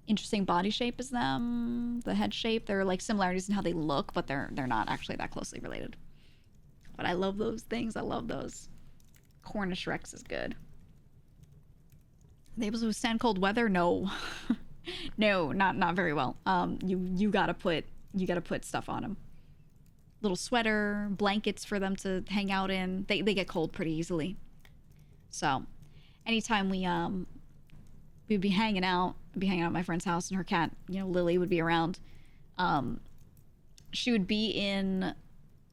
interesting body shape as them. The head shape. There are like similarities in how they look, but they're not actually that closely related. But I love those things. I love those. Cornish Rex is good. Are they able to withstand cold weather? No. No, not very well. You gotta put stuff on them. Little sweater, blankets for them to hang out in. They get cold pretty easily. So, anytime we'd be hanging out, at my friend's house, and her cat, Lily, would be around. She would be in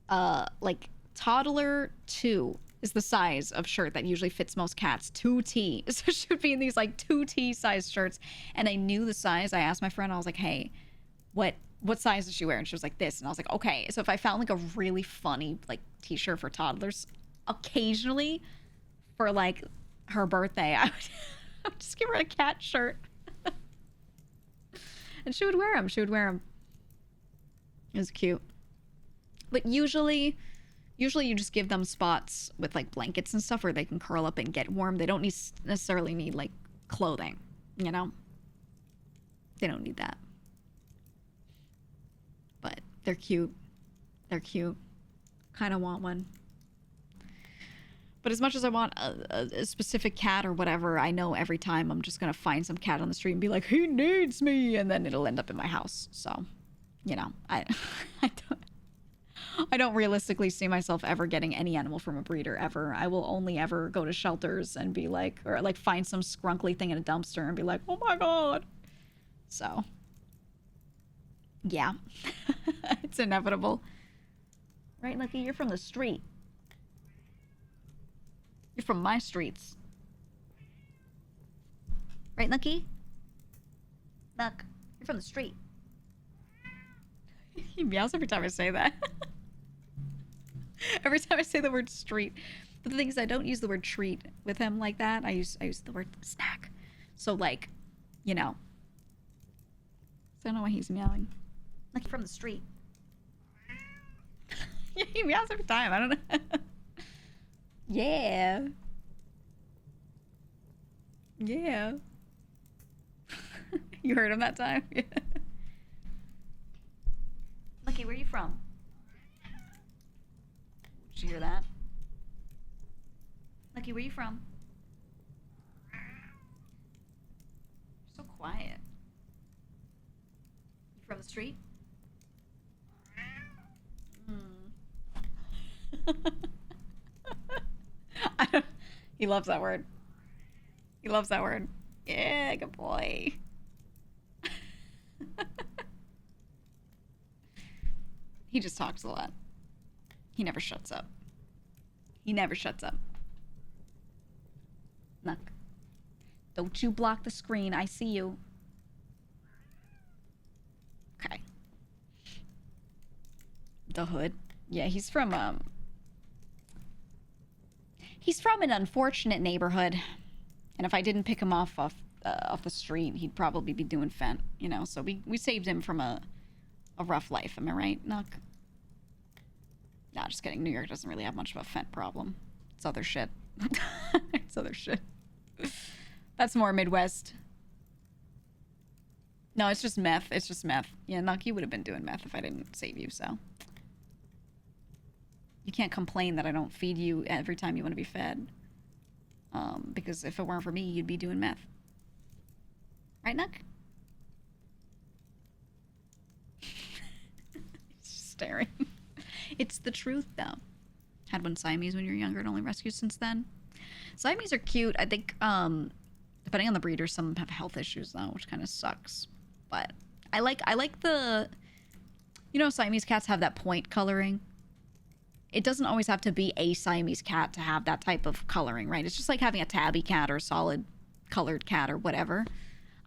like toddler 2 is the size of shirt that usually fits most cats, 2T. So she would be in these like 2T size shirts, and I knew the size. I asked my friend, I was like, hey, what size does she wear? And she was like, this. And I was like, okay. So if I found like a really funny like t-shirt for toddlers, occasionally for like her birthday, I would just give her a cat shirt. And she would wear them. It was cute. But usually you just give them spots with like blankets and stuff where they can curl up and get warm. They don't necessarily need like clothing, They don't need that. But they're cute. Kind of want one. But as much as I want a specific cat or whatever, I know every time I'm just going to find some cat on the street and be like, he needs me. And then it'll end up in my house. So, I don't. I don't realistically see myself ever getting any animal from a breeder ever. I will only ever go to shelters and be like, or like find some scrunkly thing in a dumpster and be like, oh my god. So, yeah, it's inevitable. Right, Nucky? You're from the street. You're from my streets. Right, Nucky? Nuck, you're from the street. He meows every time I say that. Every time I say the word street. But the thing is, I don't use the word treat with him like that. I use the word snack. So, like, you know. So I don't know why he's meowing. Like from the street. Yeah, he meows every time. I don't know. Yeah. Yeah. You heard him that time? Yeah. Lucky, where are you from? Did you hear that? Lucky, where are you from? You're so quiet. You from the street? He loves that word. He loves that word. Yeah, good boy. He just talks a lot. He never shuts up. He never shuts up. Nuck. Don't you block the screen. I see you. Okay. The Hood. Yeah, he's from an unfortunate neighborhood. And if I didn't pick him off the street, he'd probably be doing fent, you know. So we saved him from a rough life. Am I right, Nuck? Nah, just kidding. New York doesn't really have much of a fent problem. It's other shit. It's other shit. That's more Midwest. No, it's just meth. It's just meth. Yeah, Nuck, you would have been doing meth if I didn't save you, so. You can't complain that I don't feed you every time you want to be fed. Because if it weren't for me, you'd be doing meth. Right, Nuck? He's just staring. It's the truth, though. Had one Siamese when you were younger and only rescued since then. Siamese are cute. I think, depending on the breeder, some have health issues, though, which kind of sucks. But I like the... You know, Siamese cats have that point coloring. It doesn't always have to be a Siamese cat to have that type of coloring, right? It's just like having a tabby cat or a solid colored cat or whatever.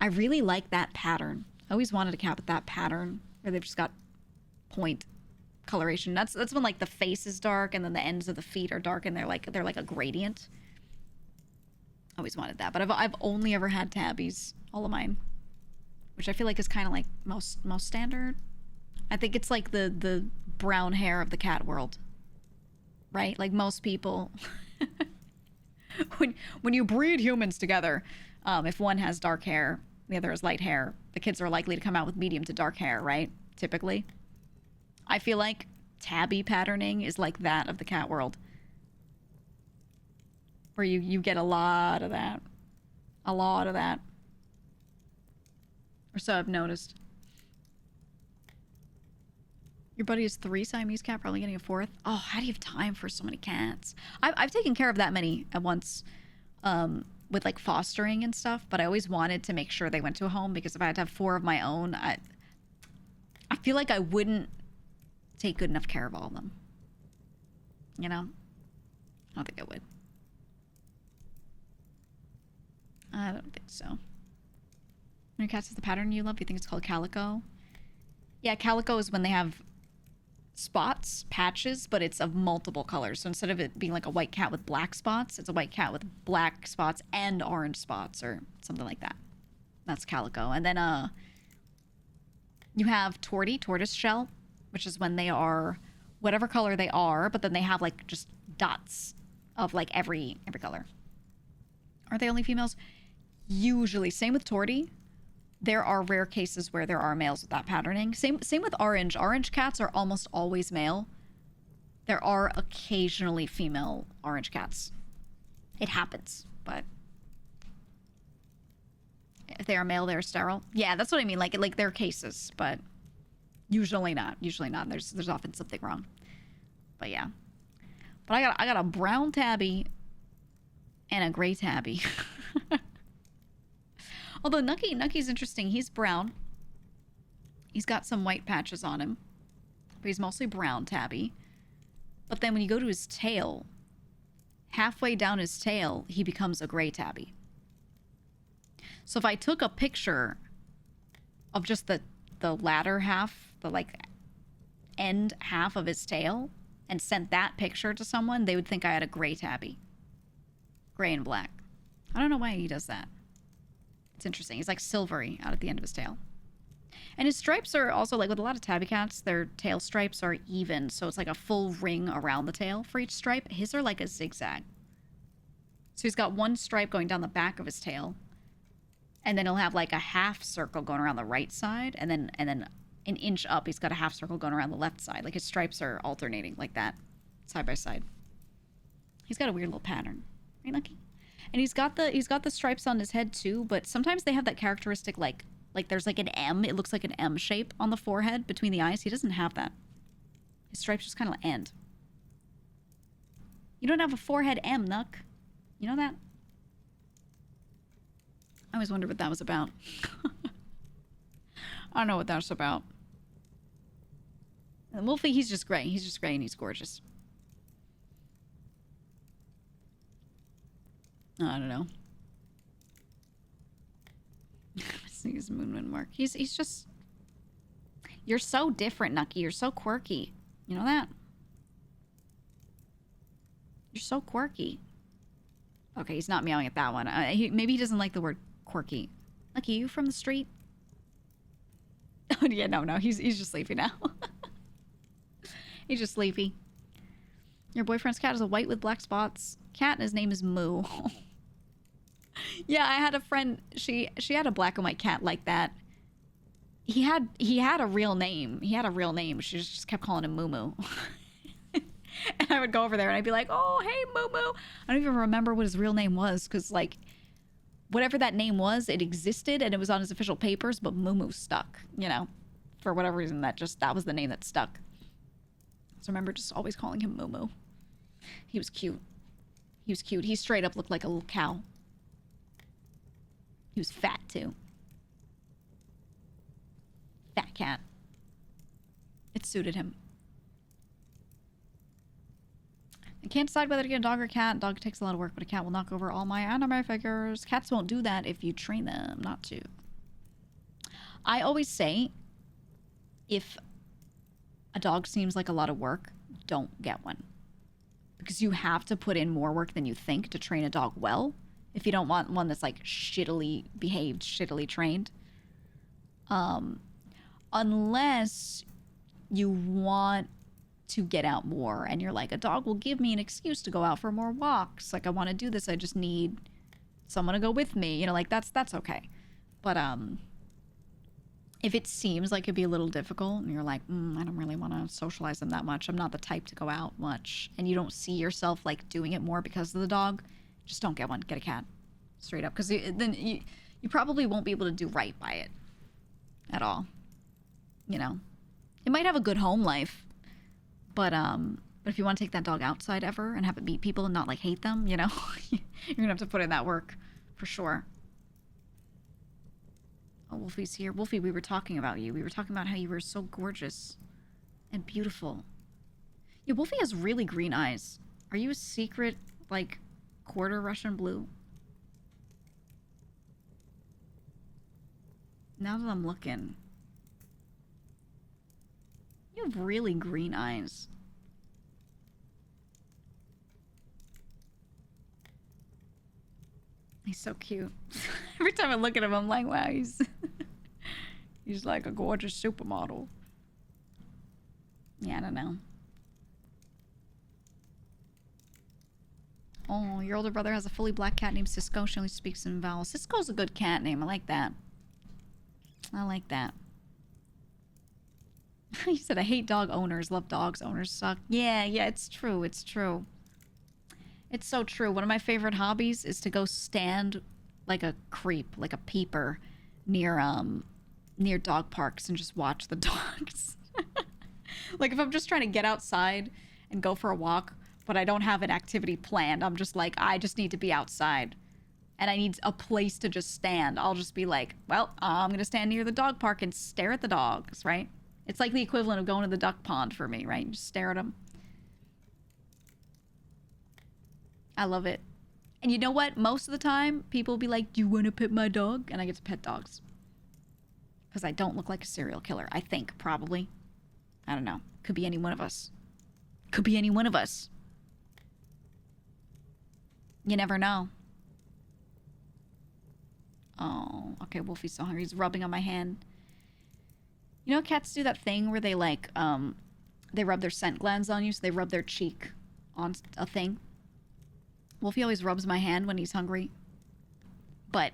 I really like that pattern. I always wanted a cat with that pattern where they've just got point coloration. That's when like the face is dark and then the ends of the feet are dark and they're like a gradient. I always wanted that, but I've only ever had tabbies, all of mine, which I feel like is kind of like most standard. I think it's like the brown hair of the cat world. Right? Like most people, when you breed humans together, if one has dark hair, the other has light hair, the kids are likely to come out with medium to dark hair, right? Typically. I feel like tabby patterning is like that of the cat world. Where you get a lot of that. A lot of that. Or so I've noticed. Your buddy has 3 Siamese cat, probably getting a 4th. Oh, how do you have time for so many cats? I've taken care of that many at once with like fostering and stuff, but I always wanted to make sure they went to a home because if I had to have 4 of my own, I feel like I wouldn't take good enough care of all of them. You know? I don't think I would. I don't think so. When your cat says the pattern you love, you think it's called calico? Yeah, calico is when they have spots, patches, but it's of multiple colors. So instead of it being like a white cat with black spots, it's a white cat with black spots and orange spots or something like that. That's calico. And then you have tortoise shell, which is when they are whatever color they are, but then they have like just dots of like every color. Aren't they only females? Usually. Same with tortie. There are rare cases where there are males with that patterning. Same with orange. Orange cats are almost always male. There are occasionally female orange cats. It happens, but if they are male, they're sterile. Yeah, that's what I mean. Like there are cases, but usually not. Usually not. There's often something wrong. But yeah. But I got a brown tabby and a gray tabby. Although Nuckie's interesting. He's brown. He's got some white patches on him. But he's mostly brown tabby. But then when you go to his tail, halfway down his tail, he becomes a gray tabby. So if I took a picture of just the latter half, the like end half of his tail, and sent that picture to someone, they would think I had a gray tabby. Gray and black. I don't know why he does that. It's interesting. He's like silvery out at the end of his tail. And his stripes are also, like with a lot of tabby cats, their tail stripes are even. So it's like a full ring around the tail for each stripe. His are like a zigzag. So he's got one stripe going down the back of his tail. And then he'll have like a half circle going around the right side. And then an inch up, he's got a half circle going around the left side. Like his stripes are alternating like that, side by side. He's got a weird little pattern. Right, Nucky? And he's got the stripes on his head too, but sometimes they have that characteristic like there's like an M. It looks like an M shape on the forehead between the eyes. He doesn't have that. His stripes just kind of end. You don't have a forehead M, Nuck. You know that? I always wondered what that was about. I don't know what that's about. And Wolfie, he's just gray. He's just gray and he's gorgeous. I don't know. His moon mark. He's just... You're so different, Nucky. You're so quirky. You know that? You're so quirky. Okay, he's not meowing at that one. Maybe he doesn't like the word quirky. Nucky, you from the street? Oh, yeah, no. He's just sleepy now. He's just sleepy. Your boyfriend's cat is a white with black spots. Cat, and his name is Moo. Yeah, I had a friend. She had a black and white cat like that. He had a real name. He had a real name. She just kept calling him Moo Moo. And I would go over there and I'd be like, "Oh, hey, Moo Moo." I don't even remember what his real name was because like whatever that name was, it existed and it was on his official papers, but Moo Moo stuck. You know, for whatever reason that was the name that stuck. So I remember just always calling him Moo Moo. He was cute. He was cute. He straight up looked like a little cow. He was fat, too. Fat cat. It suited him. I can't decide whether to get a dog or a cat. Dog takes a lot of work, but a cat will knock over all my anime figures. Cats won't do that if you train them not to. I always say, if a dog seems like a lot of work, don't get one. Because you have to put in more work than you think to train a dog well. If you don't want one that's like shittily behaved, shittily trained. Unless you want to get out more and you're like, a dog will give me an excuse to go out for more walks. Like, I want to do this. I just need someone to go with me. You know, like that's okay. But if it seems like it'd be a little difficult and you're like, I don't really want to socialize them that much. I'm not the type to go out much. And you don't see yourself like doing it more because of the dog. Just don't get one. Get a cat. Straight up. Because then you probably won't be able to do right by it. At all. You know. It might have a good home life. But if you want to take that dog outside ever and have it meet people and not like hate them, you know. You're going to have to put in that work. For sure. Oh, Wolfie's here. Wolfie, we were talking about you. We were talking about how you were so gorgeous. And beautiful. Yeah, Wolfie has really green eyes. Are you a secret, like... quarter Russian blue? Now that I'm looking, you have really green eyes. He's so cute. Every time I look at him, I'm like, wow, he's like a gorgeous supermodel. Yeah, I don't know. Oh, your older brother has a fully black cat named Cisco. She only speaks in vowels. Cisco's a good cat name. I like that. I like that. You said, I hate dog owners. Love dogs. Owners suck. Yeah, it's true. It's true. It's so true. One of my favorite hobbies is to go stand like a creep, like a peeper near dog parks and just watch the dogs. Like if I'm just trying to get outside and go for a walk, but I don't have an activity planned. I'm just like, I just need to be outside. And I need a place to just stand. I'll just be like, well, I'm going to stand near the dog park and stare at the dogs, right? It's like the equivalent of going to the duck pond for me, right? You just stare at them. I love it. And you know what? Most of the time, people will be like, do you want to pet my dog? And I get to pet dogs. Because I don't look like a serial killer. I think, probably. I don't know. Could be any one of us. Could be any one of us. You never know. Oh, okay, Wolfie's so hungry. He's rubbing on my hand. You know, cats do that thing where they, like, they rub their scent glands on you, so they rub their cheek on a thing. Wolfie always rubs my hand when he's hungry. But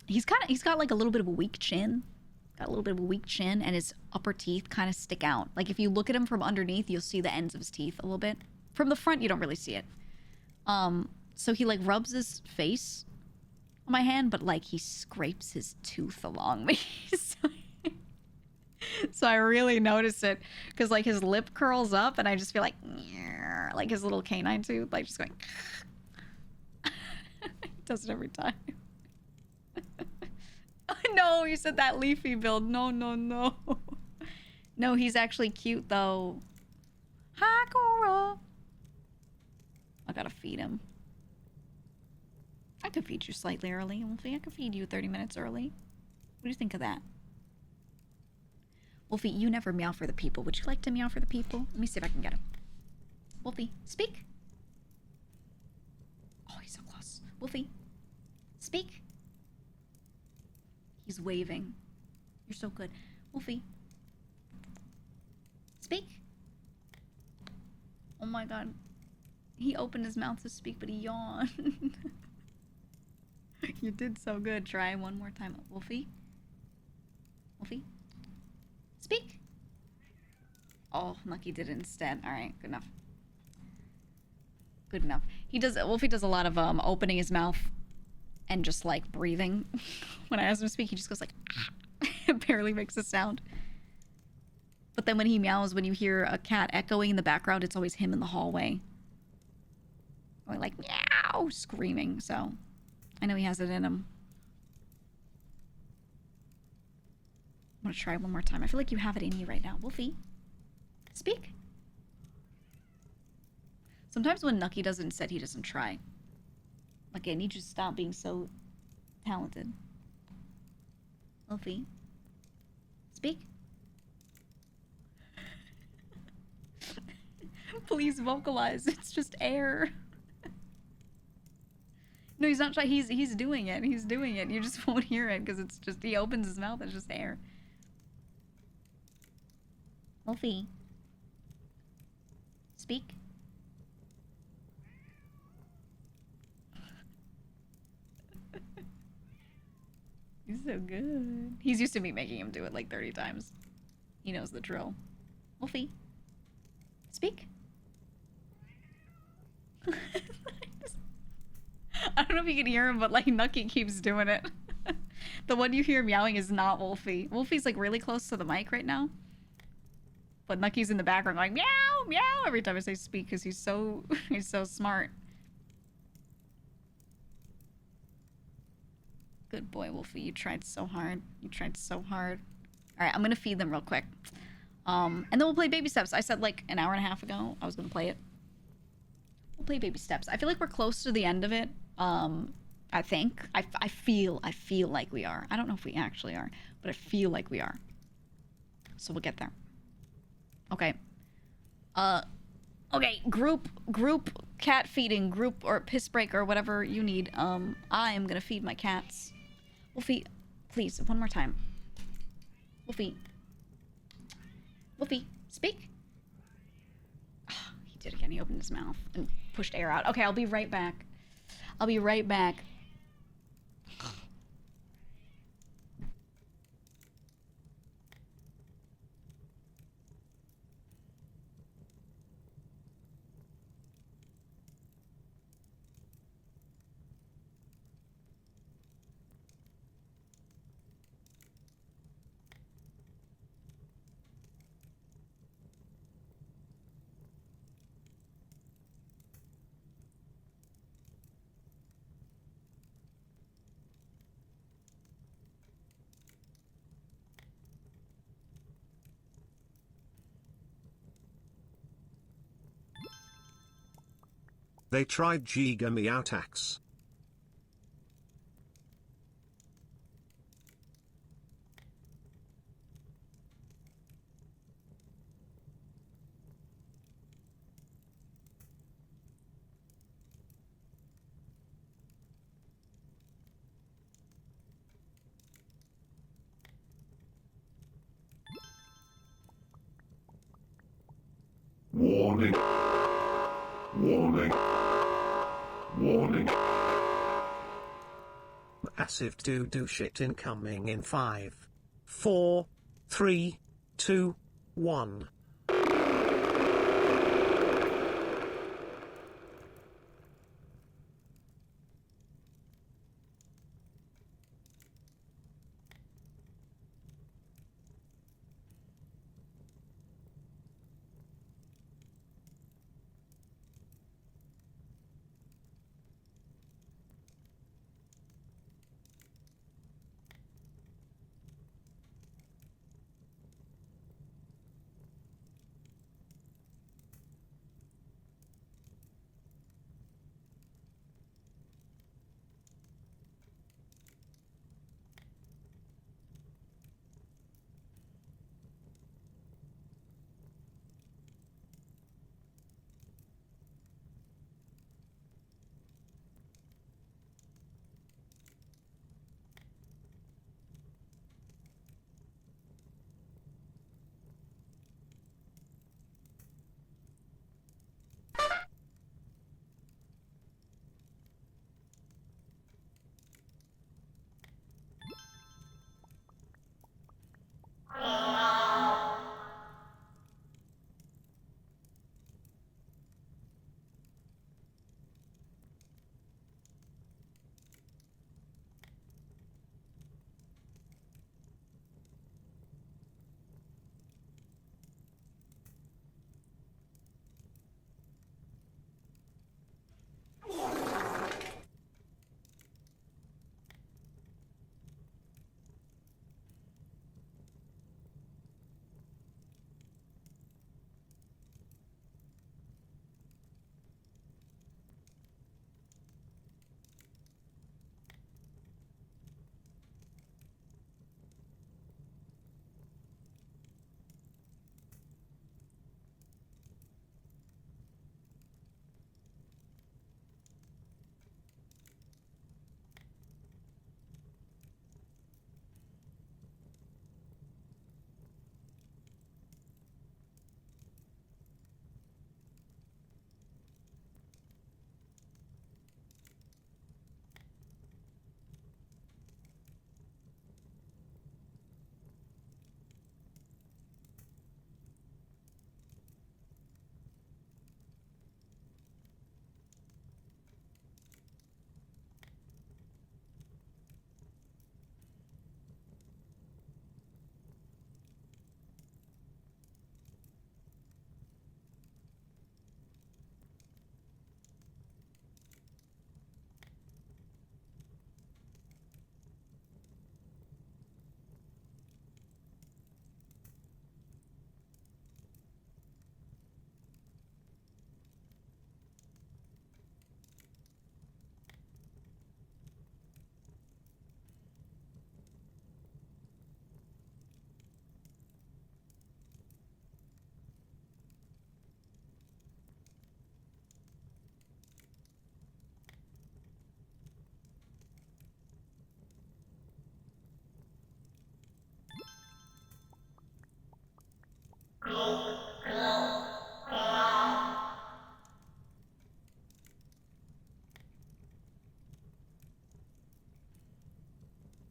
he's got, like, a little bit of a weak chin. Got a little bit of a weak chin, and his upper teeth kind of stick out. Like, if you look at him from underneath, you'll see the ends of his teeth a little bit. From the front, you don't really see it. So he, like, rubs his face on my hand, but, like, he scrapes his tooth along me. So I really notice it, because, like, his lip curls up, and I just feel like his little canine tooth, like, just going. He does it every time. No, you said that leafy build. No, no, no. No, he's actually cute, though. Hakura. I gotta feed him. I could feed you slightly early, Wolfie. I could feed you 30 minutes early. What do you think of that? Wolfie, you never meow for the people. Would you like to meow for the people? Let me see if I can get him. Wolfie, speak. Oh, he's so close. Wolfie, speak. He's waving. You're so good. Wolfie, speak. Oh my god. He opened his mouth to speak, but he yawned. You did so good. Try one more time. Wolfie? Wolfie? Speak. Oh, Nuckie did it instead. Alright, good enough. Good enough. Wolfie does a lot of opening his mouth and just like breathing. When I ask him to speak, he just goes like it barely makes a sound. But then when he meows, when you hear a cat echoing in the background, it's always him in the hallway. Going like meow, screaming, so I know he has it in him. I'm gonna try one more time. I feel like you have it in you right now. Wolfie, speak. Sometimes when Nuckie does it instead, he doesn't try. Like, I need you to stop being so talented. Wolfie, speak. Please vocalize. It's just air. No, he's not trying. He's doing it. He's doing it. You just won't hear it because it's just, he opens his mouth, it's just air. Wolfie, speak. He's so good. He's used to me making him do it like 30 times. He knows the drill. Wolfie, speak. I don't know if you can hear him, but like Nuckie keeps doing it. The one you hear meowing is not Wolfie. Wolfie's like really close to the mic right now. But Nuckie's in the background going meow, meow every time I say speak because he's so smart. Good boy, Wolfie. You tried so hard. You tried so hard. All right, I'm going to feed them real quick. And then we'll play Baby Steps. I said like an hour and a half ago I was going to play it. We'll play Baby Steps. I feel like we're close to the end of it. I think. I feel like we are. I don't know if we actually are, but I feel like we are. So we'll get there. Okay. Okay, group cat feeding, group or piss break or whatever you need. I am going to feed my cats. Wolfie, please, one more time. Wolfie. Wolfie, speak. Oh, he did again. He opened his mouth and pushed air out. Okay, I'll be right back. I'll be right back. They tried GEEGA me out axe. Warning. Warning. Warning. Massive doo-doo shit incoming in 5, 4, 3, 2, 1.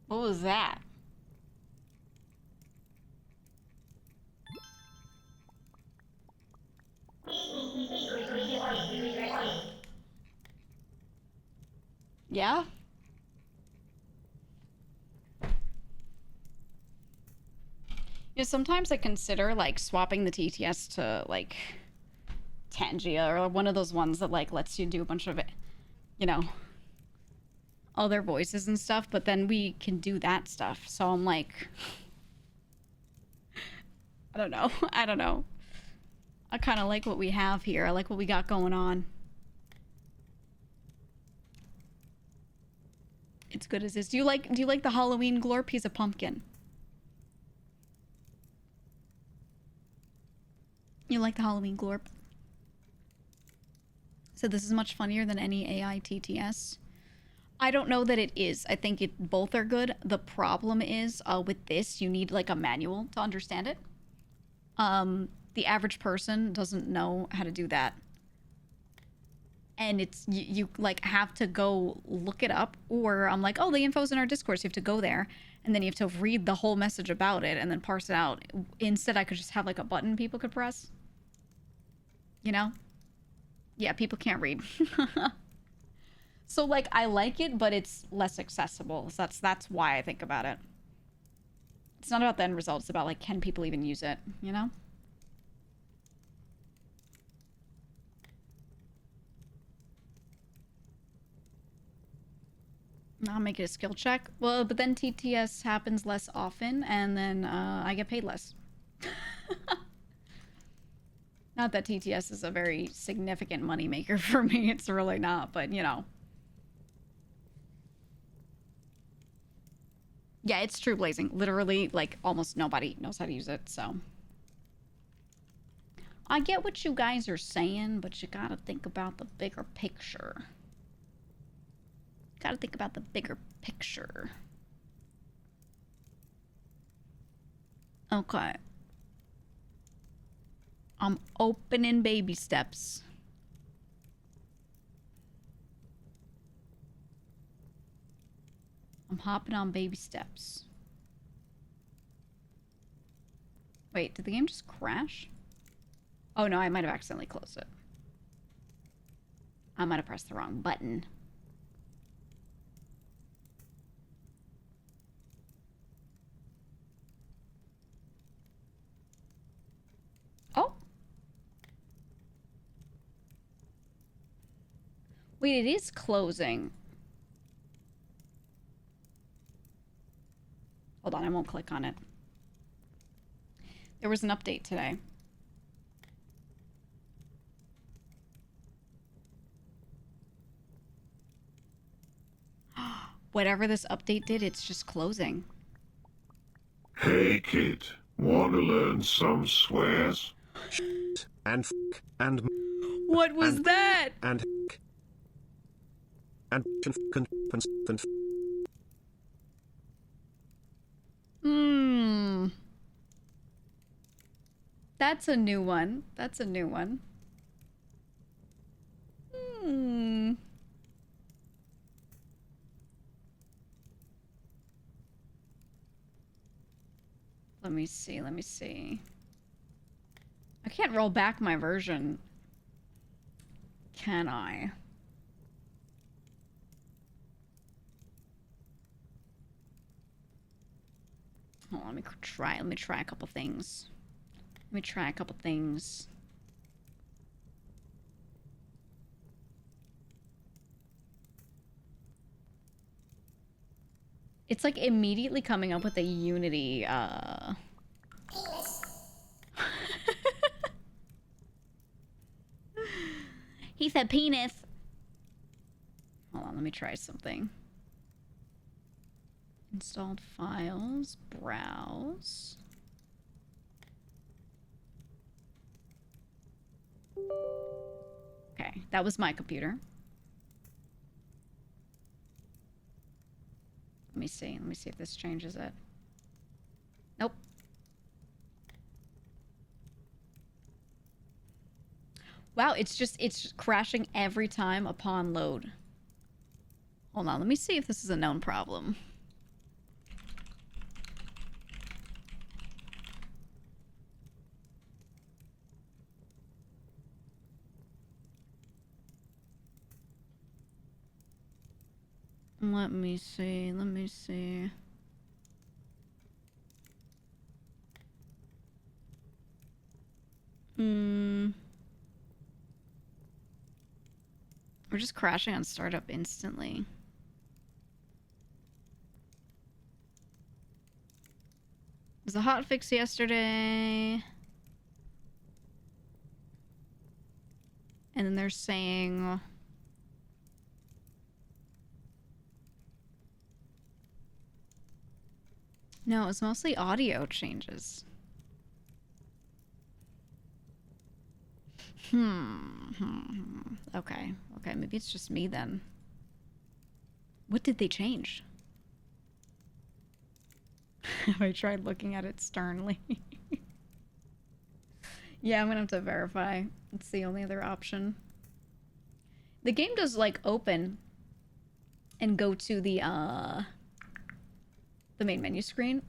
What was that? Yeah? Yeah, sometimes I consider like swapping the TTS to like Tangia or one of those ones that like lets you do a bunch of it, you know, other voices and stuff, but then we can do that stuff. So I'm like, I don't know. I don't know. I kind of like what we have here. I like what we got going on. It's good as is. Do you like the Halloween glorp? He's a pumpkin. You like the Halloween glorp? So this is much funnier than any AI TTS. I don't know that it is. I think both are good. The problem is with this, you need like a manual to understand it. The average person doesn't know how to do that. And it's you like have to go look it up, or I'm like, oh, the info's in our Discord, so you have to go there and then you have to read the whole message about it and then parse it out. Instead, I could just have like a button people could press. You know? Yeah, people can't read. So like I like it, but it's less accessible. So that's why I think about it. It's not about the end result, it's about like, can people even use it, you know? I'll make it a skill check. Well, but then TTS happens less often, and then I get paid less. Not that TTS is a very significant moneymaker for me. It's really not, but you know. Yeah, it's true blazing. Literally, like, almost nobody knows how to use it, so. I get what you guys are saying, but you gotta think about the bigger picture. Gotta think about the bigger picture. Okay. I'm opening baby steps. I'm hopping on baby steps. Wait, did the game just crash? Oh no, I might have accidentally closed it. I might have pressed the wrong button. Oh. Wait, it is closing. Hold on, I won't click on it. There was an update today. Whatever this update did, it's just closing. Hey kid, wanna learn some swears? And f and what was and that? And and That's a new one. That's a new one. Let me see, let me see. I can't roll back my version. Can I? Hold on, let me try a couple things. Let me try a couple things. It's like immediately coming up with a Unity, He said penis. Hold on, let me try something. Installed files, browse. Okay, that was my computer. Let me see if this changes it. Nope. Wow, it's crashing every time upon load. Hold on, let me see if this is a known problem. Let me see. We're just crashing on startup instantly. It was a hotfix yesterday. And then they're saying... No, it's mostly audio changes. Okay. Okay, maybe it's just me then. What did they change? Have I tried looking at it sternly? Yeah, I'm gonna have to verify. It's the only other option. The game does, like, open and go to the main menu screen.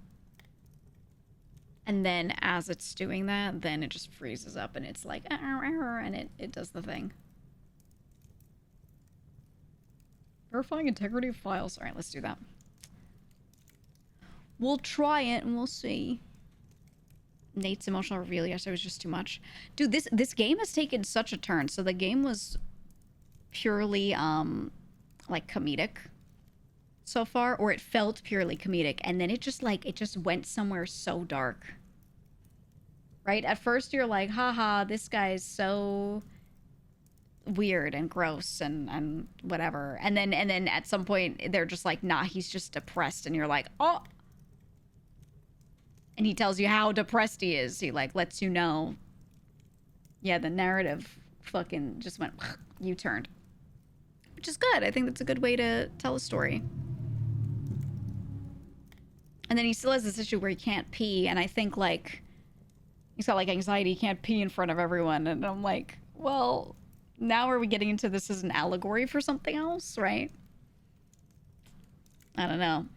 And then as it's doing that, then it just freezes up and it's like, error, and it does the thing. Verifying integrity of files. All right, let's do that. We'll try it and we'll see. Nate's emotional reveal yesterday was just too much. Dude, this game has taken such a turn. So the game was purely, like, comedic so far, or it felt purely comedic, and then it just went somewhere so dark. Right? At first you're like, haha, this guy's so weird and gross and whatever. And then at some point they're just like, nah, he's just depressed, and you're like, oh. And he tells you how depressed he is. He, like, lets you know. Yeah, the narrative fucking just went U-turned. Which is good. I think that's a good way to tell a story. And then he still has this issue where he can't pee, and I think, like, he's got, like, anxiety, he can't pee in front of everyone, and I'm like, well, now are we getting into this as an allegory for something else, right? I don't know.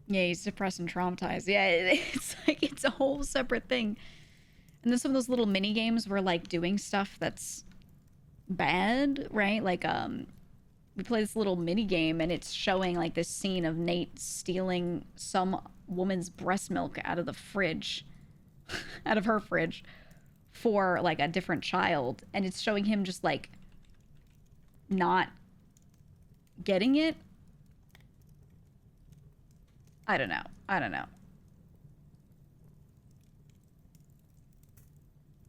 Yeah, he's depressed and traumatized. Yeah, it's like, it's a whole separate thing. And then some of those little mini games were, like, doing stuff that's bad, right? Like, we play this little mini game and it's showing, like, this scene of Nate stealing some woman's breast milk out of the fridge, out of her fridge, for, like, a different child. And it's showing him just, like, not getting it. I don't know. I don't know.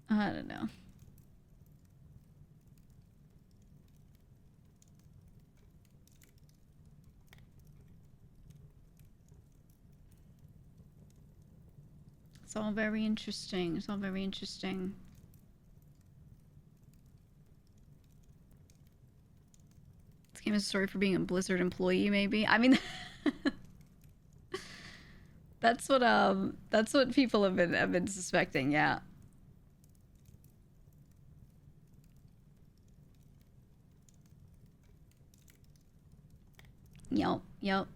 I don't know. It's all very interesting. It's all very interesting. This game is a story for being a Blizzard employee, maybe. I mean, that's what people have been suspecting. Yeah. Yep.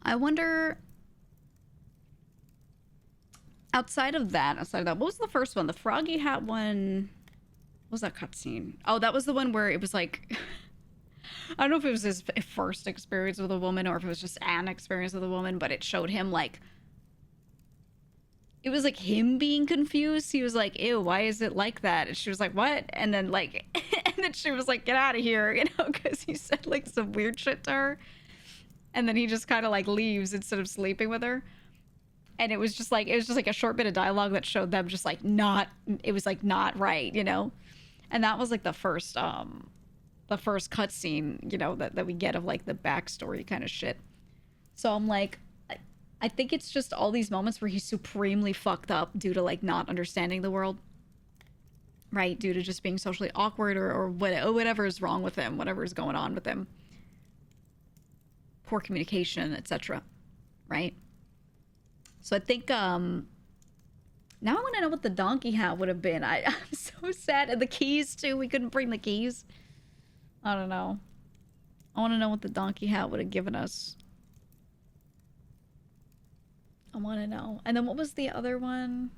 I wonder, outside of that, what was the first one? The Froggy Hat one, what was that cutscene? Oh, that was the one where it was like, I don't know if it was his first experience with a woman or if it was just an experience with a woman, but it showed him, like, it was like him being confused. He was like, ew, why is it like that? And she was like, what? And then, like, and then she was like, get out of here, you know, because he said, like, some weird shit to her. And then he just kind of, like, leaves instead of sleeping with her. And it was just like a short bit of dialogue that showed them just, like, it was, like, not right, you know? And that was, like, the first cutscene, you know, that we get of, like, the backstory kind of shit. So I'm like, I think it's just all these moments where he's supremely fucked up due to, like, not understanding the world. Right? Due to just being socially awkward or whatever is wrong with him, whatever is going on with him. Poor communication, etc. Right? So I think, now I want to know what the donkey hat would have been. I'm so sad. And the keys, too. We couldn't bring the keys. I don't know. I want to know what the donkey hat would have given us. I want to know. And then what was the other one?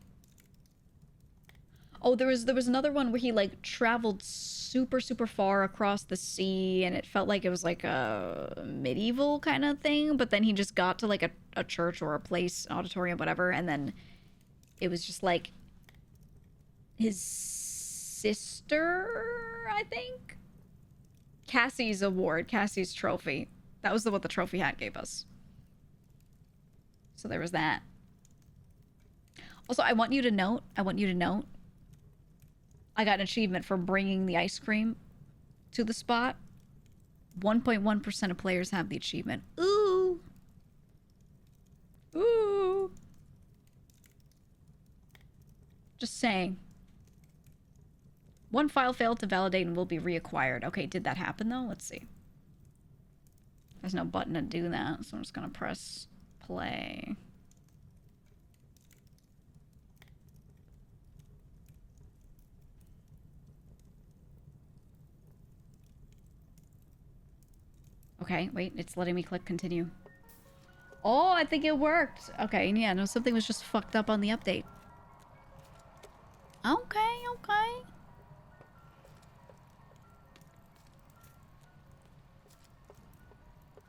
Oh, there was another one where he, like, traveled super far across the sea, and it felt like it was like a medieval kind of thing, but then he just got to, like, a church or a place, an auditorium, whatever, and then it was just like his sister, I think? Cassie's award, Cassie's trophy. That was what the trophy hat gave us. So there was that. Also, I want you to note, I got an achievement for bringing the ice cream to the spot. 1.1% of players have the achievement. Ooh. Ooh. Just saying. One file failed to validate and will be reacquired. Okay, did that happen though? Let's see. There's no button to do that, so I'm just gonna press play. Okay, wait, it's letting me click continue. Oh, I think it worked. Okay, yeah, no, something was just fucked up on the update. Okay, okay.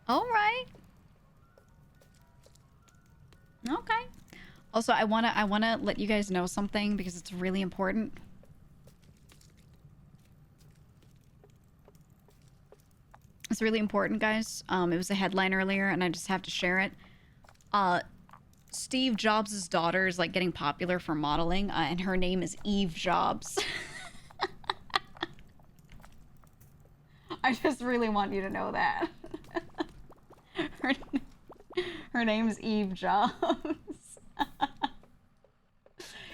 Alright. Okay. Also, I wanna let you guys know something because it's really important. It's really important, guys. It was a headline earlier, and I just have to share it. Steve Jobs' daughter is, like, getting popular for modeling, and her name is Eve Jobs. I just really want you to know that. Her name's Eve Jobs.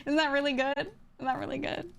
Isn't that really good? Isn't that really good?